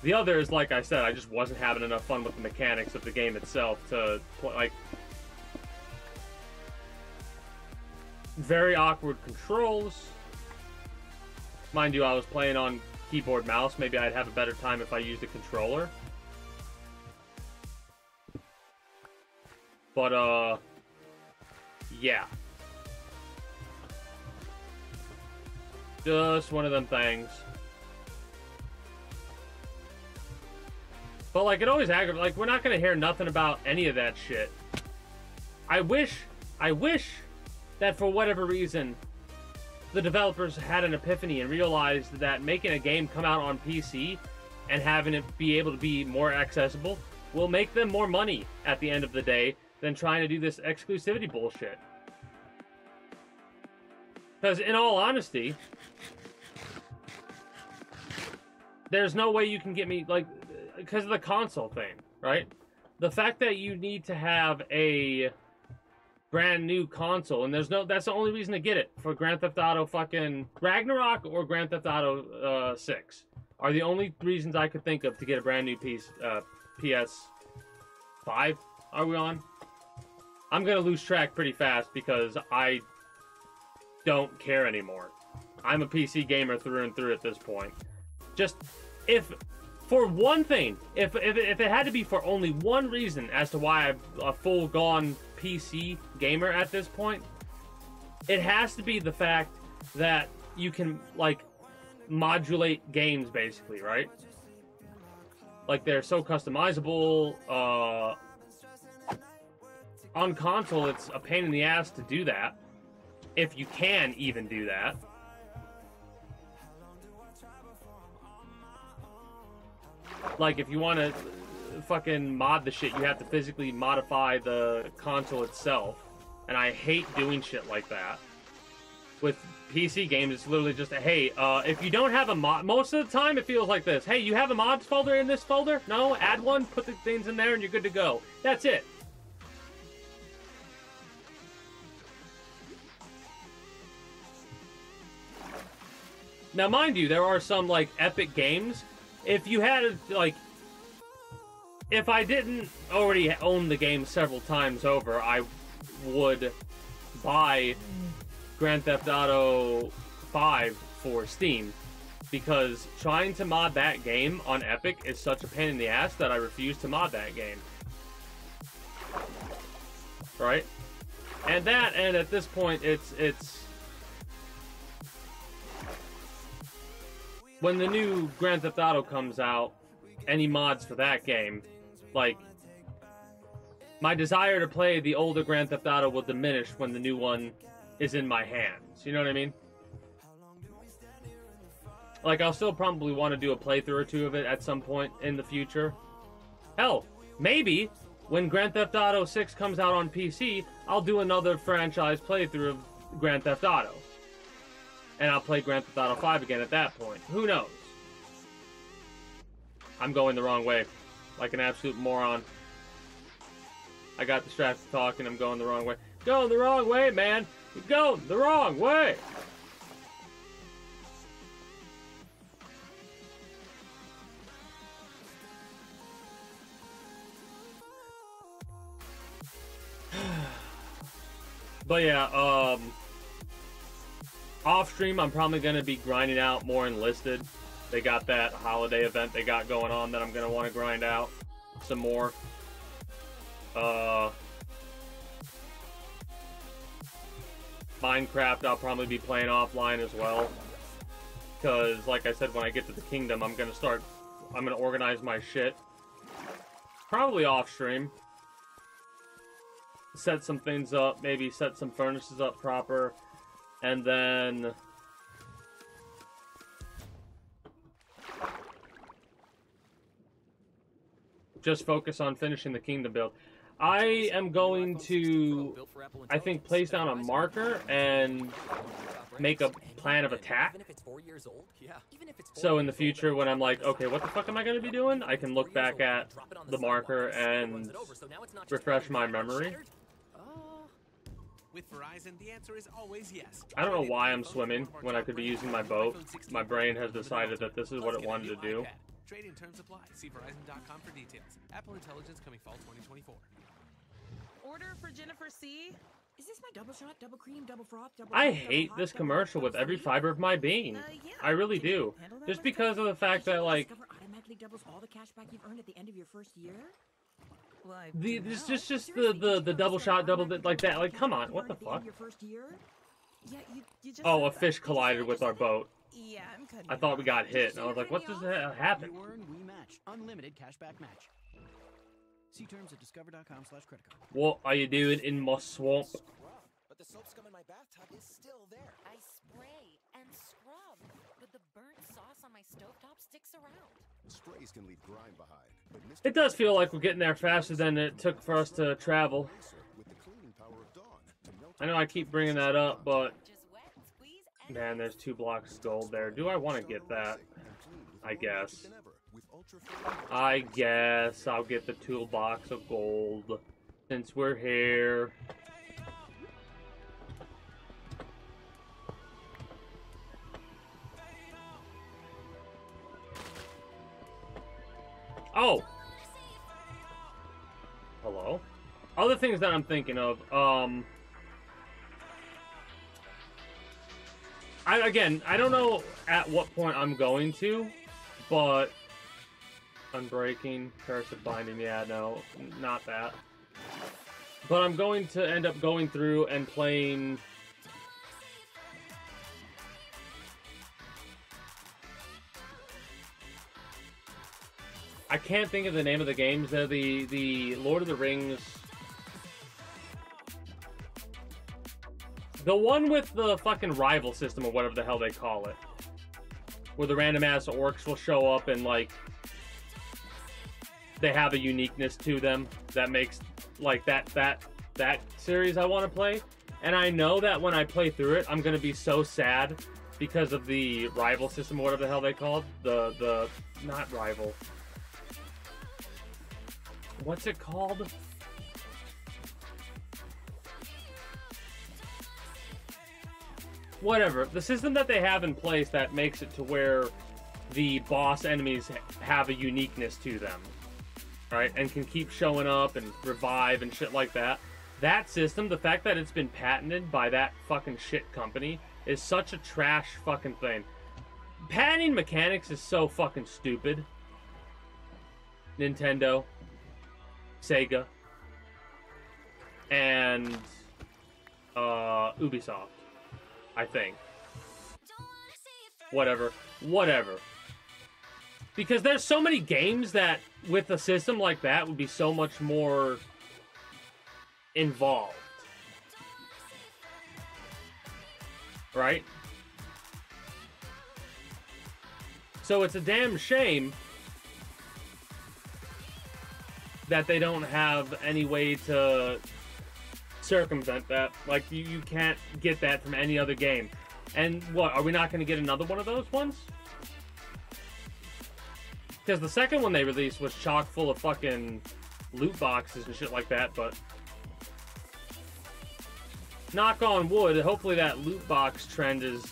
The other is, like I said, I just wasn't having enough fun with the mechanics of the game itself to play, like, very awkward controls. Mind you, I was playing on keyboard mouse. Maybe I'd have a better time if I used a controller. But, yeah. Just one of them things. But, like, it always aggravates. Like, we're not gonna hear nothing about any of that shit. I wish that for whatever reason, the developers had an epiphany and realized that making a game come out on PC and having it be able to be more accessible will make them more money at the end of the day than trying to do this exclusivity bullshit. Because in all honesty, there's no way you can get me, like, because of the console thing, right? The fact that you need to have a brand new console, and that's the only reason to get it for Grand Theft Auto fucking Ragnarok or Grand Theft Auto 6 are the only reasons I could think of to get a brand new PS5. Are we on? I'm gonna lose track pretty fast because I don't care anymore. I'm a PC gamer through and through at this point. Just if for one thing, if it had to be for only one reason as to why I'm a full-gone PC gamer at this point, it has to be the fact that you can, like, modulate games, basically, right? Like, they're so customizable. On console, it's a pain in the ass to do that, if you can even do that. Like, if you want to fucking mod the shit, you have to physically modify the console itself. And I hate doing shit like that. With PC games, it's literally just a, hey, if you don't have a mod, most of the time it feels like this. Hey, you have a mods folder in this folder? No? Add one, put the things in there, and you're good to go. That's it. Now, mind you, there are some, like, epic games. If you had, like, if I didn't already own the game several times over, I would buy Grand Theft Auto 5 for Steam. Because trying to mod that game on Epic is such a pain in the ass that I refuse to mod that game. Right? And at this point, it's when the new Grand Theft Auto comes out, any mods for that game, like, my desire to play the older Grand Theft Auto will diminish when the new one is in my hands. You know what I mean? Like, I'll still probably want to do a playthrough or two of it at some point in the future. Hell, maybe when Grand Theft Auto 6 comes out on PC, I'll do another franchise playthrough of Grand Theft Auto. And I'll play Grand Theft Auto 5 again at that point. Who knows? I'm going the wrong way. Like an absolute moron. I got distracted talking. I'm going the wrong way. Going the wrong way, man. You're going the wrong way. But yeah, off stream, I'm probably going to be grinding out more Enlisted. They got that holiday event they got going on that I'm going to want to grind out some more. Minecraft, I'll probably be playing offline as well. Because, like I said, when I get to the kingdom, I'm going to organize my shit. Probably off stream. Set some things up, maybe set some furnaces up proper. And then just focus on finishing the kingdom build. I am going to, I think, place down a marker and make a plan of attack. So in the future, when I'm like, okay, what the fuck am I going to be doing? I can look back at the marker and refresh my memory. With Verizon, the answer is always yes. I don't know why I'm swimming when I could be using my boat. My brain has decided that this is what it wanted to do. Trade in terms apply. See Verizon.com for details. Apple Intelligence coming fall 2024. Order for Jennifer C. Is this my double shot, double cream, double froth, double I hate this commercial with every fiber of my being. I really do. Just because of the fact that, like, automatically doubles all the cash back you've earned at the end of your first year? Well, it's just the double shot, double like that. Like, come on, what the fuck? Yeah, you just Oh, a fish collided with our boat. Yeah, I'm cutting. I thought we got hit, and I was like, what just happened? You earn, we match. Unlimited cashback match. See terms at discover.com/credit card. What are you doing in my swamp? But the soap scum in my bathtub is still there. I spray and scrub, but the burnt sauce on my stovetop sticks around. Sprays can leave grime behind, but It does feel like we're getting there faster than it took for us to travel. with the cleaning power of Dawn to melt I know I keep bringing that up, but man, there's 2 blocks of gold there. Do I want to get that? I guess. I guess I'll get the toolbox of gold since we're here. Oh! Hello? Other things that I'm thinking of, again, I don't know at what point I'm going to, but unbreaking, curse of binding, yeah, no, not that. But I'm going to end up going through and playing I can't think of the name of the games. They're the Lord of the Rings. The one with the fucking rival system or whatever the hell they call it. Where the random ass orcs will show up and like they have a uniqueness to them that makes like that series I want to play. And I know that when I play through it, I'm gonna be so sad because of the rival system or whatever the hell they call it. The not rival. What's it called? Whatever. The system that they have in place that makes it to where the boss enemies have a uniqueness to them. Right? And can keep showing up and revive and shit like that. That system, the fact that it's been patented by that fucking shit company is such a trash fucking thing. Patenting mechanics is so fucking stupid. Nintendo. Sega, and Ubisoft, I think. Whatever. Because there's so many games that, with a system like that, would be so much more involved. Right? So it's a damn shame that they don't have any way to circumvent that. Like, you can't get that from any other game. And what, are we not going to get another one of those ones? Because the second one they released was chock full of fucking loot boxes and shit like that, but knock on wood, hopefully that loot box trend is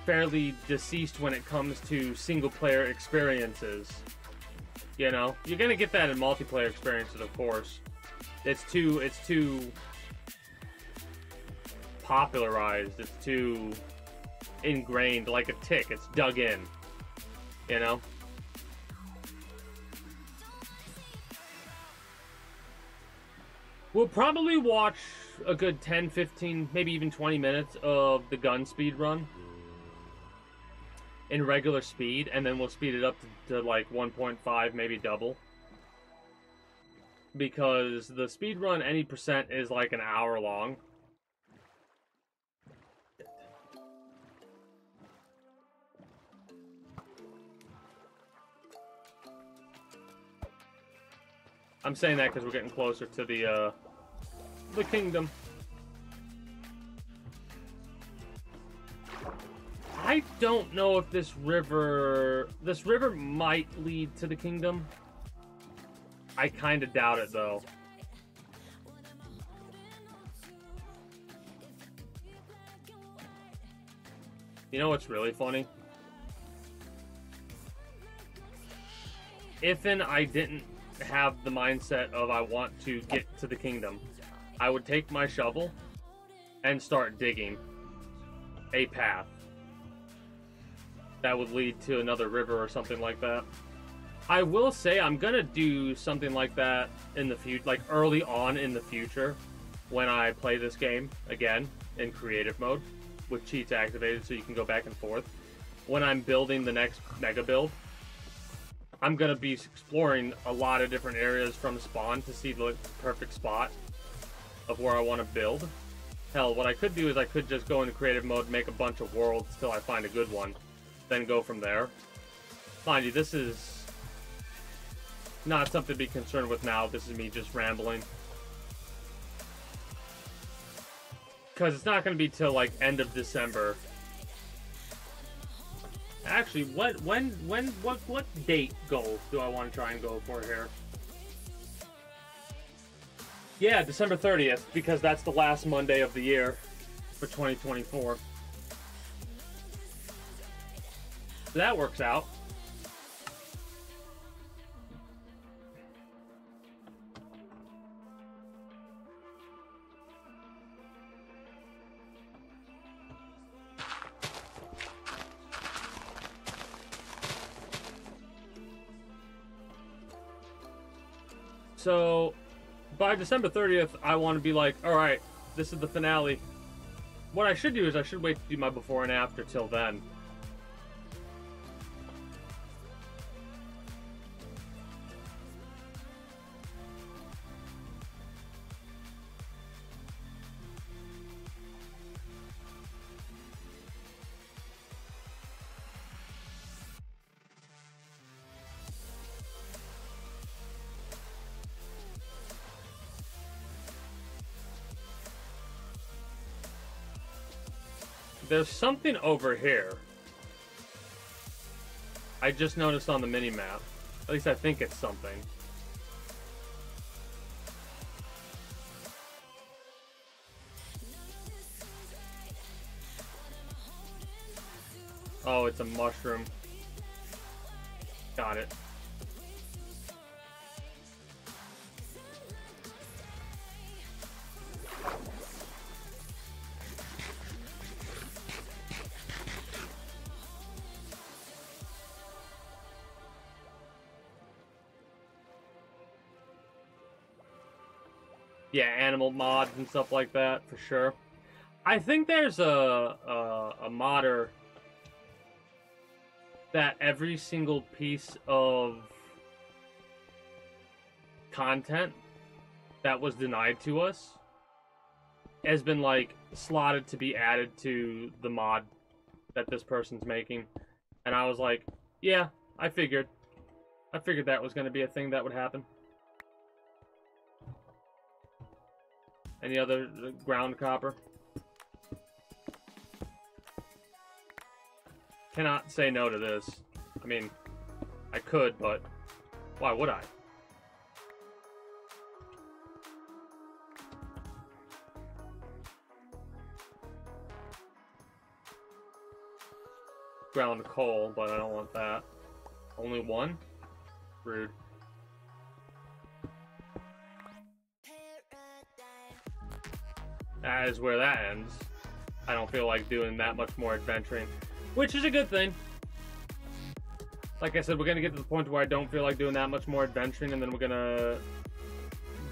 fairly deceased when it comes to single-player experiences. You know, you're gonna get that in multiplayer experiences, of course. It's too popularized. It's too ingrained, like a tick. It's dug in. You know. We'll probably watch a good 10, 15, maybe even 20 minutes of the gun speed run in regular speed, and then we'll speed it up to like 1.5, maybe double. Because the speed run, any percent, is like an hour long. I'm saying that because we're getting closer to the kingdom. I don't know if this river might lead to the kingdom. I kind of doubt it, though. You know what's really funny? If I didn't have the mindset of I want to get to the kingdom, I would take my shovel and start digging a path that would lead to another river or something like that. I will say I'm gonna do something like that in the future, like early on in the future, when I play this game again in creative mode with cheats activated so you can go back and forth. When I'm building the next mega build, I'm gonna be exploring a lot of different areas from spawn to see the perfect spot of where I want to build. Hell, what I could do is I could just go into creative mode, make a bunch of worlds till I find a good one, then go from there. Mind you, this is not something to be concerned with now. This is me just rambling. Because it's not going to be till like end of December. Actually, what date goal do I want to try and go for here? Yeah, December 30th, because that's the last Monday of the year for 2024. So that works out. So, by December 30th, I want to be like, alright, this is the finale. What I should do is I should wait to do my before and after till then. There's something over here. I just noticed on the mini-map. At least I think it's something. Oh, it's a mushroom. Got it. Yeah, animal mods and stuff like that, for sure. I think there's a modder that every single piece of content that was denied to us has been, like, slotted to be added to the mod that this person's making. And I was like, yeah, I figured that was going to be a thing that would happen. Any other ground copper? Cannot say no to this. I mean, I could, but why would I? Ground coal, but I don't want that. Only one? Rude. That is where that ends. I don't feel like doing that much more adventuring, which is a good thing. Like I said, we're gonna get to the point where I don't feel like doing that much more adventuring, and then we're gonna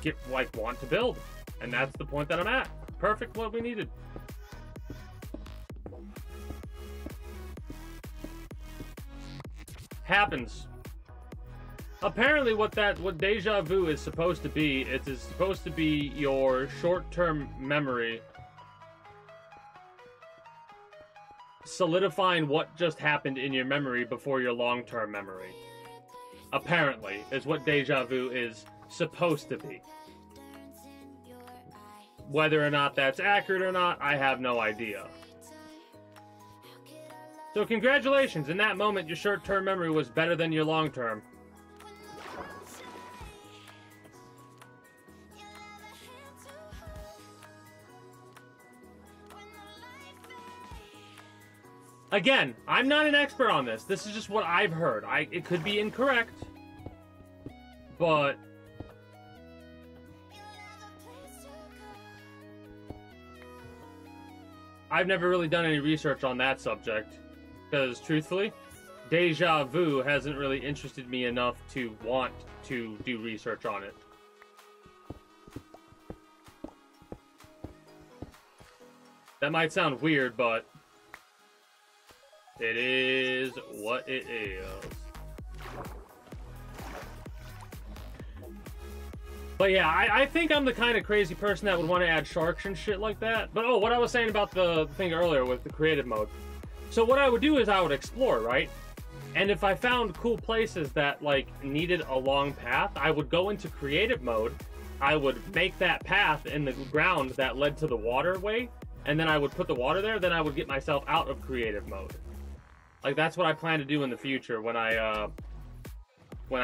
get, like, want to build. And that's the point that I'm at. Perfect, what we needed. Happens. Apparently what deja vu is supposed to be, it is supposed to be your short-term memory solidifying what just happened in your memory before your long-term memory. Apparently, is what deja vu is supposed to be. Whether or not that's accurate or not, I have no idea. So congratulations, in that moment your short-term memory was better than your long-term. Again, I'm not an expert on this. This is just what I've heard. It could be incorrect, but I've never really done any research on that subject, because truthfully, Deja Vu hasn't really interested me enough to want to do research on it. That might sound weird, but it is what it is. But yeah, I think I'm the kind of crazy person that would want to add sharks and shit like that. But oh, what I was saying about the thing earlier with the creative mode. So what I would do is I would explore, right? And if I found cool places that like needed a long path, I would go into creative mode. I would make that path in the ground that led to the waterway, and then I would put the water there, then I would get myself out of creative mode. Like, that's what I plan to do in the future when I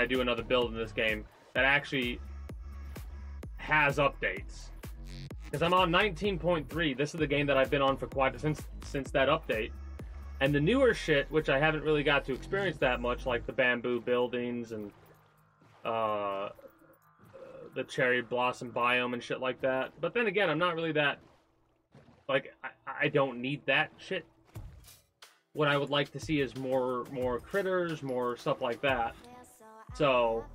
do another build in this game that actually has updates. Because I'm on 19.3. This is the game that I've been on for quite since that update. And the newer shit, which I haven't really got to experience that much, like the bamboo buildings and the cherry blossom biome and shit like that. But then again, I'm not really that, like, I don't need that shit. What I would like to see is more critters, more stuff like that. So,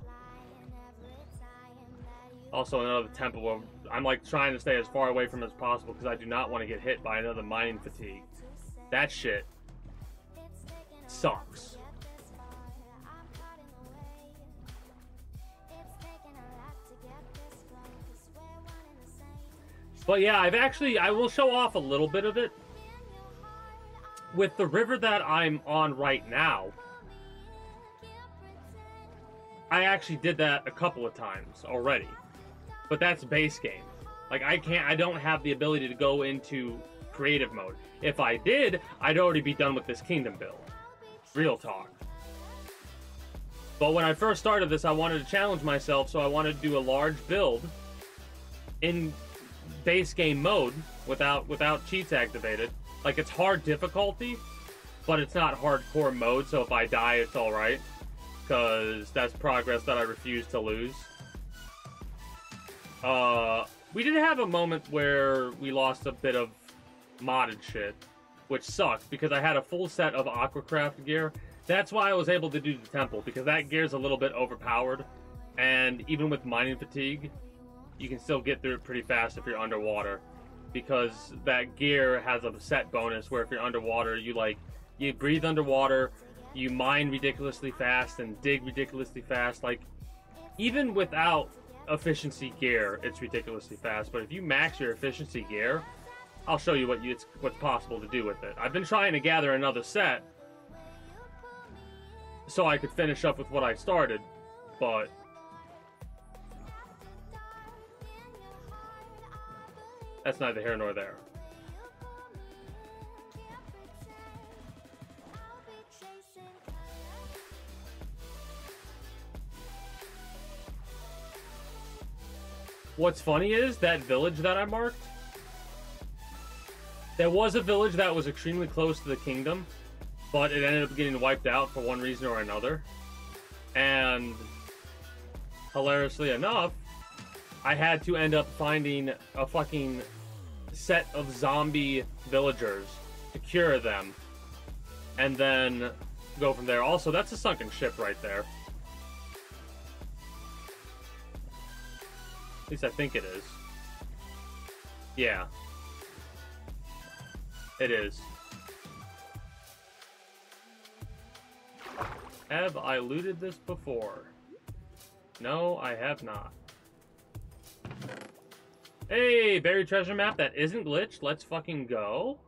also another temple where I'm like trying to stay as far away from it as possible because I do not want to get hit by another mining fatigue. That shit sucks. But yeah, I will show off a little bit of it. With the river that I'm on right now, I actually did that a couple of times already. But that's base game. Like, I don't have the ability to go into creative mode. If I did, I'd already be done with this kingdom build. Real talk. But when I first started this, I wanted to challenge myself, so I wanted to do a large build in base game mode without cheats activated. Like, it's hard difficulty, but it's not hardcore mode, so if I die, it's alright. Because that's progress that I refuse to lose. We did have a moment where we lost a bit of modded shit, which sucked, because I had a full set of Aquacraft gear. That's why I was able to do the temple, because that gear's a little bit overpowered, and even with mining fatigue, you can still get through it pretty fast if you're underwater. Because that gear has a set bonus where if you're underwater, you breathe underwater, you mine ridiculously fast and dig ridiculously fast. Like, even without efficiency gear, it's ridiculously fast. But if you max your efficiency gear, I'll show you what's possible to do with it. I've been trying to gather another set so I could finish up with what I started, but that's neither here nor there. What's funny is that village that I marked, there was a village that was extremely close to the kingdom, but it ended up getting wiped out for one reason or another. And hilariously enough, I had to end up finding a fucking set of zombie villagers to cure them, and then go from there. Also, that's a sunken ship right there. At least I think it is. Yeah. It is. Have I looted this before? No, I have not. Hey, buried treasure map that isn't glitched. Let's fucking go.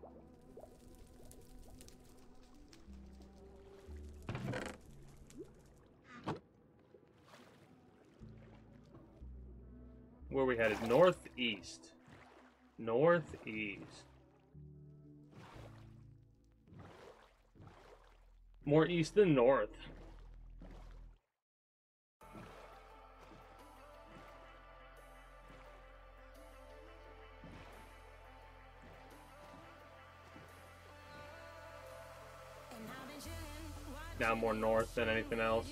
Where we headed? Northeast. Northeast. More east than north. Now more north than anything else.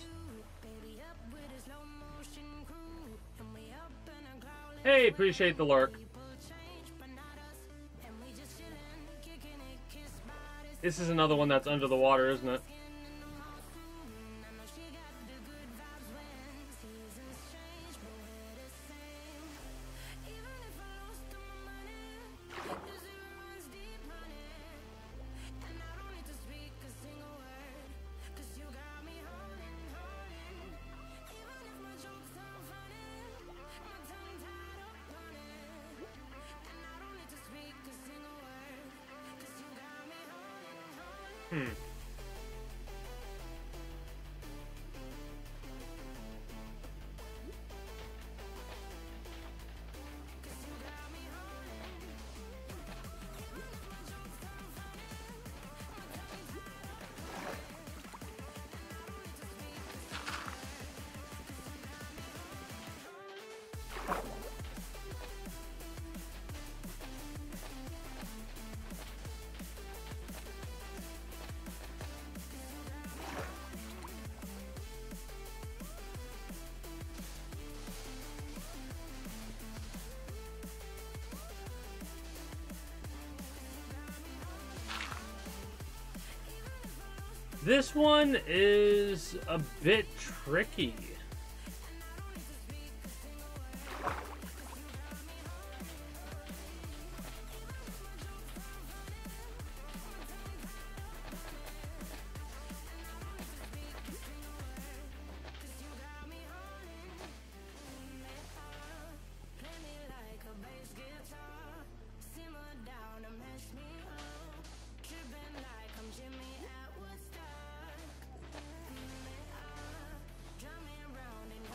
Hey, appreciate the lurk. This is another one that's under the water, isn't it? This one is a bit tricky.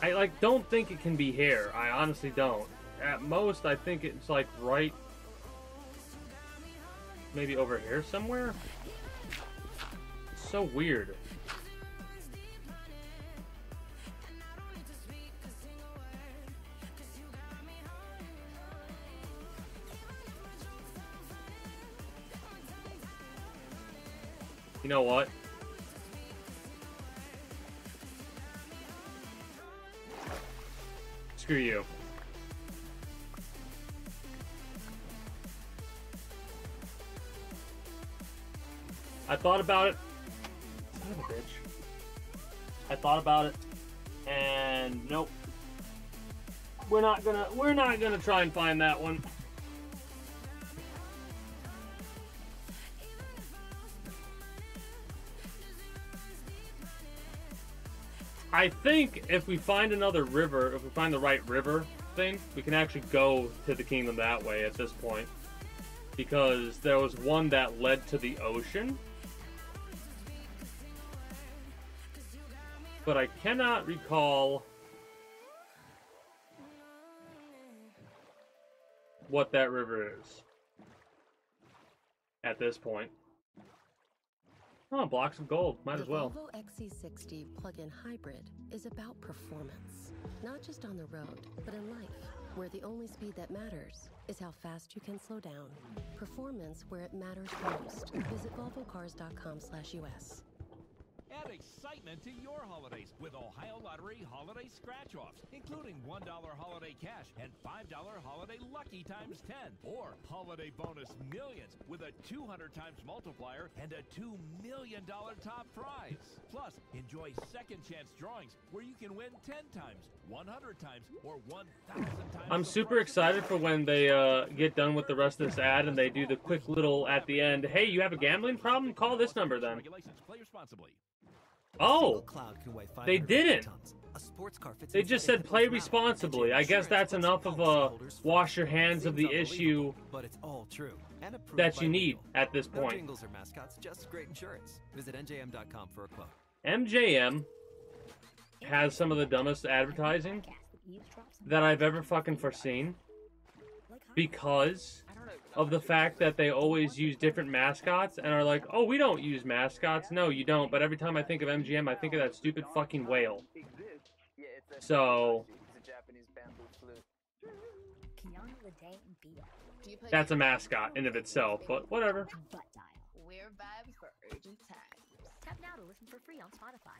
I don't think it can be here. I honestly don't. At most, I think it's like right, maybe over here somewhere. It's so weird. You know what? Screw you. I thought about it. Son of a bitch. I thought about it, and nope. We're not gonna try and find that one. I think if we find another river, if we find the right river thing, we can actually go to the kingdom that way at this point. Because there was one that led to the ocean. But I cannot recall what that river is at this point. Oh, blocks of gold. Might as well. The Volvo XC60 plug-in hybrid is about performance, not just on the road, but in life, where the only speed that matters is how fast you can slow down. Performance where it matters most. Visit volvocars.com/US. Add excitement to your holidays with Ohio Lottery Holiday Scratch-Offs, including $1 holiday cash and $5 holiday lucky times 10, or holiday bonus millions with a 200 times multiplier and a $2 million top prize. Plus, enjoy second chance drawings where you can win 10 times, 100 times, or 1,000 times. I'm super excited for when they get done with the rest of this ad and they do the quick little at the end, hey, you have a gambling problem? Call this number then. Play responsibly. Oh, they didn't. They just said play responsibly. I guess that's enough of a wash your hands of the issue that you need at this point. Jingles or mascots, just great insurance. Visit njm.com for a quote. MJM has some of the dumbest advertising. that I've ever fucking foreseen, because of the fact that they always use different mascots and are like, oh, we don't use mascots. No, you don't. But every time I think of MGM, I think of that stupid fucking whale. So that's a mascot in of itself, but whatever. We're vibes for urgent times. Tap now to listen for free on Spotify.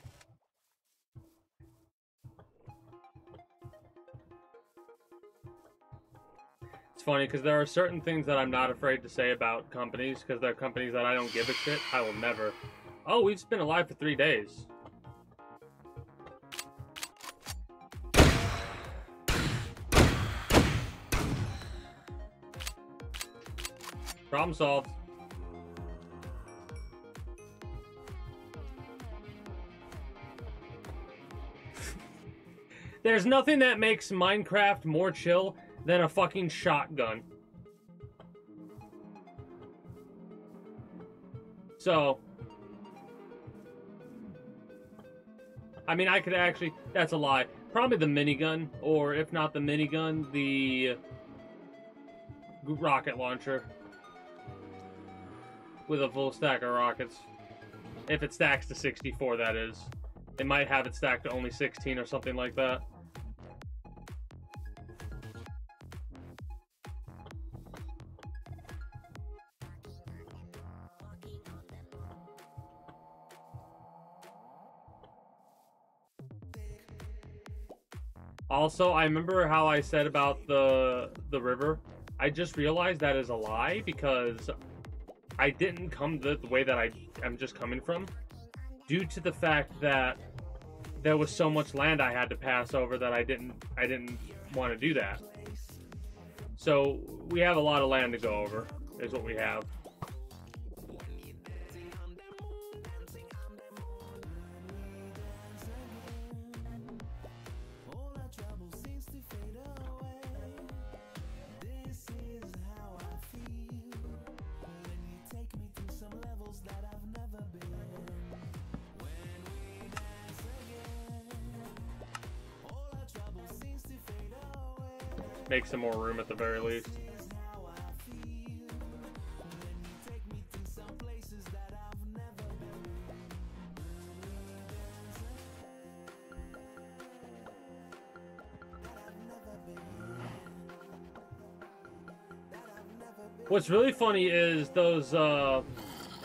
It's funny because there are certain things that I'm not afraid to say about companies because they're companies that I don't give a shit. I will never. Oh, we've been alive for 3 days. Problem solved. There's nothing that makes Minecraft more chill than a fucking shotgun. So, I mean, I could actually, that's a lie. Probably the minigun, or if not the minigun, the rocket launcher. With a full stack of rockets. If it stacks to 64, that is. It might have it stacked to only 16 or something like that. Also, I remember how I said about the river. I just realized that is a lie because I didn't come the way that I'm just coming from, due to the fact that there was so much land I had to pass over that I didn't want to do that. So we have a lot of land to go over, is what we have. Make some more room at the very least. What's really funny is those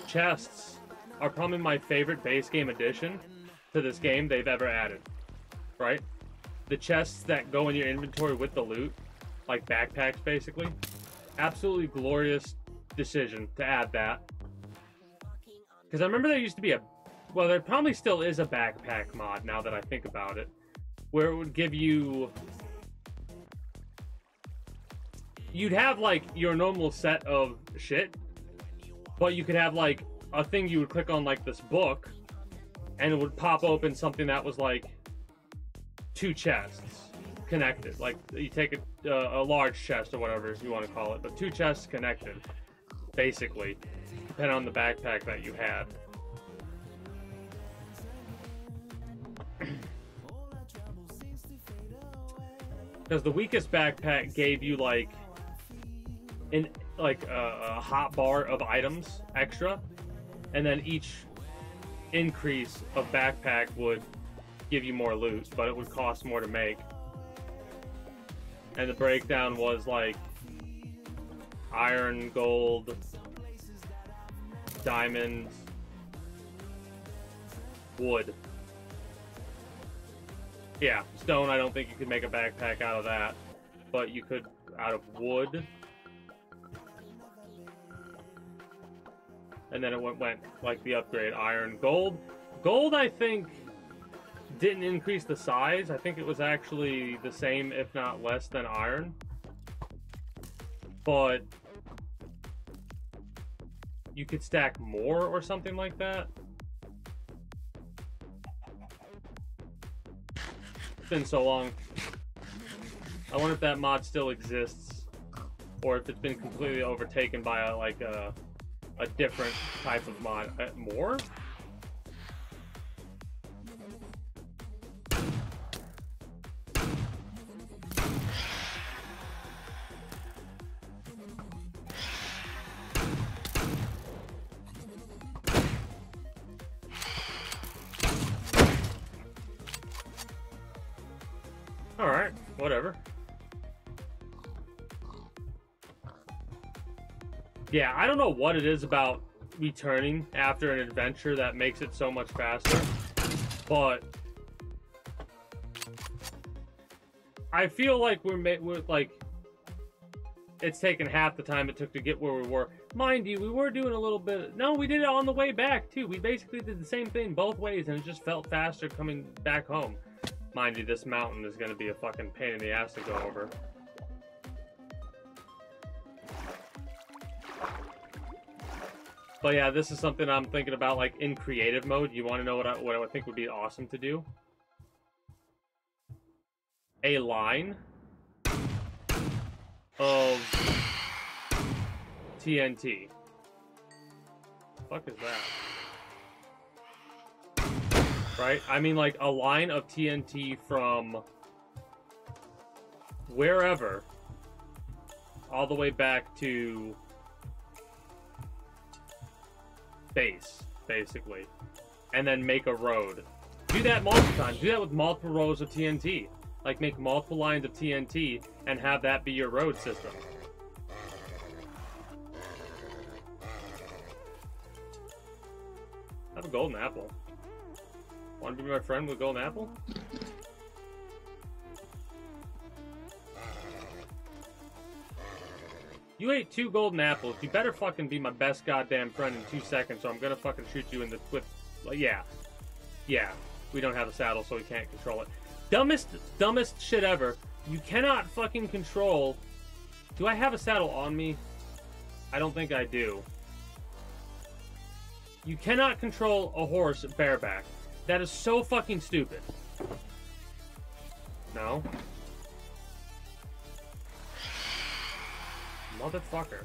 chests are probably my favorite base game addition to this game they've ever added, right? The chests that go in your inventory with the loot, like backpacks basically. Absolutely glorious decision to add that. Because I remember there used to be a, well, there probably still is a backpack mod now that I think about it, where it would give you, you'd have like your normal set of shit, but you could have like a thing you would click on, like this book, and it would pop open something that was like 2 chests connected. Like you take a large chest or whatever you want to call it, but 2 chests connected, basically, depending on the backpack that you had. Because the weakest backpack gave you like a hot bar of items extra, and then each increase of backpack would give you more loot, but it would cost more to make. And the breakdown was like iron, gold, diamonds, wood. Yeah, stone, I don't think you could make a backpack out of that, but you could out of wood. And then it went like the upgrade, iron, gold. Gold, I think, didn't increase the size. I think it was actually the same, if not less, than iron. But you could stack more or something like that. It's been so long. I wonder if that mod still exists, or if it's been completely overtaken by a different type of mod. More? Alright, whatever. Yeah, I don't know what it is about returning after an adventure that makes it so much faster, but I feel like we're like it's taken half the time it took to get where we were. Mind you, we were doing a little bit. No, we did it on the way back too. We basically did the same thing both ways, and it just felt faster coming back home. Mind you, this mountain is going to be a fucking pain in the ass to go over. But yeah, this is something I'm thinking about, like, in creative mode. You want to know what I would think would be awesome to do? A line of TNT. What the fuck is that? Right? I mean, like, a line of TNT from wherever all the way back to base, basically, and then make a road. Do that multiple times. Do that with multiple rows of TNT. Like, make multiple lines of TNT and have that be your road system. I have a golden apple. Want to be my friend with a golden apple? You ate 2 golden apples. You better fucking be my best goddamn friend in 2 seconds, or I'm gonna fucking shoot you in the with. Yeah. Yeah. We don't have a saddle, so we can't control it. Dumbest shit ever. You cannot fucking control. Do I have a saddle on me? I don't think I do. You cannot control a horse bareback. That is so fucking stupid. No. Motherfucker.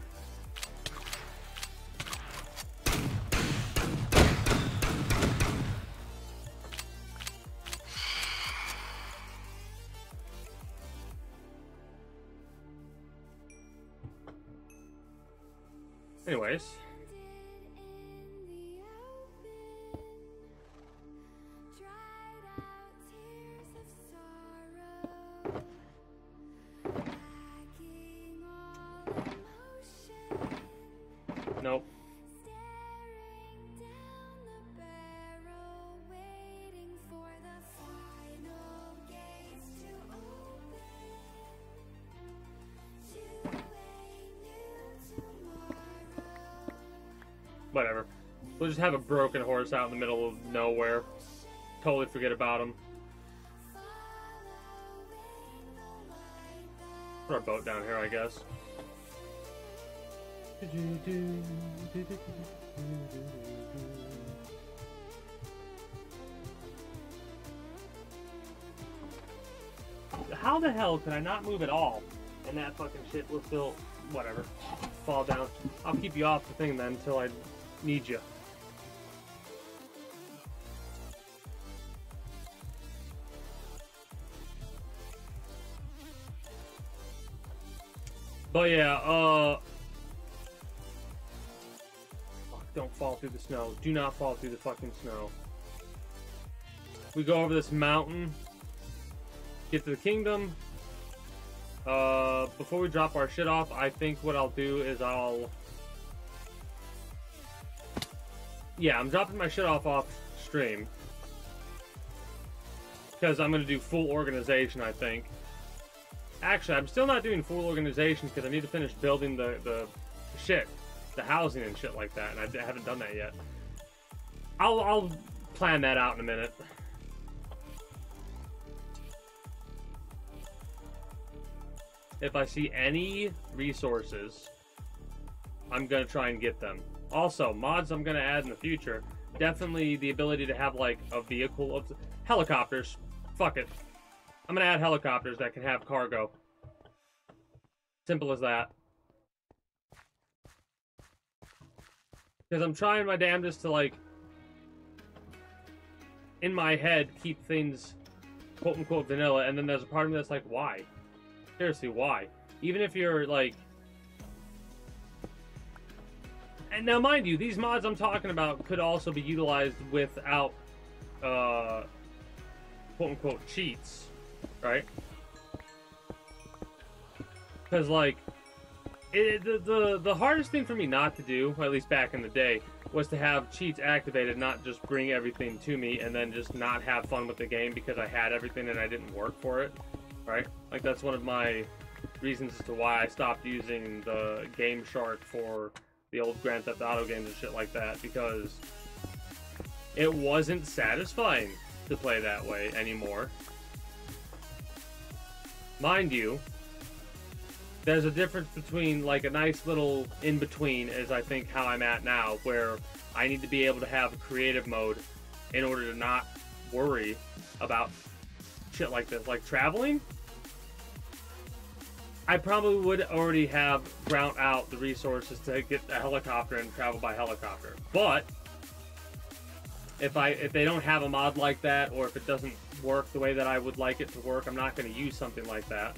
Anyways. Nope. Whatever. We'll just have a broken horse out in the middle of nowhere. Totally forget about him. Put our boat down here, I guess. How the hell could I not move at all? And that fucking shit will still, whatever, fall down. I'll keep you off the thing then until I need you. But yeah, don't fall through the snow. Do not fall through the fucking snow. We go over this mountain, get to the kingdom. Before we drop our shit off, I think what I'll do is yeah, I'm dropping my shit off stream. Because I'm going to do full organization, I think. Actually, I'm still not doing full organization because I need to finish building the shit. The housing and shit like that, and I haven't done that yet. I'll plan that out in a minute. If I see any resources, I'm gonna try and get them. Also, mods I'm gonna add in the future, definitely the ability to have like a vehicle of helicopters. Fuck it. I'm gonna add helicopters that can have cargo. Simple as that. Because I'm trying my damnedest to, like, in my head, keep things quote-unquote vanilla, and then there's a part of me that's like, why? Seriously, why? Even if you're, like... And now, mind you, these mods I'm talking about could also be utilized without, quote-unquote cheats, right? Because, like, the hardest thing for me not to do, at least back in the day, was to have cheats activated, not just bring everything to me and then just not have fun with the game because I had everything and I didn't work for it, right? Like, that's one of my reasons as to why I stopped using the Game Shark for the old Grand Theft Auto games and shit like that, because it wasn't satisfying to play that way anymore. Mind you, there's a difference between, like, a nice little in-between is, I think, how I'm at now, where I need to be able to have a creative mode in order to not worry about shit like this. Like, traveling, I probably would already have ground out the resources to get a helicopter and travel by helicopter. But if they don't have a mod like that, or if it doesn't work the way that I would like it to work, I'm not going to use something like that.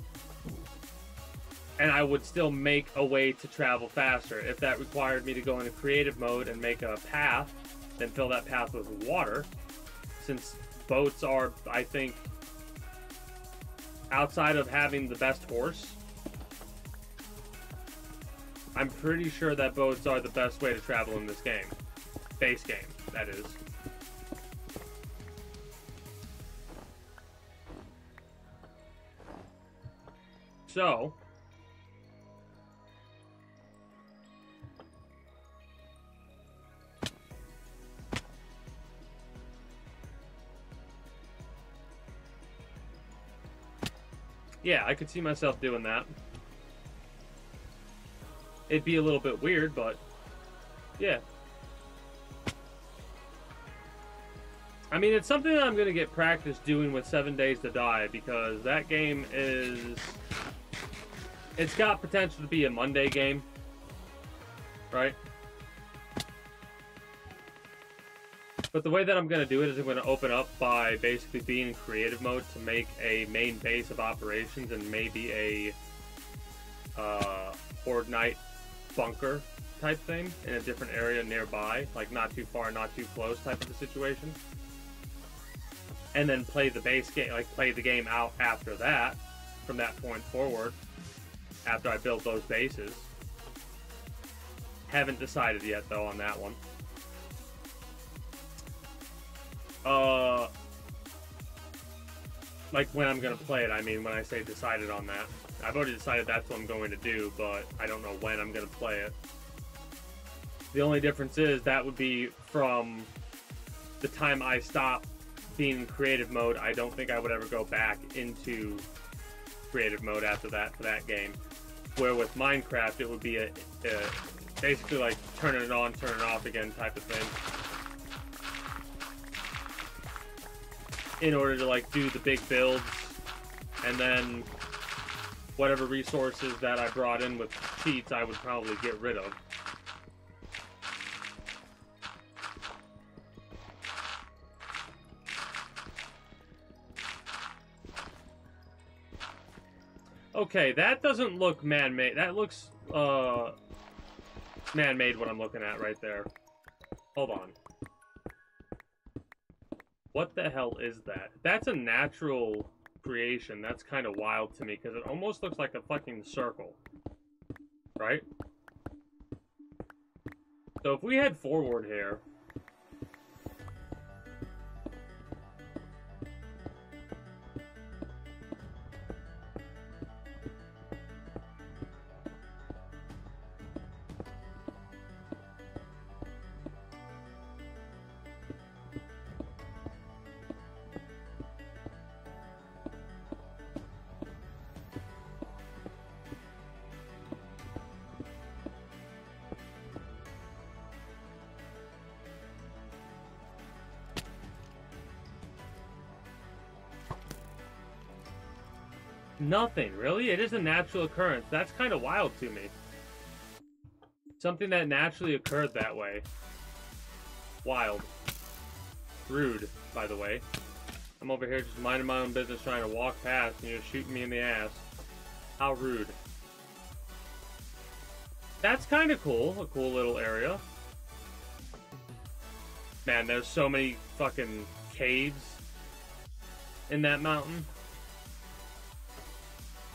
And I would still make a way to travel faster. If that required me to go into creative mode and make a path, then fill that path with water. Since boats are, I think, outside of having the best horse, I'm pretty sure that boats are the best way to travel in this game. Base game, that is. So, yeah, I could see myself doing that. It'd be a little bit weird, but yeah. I mean, it's something that I'm going to get practice doing with 7 Days to Die, because that game is... it's got potential to be a Monday game, right? But the way that I'm going to do it is I'm going to open up by basically being in creative mode to make a main base of operations and maybe a Horde Night bunker type thing in a different area nearby, like not too far, not too close type of a situation. And then play the base game, like play the game out after that, from that point forward, after I build those bases. Haven't decided yet though on that one. Like when I'm gonna play it, I mean when I say decided on that. I've already decided that's what I'm going to do, but I don't know when I'm gonna play it. The only difference is that would be from the time I stop being in creative mode. I don't think I would ever go back into creative mode after that for that game. Where with Minecraft, it would be a basically like turning it on, turning it off again type of thing. In order to like do the big builds, and then whatever resources that I brought in with cheats, I would probably get rid of. Okay, that doesn't look man-made. That looks, man-made what I'm looking at right there. Hold on. What the hell is that? That's a natural creation. That's kind of wild to me, because it almost looks like a fucking circle. Right? So if we head forward here... Nothing, really? It is a natural occurrence. That's kind of wild to me. Something that naturally occurred that way. Wild. Rude, by the way. I'm over here just minding my own business trying to walk past and you're shooting me in the ass. How rude. That's kind of cool. A cool little area. Man, there's so many fucking caves in that mountain.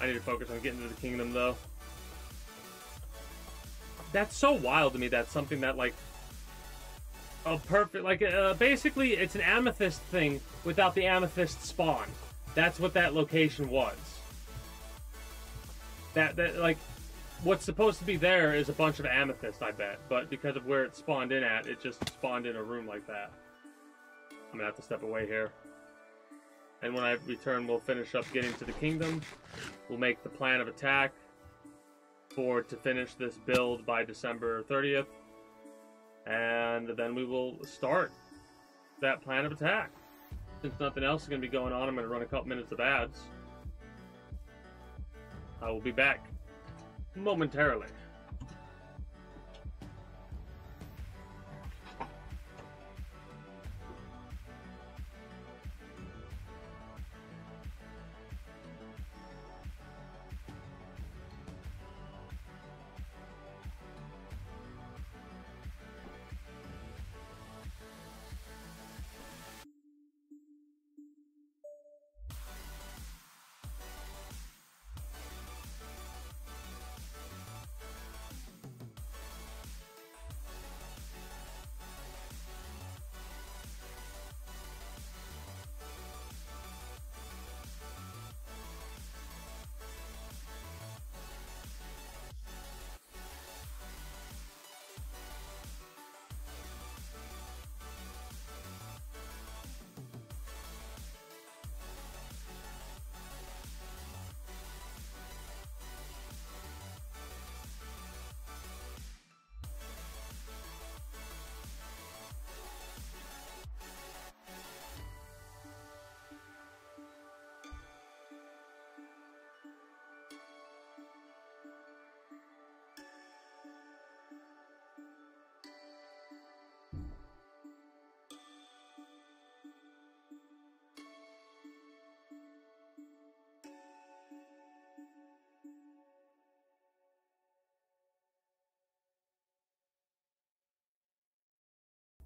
I need to focus on getting to the kingdom, though. That's so wild to me. That's something that, like, a perfect, like, basically, it's an amethyst thing without the amethyst spawn. That's what that location was. That like, what's supposed to be there is a bunch of amethyst, I bet. But because of where it spawned in at, it just spawned in a room like that. I'm gonna have to step away here. And when I return, we'll finish up getting to the kingdom. We'll make the plan of attack to finish this build by December 30th. And then we will start that plan of attack. Since nothing else is going to be going on, I'm going to run a couple minutes of ads. I will be back momentarily.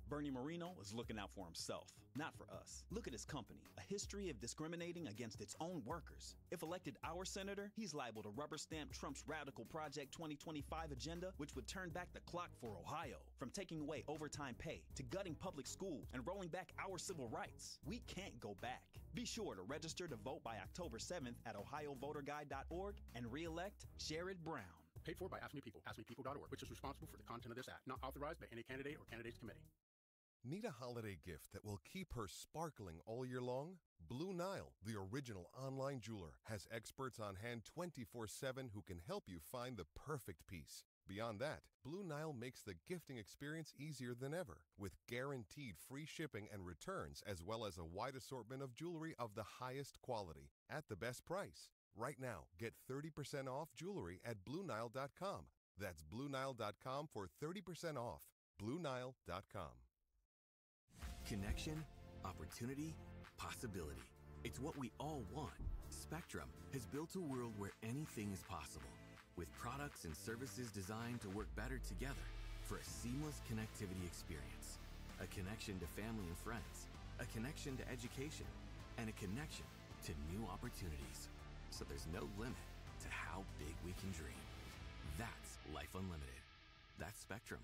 Bernie Moreno is looking out for himself, not for us. Look at his company, a history of discriminating against its own workers. If elected our senator, he's liable to rubber stamp Trump's Radical Project 2025 agenda, which would turn back the clock for Ohio. From taking away overtime pay, to gutting public schools, and rolling back our civil rights. We can't go back. Be sure to register to vote by October 7th at ohiovoterguide.org and re-elect Sherrod Brown. Paid for by Ask Me People, askmepeople.org, which is responsible for the content of this act, not authorized by any candidate or candidates committee. Need a holiday gift that will keep her sparkling all year long? Blue Nile, the original online jeweler, has experts on hand 24/7 who can help you find the perfect piece. Beyond that, Blue Nile makes the gifting experience easier than ever, with guaranteed free shipping and returns, as well as a wide assortment of jewelry of the highest quality at the best price. Right now, get 30% off jewelry at BlueNile.com. That's BlueNile.com for 30% off. BlueNile.com. Connection, opportunity, possibility. It's what we all want. Spectrum has built a world where anything is possible, with products and services designed to work better together for a seamless connectivity experience. A connection to family and friends, a connection to education, and a connection to new opportunities. So there's no limit to how big we can dream. That's Life Unlimited. That's Spectrum.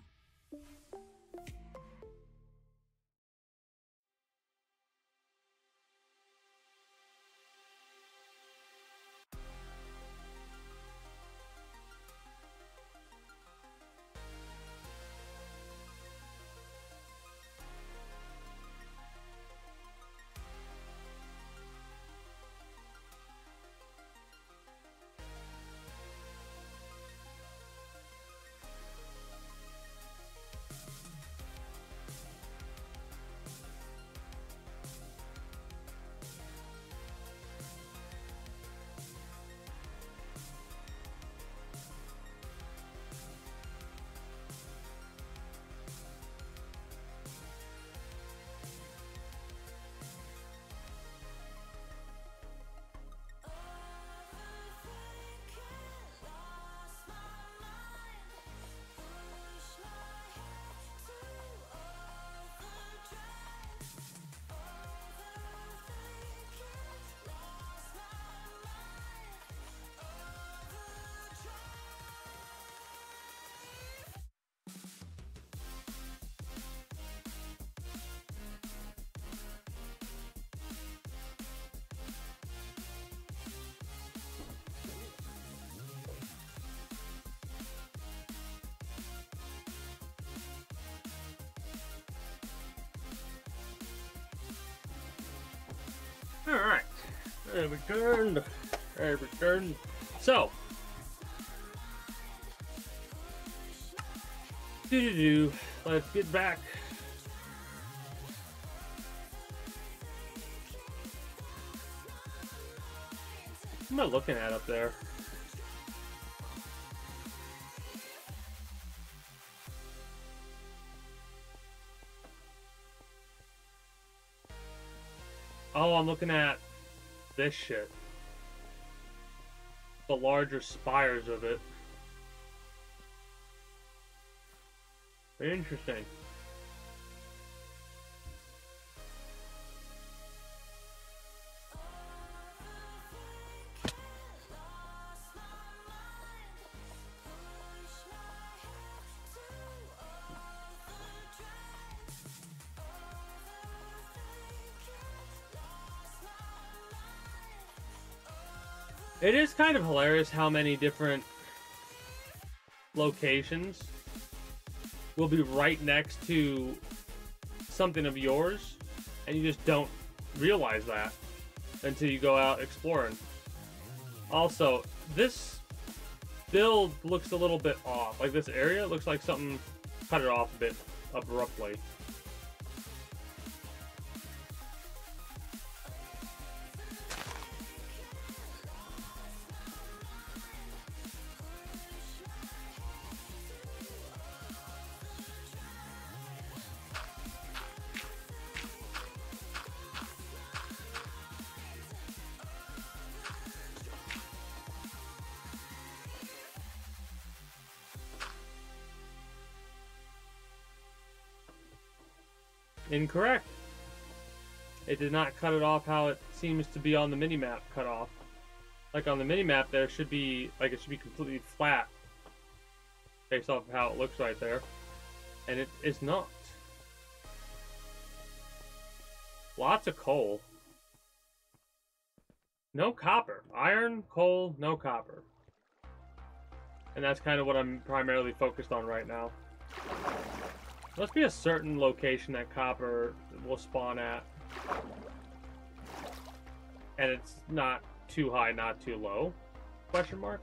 Alright. I returned. So. Let's get back. What am I looking at up there? Oh, I'm looking at this shit. The larger spires of it. Interesting. It is kind of hilarious how many different locations will be right next to something of yours, and you just don't realize that until you go out exploring. Also, this build looks a little bit off. Like, this area looks like something cut it off a bit abruptly. Incorrect. It did not cut it off how it seems to be on the minimap cut off. Like on the minimap there should be, like it should be completely flat based off of how it looks right there. And it is not. Lots of coal. No copper. Iron, coal, no copper. And that's kind of what I'm primarily focused on right now. Must be a certain location that copper will spawn at. And it's not too high, not too low? Question mark?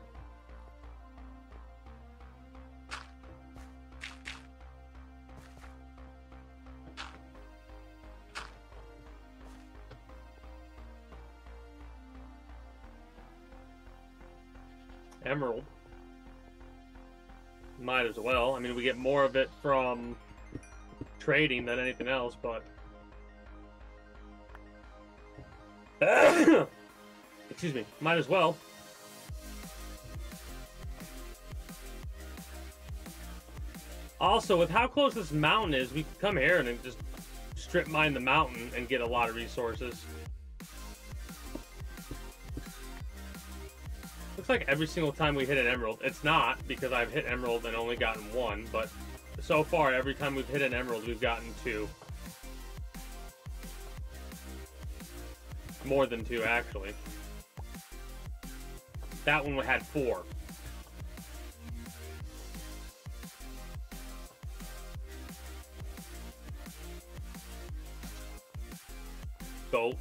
Emerald. Might as well. I mean, we get more of it from trading than anything else, but excuse me, might as well. Also, with how close this mountain is, we can come here and then just strip mine the mountain and get a lot of resources. Looks like every single time we hit an emerald, it's not, because I've hit emerald and only gotten one, but so far, every time we've hit an emerald, we've gotten 2. More than 2, actually. That one had 4. Goat.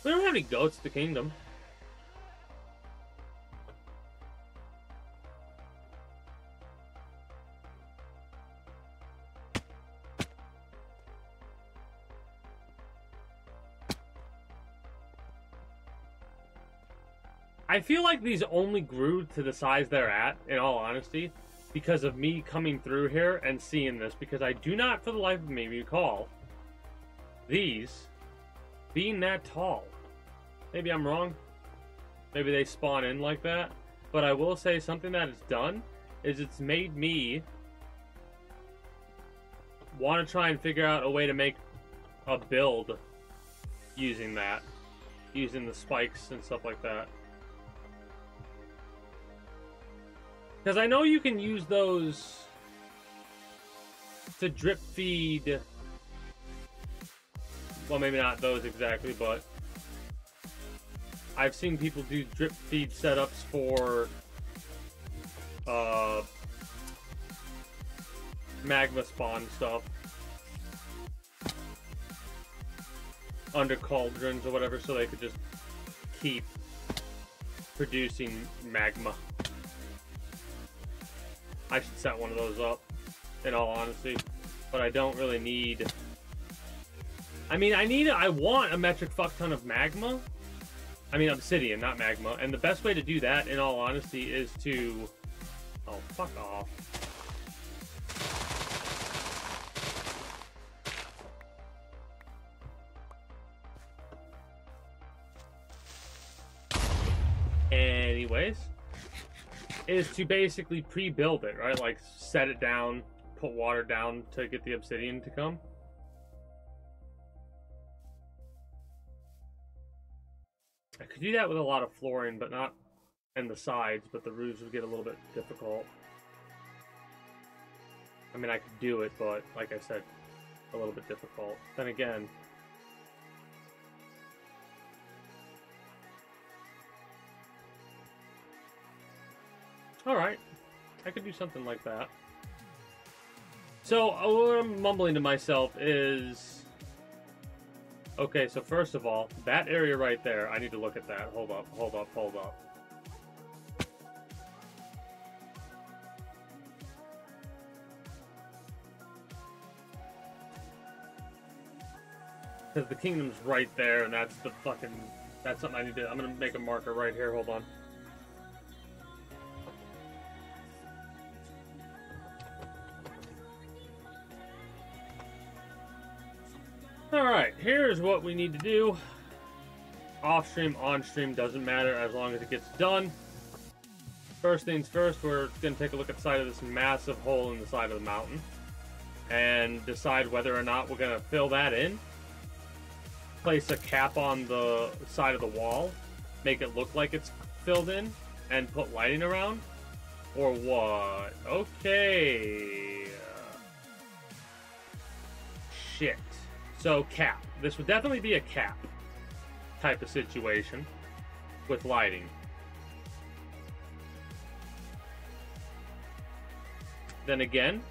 We don't have any goats in the kingdom. I feel like these only grew to the size they're at, in all honesty, because of me coming through here and seeing this, because I do not, for the life of me, recall these being that tall. Maybe I'm wrong. Maybe they spawn in like that. But I will say something that it's done is it's made me want to try and figure out a way to make a build using that. Using the spikes and stuff like that. Because I know you can use those to drip feed. Well, maybe not those exactly, but I've seen people do drip feed setups for magma spawn stuff. under cauldrons or whatever, so they could just keep producing magma. I should set one of those up, in all honesty, but I don't really need. I mean, I want a metric fuck ton of magma. I mean, obsidian, not magma. And the best way to do that, in all honesty, is to... Oh, fuck off. Anyways, is to basically pre-build it, right? Like, set it down, put water down to get the obsidian to come. I could do that with a lot of flooring, but not in the sides, but the roofs would get a little bit difficult. I mean, I could do it, but like I said, a little bit difficult. Then again, alright, I could do something like that. So, what I'm mumbling to myself is... Okay, so first of all, that area right there, I need to look at that. Hold up, hold up, hold up. Because the kingdom's right there, and that's the fucking... That's something I need to... I'm gonna make a marker right here, hold on. Alright, here's what we need to do. Off-stream, on-stream, doesn't matter as long as it gets done. First things first, we're going to take a look at the side of this massive hole in the side of the mountain. And decide whether or not we're going to fill that in. Place a cap on the side of the wall. Make it look like it's filled in. And put lighting around. Or what? Okay. Shit. So, cap. This would definitely be a cap type of situation with lighting. Then again,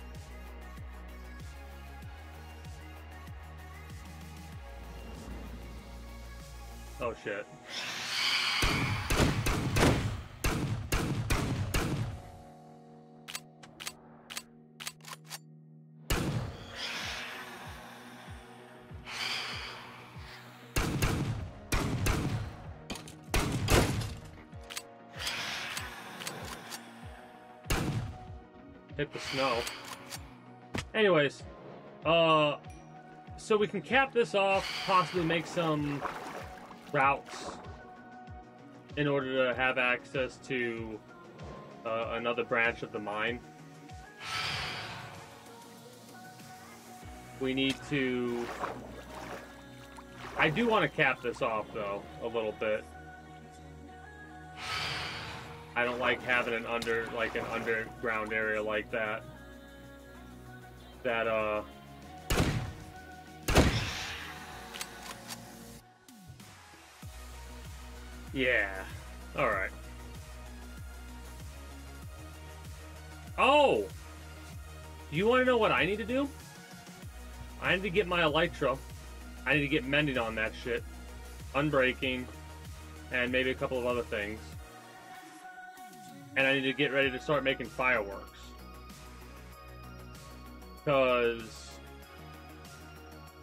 oh shit. Hit the snow. Anyways, so we can cap this off, possibly make some routes in order to have access to another branch of the mine. We need to... I do want to cap this off, though, a little bit. I don't like having an underground area like that. Yeah. Alright. Oh! You want to know what I need to do? I need to get my elytra. I need to get mending on that shit. Unbreaking. And maybe a couple of other things. And I need to get ready to start making fireworks. Because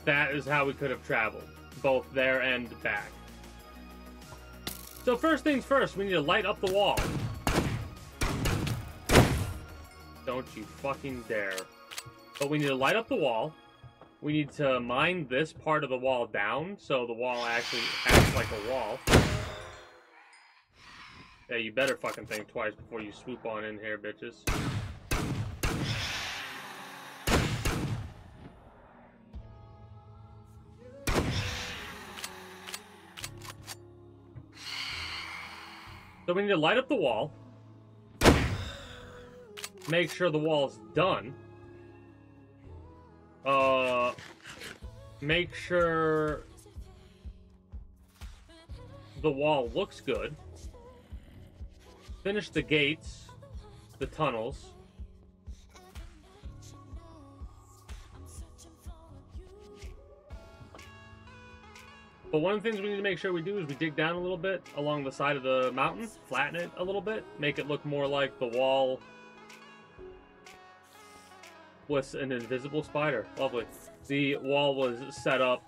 that is how we could have traveled. Both there and back. So first things first, we need to light up the wall. Don't you fucking dare. But we need to light up the wall. We need to mine this part of the wall down so the wall actually acts like a wall. Yeah, you better fucking think twice before you swoop on in here, bitches. So we need to light up the wall. Make sure the wall's done. Make sure the wall looks good. Finish the gates, the tunnels. But one of the things we need to make sure we do is we dig down a little bit along the side of the mountain, flatten it a little bit, make it look more like the wall was an invisible spider. Lovely. The wall was set up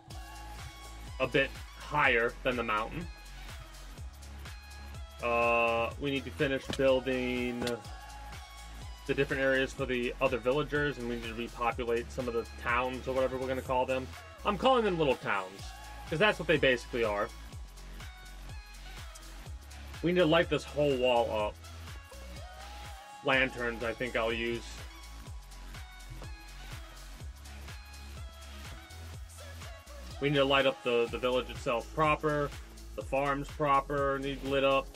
a bit higher than the mountain. We need to finish building the different areas for the other villagers, and we need to repopulate some of the towns or whatever we're going to call them. I'm calling them little towns, because that's what they basically are. We need to light this whole wall up. Lanterns, I think I'll use. We need to light up the village itself proper. The farms proper need lit up.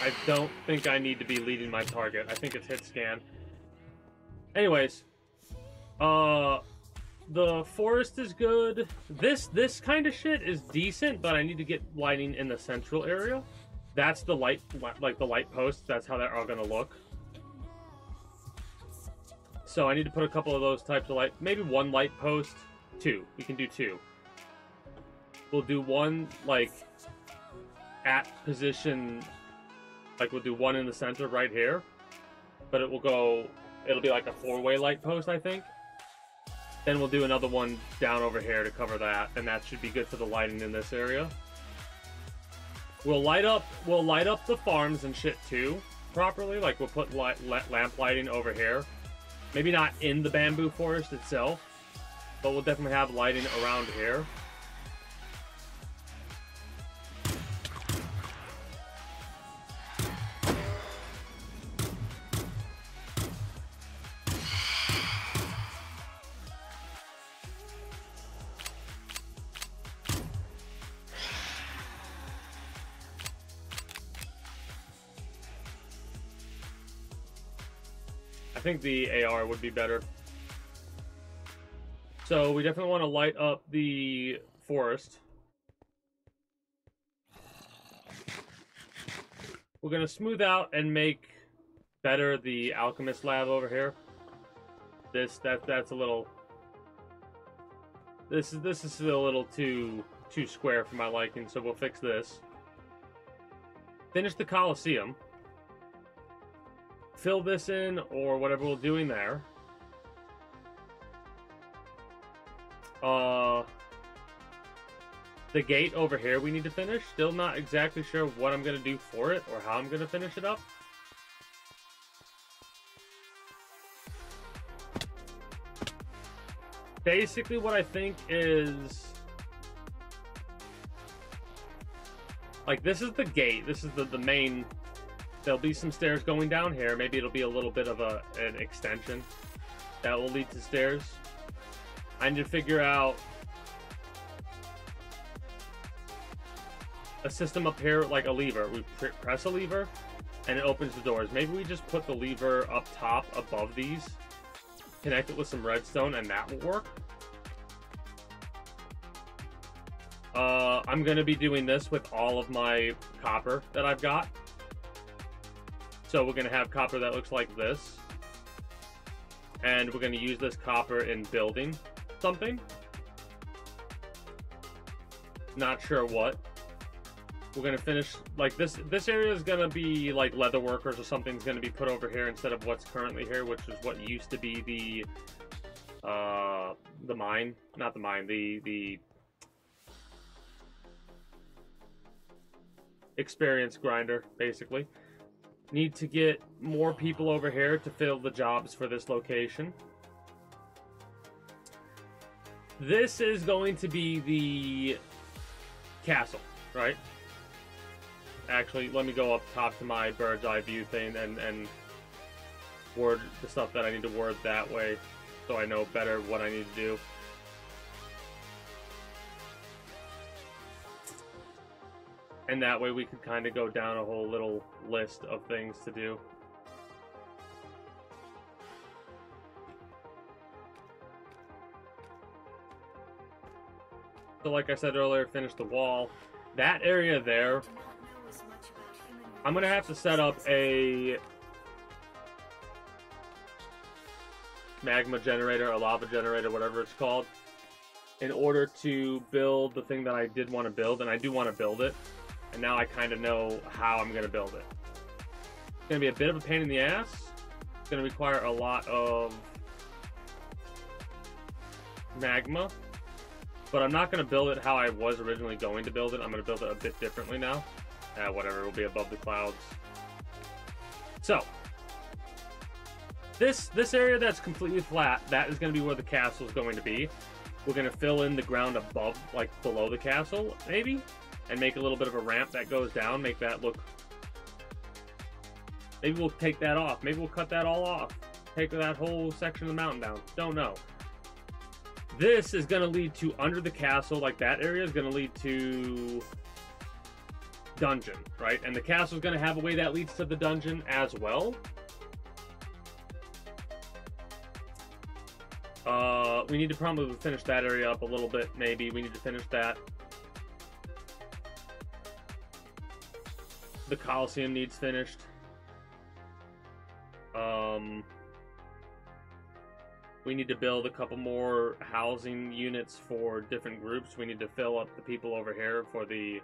I don't think I need to be leading my target. I think it's hit scan. Anyways, the forest is good. This kind of shit is decent, but I need to get lighting in the central area. That's the light, like the light posts. That's how they're all gonna look. So I need to put a couple of those types of light. Maybe one light post, two. We can do two. We'll do one like at position. Like we'll do one in the center right here, but it will go. It'll be like a four-way light post, I think. Then we'll do another one down over here to cover that, and that should be good for the lighting in this area. We'll light up the farms and shit too, properly. Like we'll put lamp lighting over here. Maybe not in the bamboo forest itself, but we'll definitely have lighting around here. I think the AR would be better. So we definitely want to light up the forest. We're going to smooth out and make better the alchemist lab over here. That's a little. This is a little too square for my liking, so we'll fix this. Finish the Colosseum. Fill this in, or whatever we're doing there. The gate over here we need to finish. Still not exactly sure what I'm going to do for it, or how I'm going to finish it up. Basically what I think is... Like, this is the gate. This is the main... There'll be some stairs going down here. Maybe it'll be a little bit of an extension that will lead to stairs. I need to figure out a system up here, like a lever. We press a lever and it opens the doors. Maybe we just put the lever up top above these, connect it with some redstone, and that will work. I'm going to be doing this with all of my copper that I've got. So we're going to have copper that looks like this. And we're going to use this copper in building something. Not sure what. We're going to finish, like, this area is going to be like leather workers or something's going to be put over here instead of what's currently here, which is what used to be the mine. Not the mine, the experience grinder, basically. Need to get more people over here to fill the jobs for this location. This is going to be the castle, right? Actually, let me go up top to my bird's eye view thing and word the stuff that I need to word that way so I know better what I need to do. And that way we could kind of go down a whole little list of things to do. So like I said earlier, finish the wall. That area there, I'm gonna have to set up a magma generator, a lava generator, whatever it's called, in order to build the thing that I did want to build, and I do want to build it, and now I kind of know how I'm gonna build it. It's gonna be a bit of a pain in the ass. It's gonna require a lot of magma, but I'm not going to build it how I was originally going to build it. I'm going to build it a bit differently now. Whatever, it'll be above the clouds. So, this area that's completely flat, that is going to be where the castle is going to be. We're going to fill in the ground above, like below the castle, maybe, and make a little bit of a ramp that goes down, make that look... Maybe we'll take that off. Maybe we'll cut that all off. Take that whole section of the mountain down. Don't know. This is going to lead to under the castle, like that area is going to lead to dungeon, right? And the castle is going to have a way that leads to the dungeon as well. We need to probably finish that area up a little bit, maybe. We need to finish that. The Coliseum needs finished. We need to build a couple more housing units for different groups. We need to fill up the people over here for the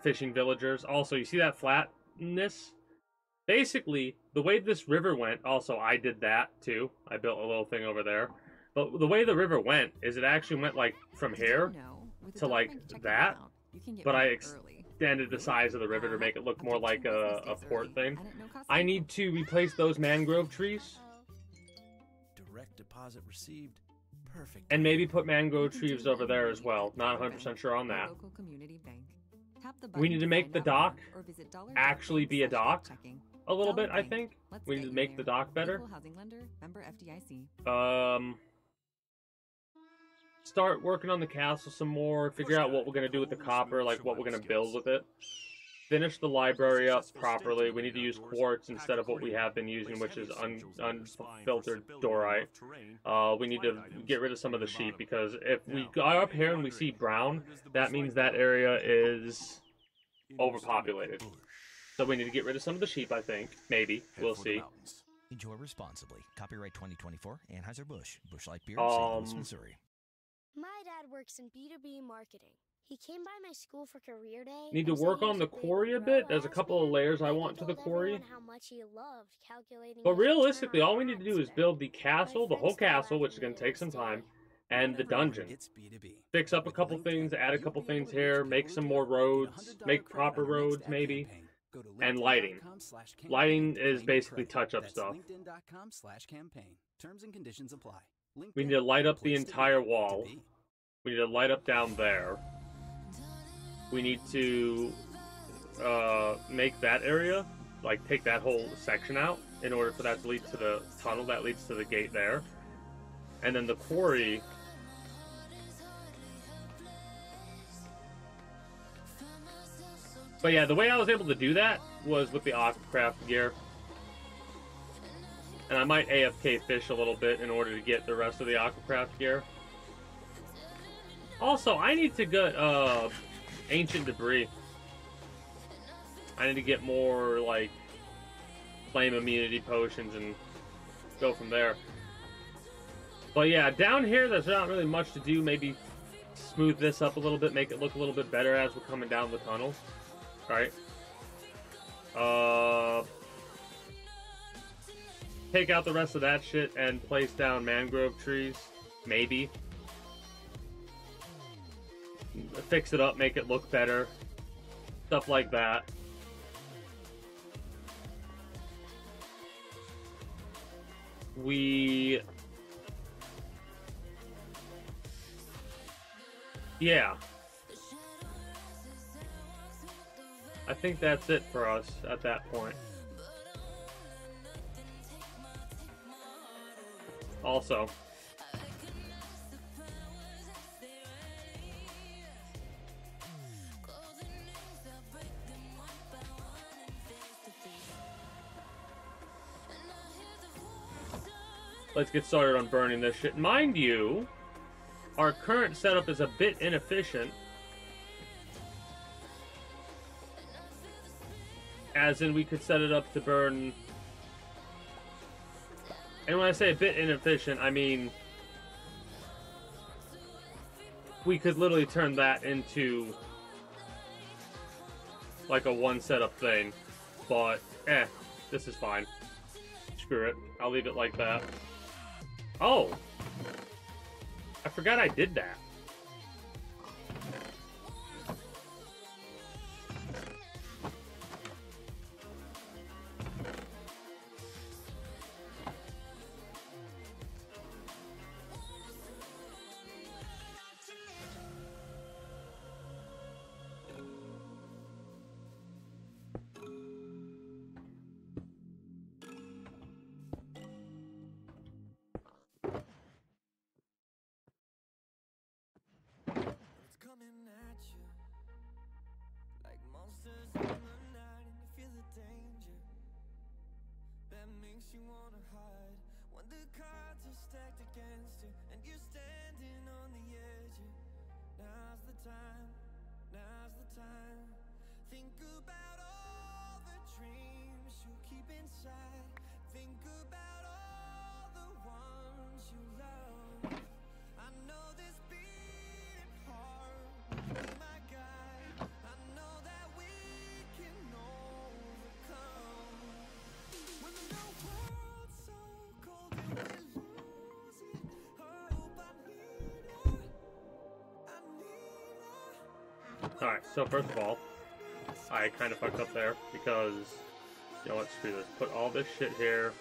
fishing villagers. Also, you see that flatness? Basically, the way this river went, also I did that too. I built a little thing over there. But the way the river went is it actually went like from here to like that. But I extended the size of the river to make it look more like a port thing. I need to replace those mangrove trees. Direct deposit received. Perfect. And maybe put mangrove trees over there as well. Not 100% sure on that. We need to make the dock actually be a dock a little bit, I think. We need to make the dock better. Start working on the castle some more. Figure out what we're going to do with the copper, like what we're going to build with it. Finish the library up properly. We need to use quartz instead of what we have been using, which is unfiltered dorite. We need to get rid of some of the sheep, because if we go up here and we see brown, that means that area is overpopulated. So we need to get rid of some of the sheep, I think. Maybe. We'll see. Enjoy responsibly. Copyright 2024, Anheuser-Busch. Busch Light Beer, St. Louis, Missouri. My dad works in B2B marketing. He came by my school for career day. Need to work on the quarry a bit. There's a couple of layers I want to the quarry. But realistically, all we need to do is build the castle, the whole castle, which is going to take some time, and the dungeon. Fix up a couple things, add a couple things here, make some more roads, make proper roads maybe, and lighting. Lighting is basically touch-up stuff. We need to light up the entire wall. We need to light up down there. We need to make that area, like take that whole section out in order for that to lead to the tunnel that leads to the gate there. And then the quarry. But yeah, the way I was able to do that was with the aquacraft gear. And I might AFK fish a little bit in order to get the rest of the aquacraft gear. Also, I need to get ancient debris. I need to get more like flame immunity potions and go from there. But yeah, down here there's not really much to do. Maybe smooth this up a little bit, make it look a little bit better as we're coming down the tunnel. Right? Take out the rest of that shit and place down mangrove trees. Maybe. Fix it up, make it look better. Stuff like that. Yeah. I think that's it for us at that point. Also, let's get started on burning this shit. Mind you, our current setup is a bit inefficient. As in, we could set it up to burn... And when I say a bit inefficient, I mean... we could literally turn that into... like a one setup thing. But, this is fine. Screw it. I'll leave it like that. Oh! I forgot I did that. Alright, so first of all, I kind of fucked up there because, you know what, screw this. Put all this shit here.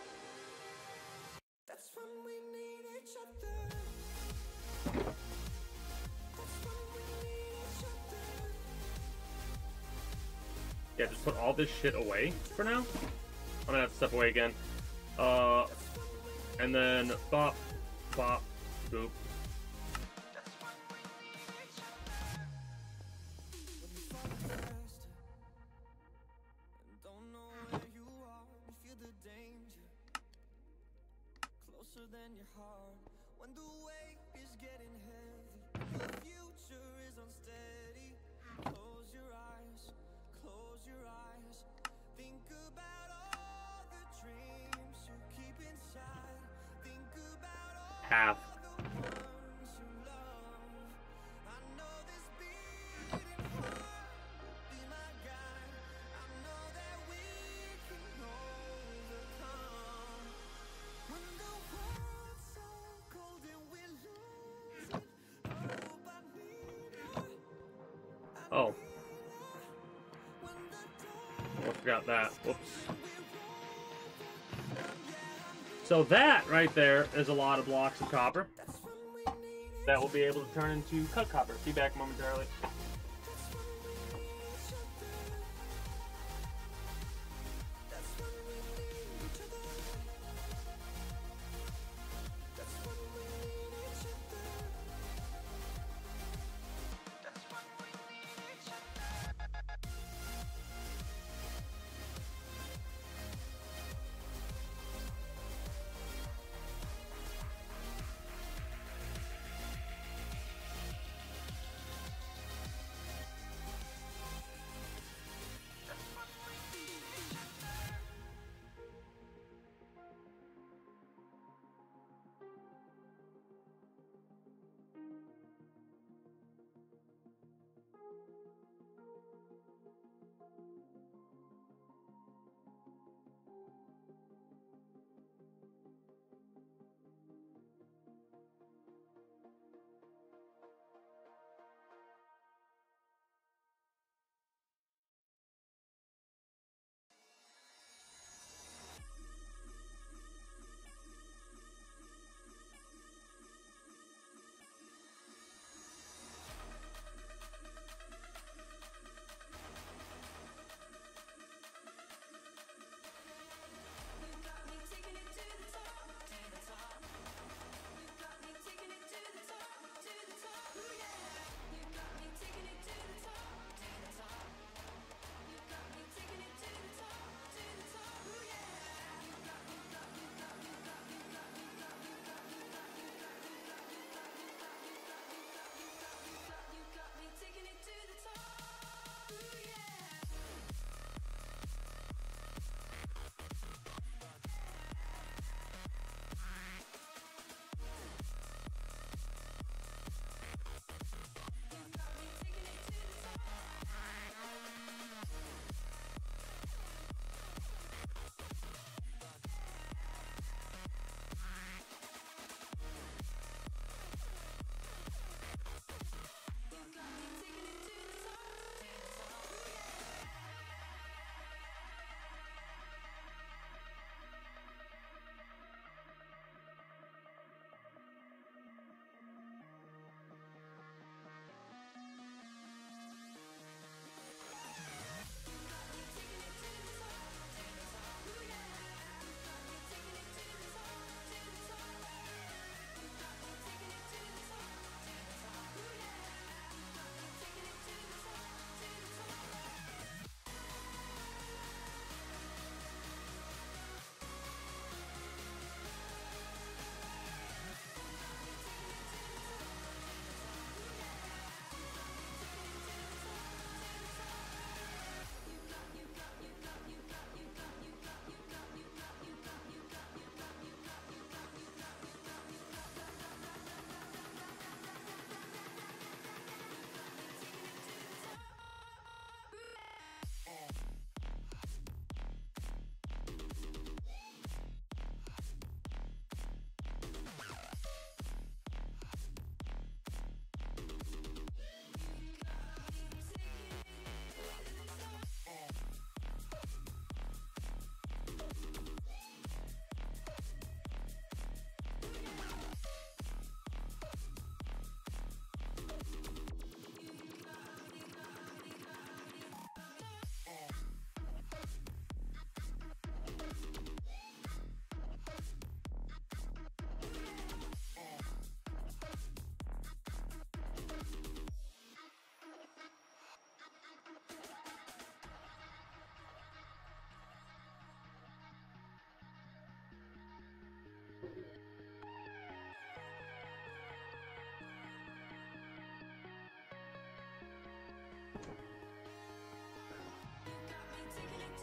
Yeah, just put all this shit away for now. I'm gonna have to step away again. And then bop, bop, boop. Half. Oh. I forgot that. Whoops. So that right there is a lot of blocks of copper that will be able to turn into cut copper. Be back momentarily.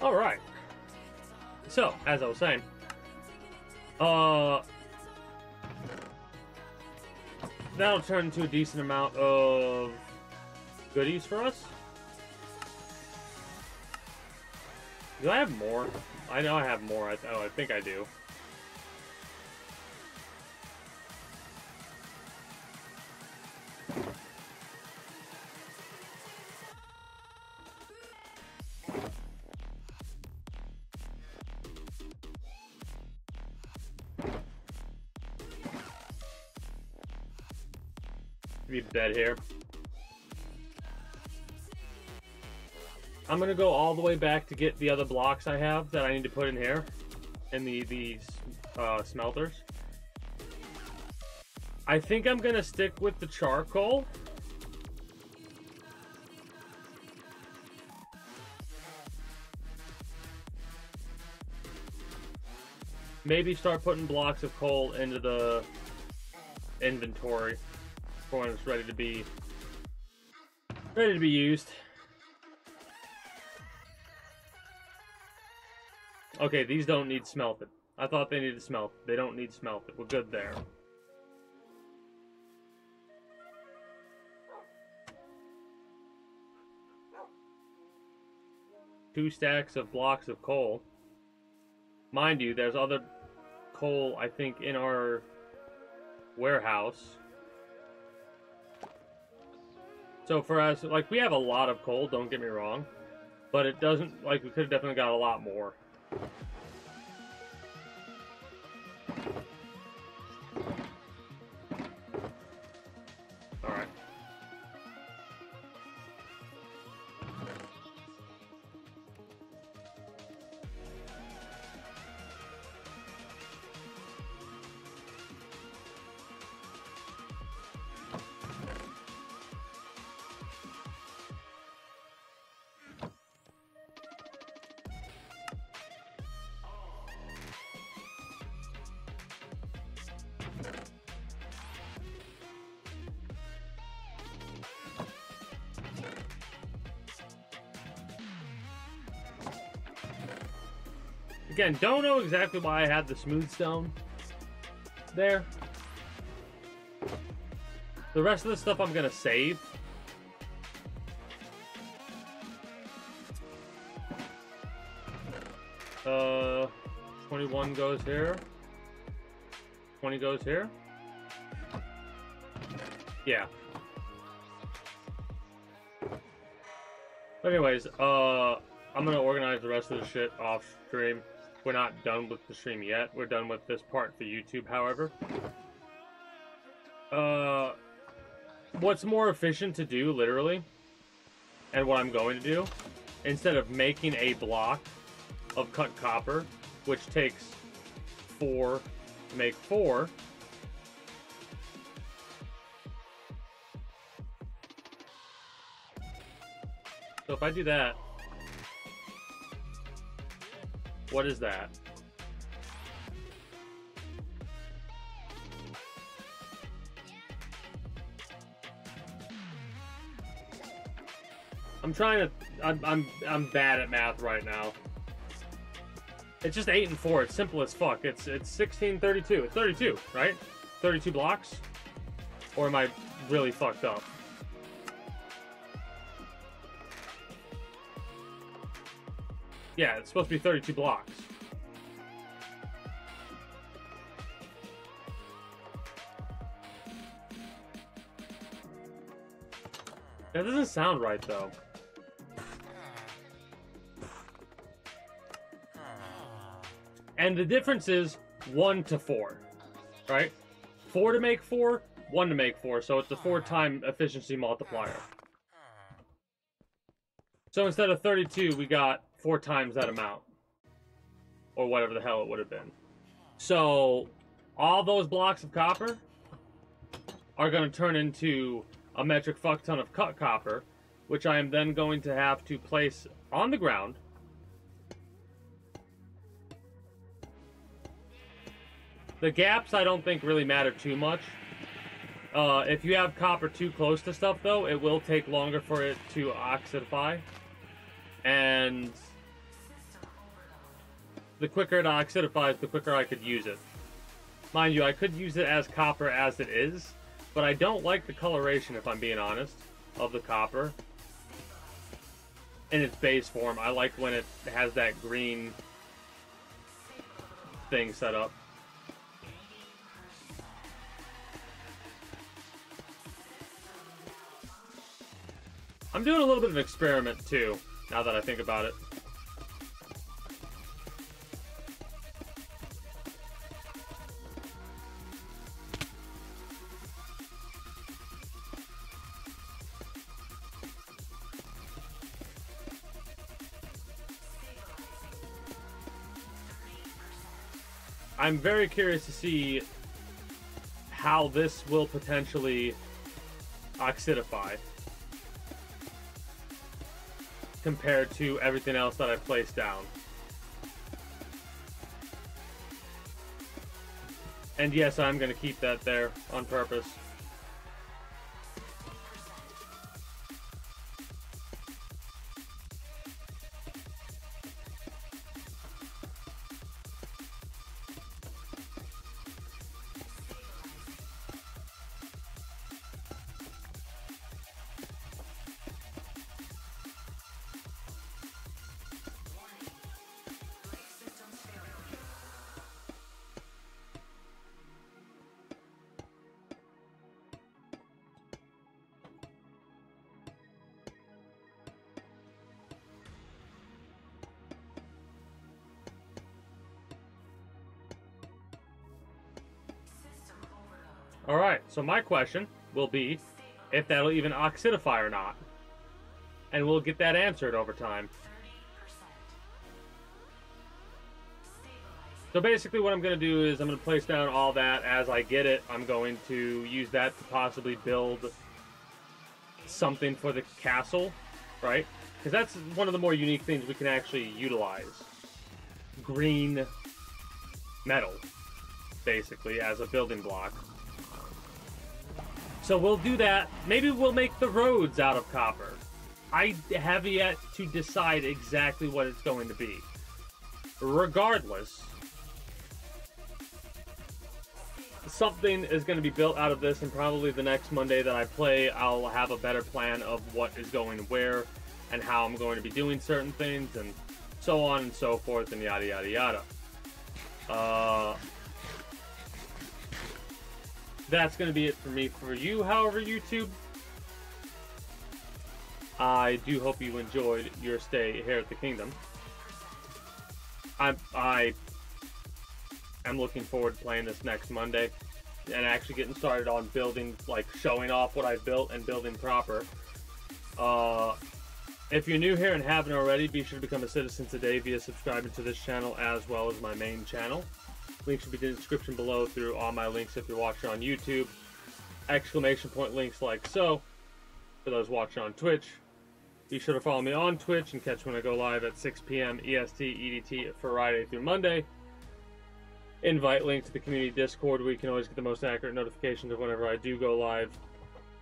Alright. So, as I was saying, that'll turn into a decent amount of goodies for us. Do I have more? I know I have more. I think I do. Be dead here. I'm gonna go all the way back to get the other blocks I have that I need to put in here, in these smelters. I think I'm gonna stick with the charcoal. Maybe start putting blocks of coal into the inventory for when it's ready to be used. Okay, these don't need smelted. I thought they needed smelted. They don't need smelted. We're good there. Two stacks of blocks of coal. Mind you, there's other coal, I think, in our warehouse. So for us, like, we have a lot of coal, don't get me wrong. But it doesn't, like, we could have definitely got a lot more. Alright. Again, don't know exactly why I had the smooth stone there. The rest of the stuff I'm gonna save. 21 goes here. 20 goes here. Yeah. But anyways, I'm gonna organize the rest of the shit off stream. We're not done with the stream yet. We're done with this part for YouTube, however. What's more efficient to do, literally, and what I'm going to do, instead of making a block of cut copper, which takes 4 to make 4, so if I do that, what is that? I'm trying to. I'm bad at math right now. It's just 8 and 4. It's simple as fuck. It's 1632. It's 32, right? 32 blocks? Or am I really fucked up? Yeah, it's supposed to be 32 blocks. That doesn't sound right, though. And the difference is 1 to 4, right? 4 to make 4, 1 to make 4, so it's a 4-time efficiency multiplier. So instead of 32, we got 4 times that amount. Or whatever the hell it would have been. So, all those blocks of copper are going to turn into a metric fuck ton of cut copper, which I am then going to have to place on the ground. The gaps I don't think really matter too much. If you have copper too close to stuff, though, it will take longer for it to oxidify. And the quicker it oxidifies, the quicker I could use it. Mind you, I could use it as copper as it is, but I don't like the coloration, if I'm being honest, of the copper in its base form. I like when it has that green thing set up. I'm doing a little bit of an experiment too, now that I think about it. I'm very curious to see how this will potentially oxidify compared to everything else that I've placed down. And yes, I'm going to keep that there on purpose. Alright, so my question will be if that'll even oxidify or not. And we'll get that answered over time. So basically what I'm going to do is I'm going to place down all that as I get it. I'm going to use that to possibly build something for the castle, right? Because that's one of the more unique things we can actually utilize. Green metal, basically, as a building block. So we'll do that. Maybe we'll make the roads out of copper. I have yet to decide exactly what it's going to be. Regardless, something is going to be built out of this, and probably the next Monday that I play, I'll have a better plan of what is going where and how I'm going to be doing certain things and so on and so forth and yada yada yada. That's going to be it for me. For you, however, YouTube, I do hope you enjoyed your stay here at the Kingdom. I am looking forward to playing this next Monday and actually getting started on building, like showing off what I've built and building proper. If you're new here and haven't already, be sure to become a citizen today via subscribing to this channel as well as my main channel. Links should be in the description below through all my links if you're watching on YouTube. Exclamation point links like so. For those watching on Twitch, be sure to follow me on Twitch and catch when I go live at 6 p.m. EST, EDT Friday through Monday. Invite link to the community Discord where you can always get the most accurate notifications of whenever I do go live.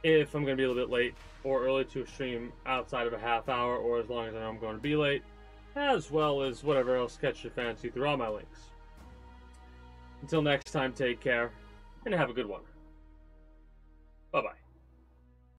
If I'm going to be a little bit late or early to a stream outside of a half hour, or as long as I know I'm going to be late, as well as whatever else catches your fancy through all my links. Until next time, take care, and have a good one.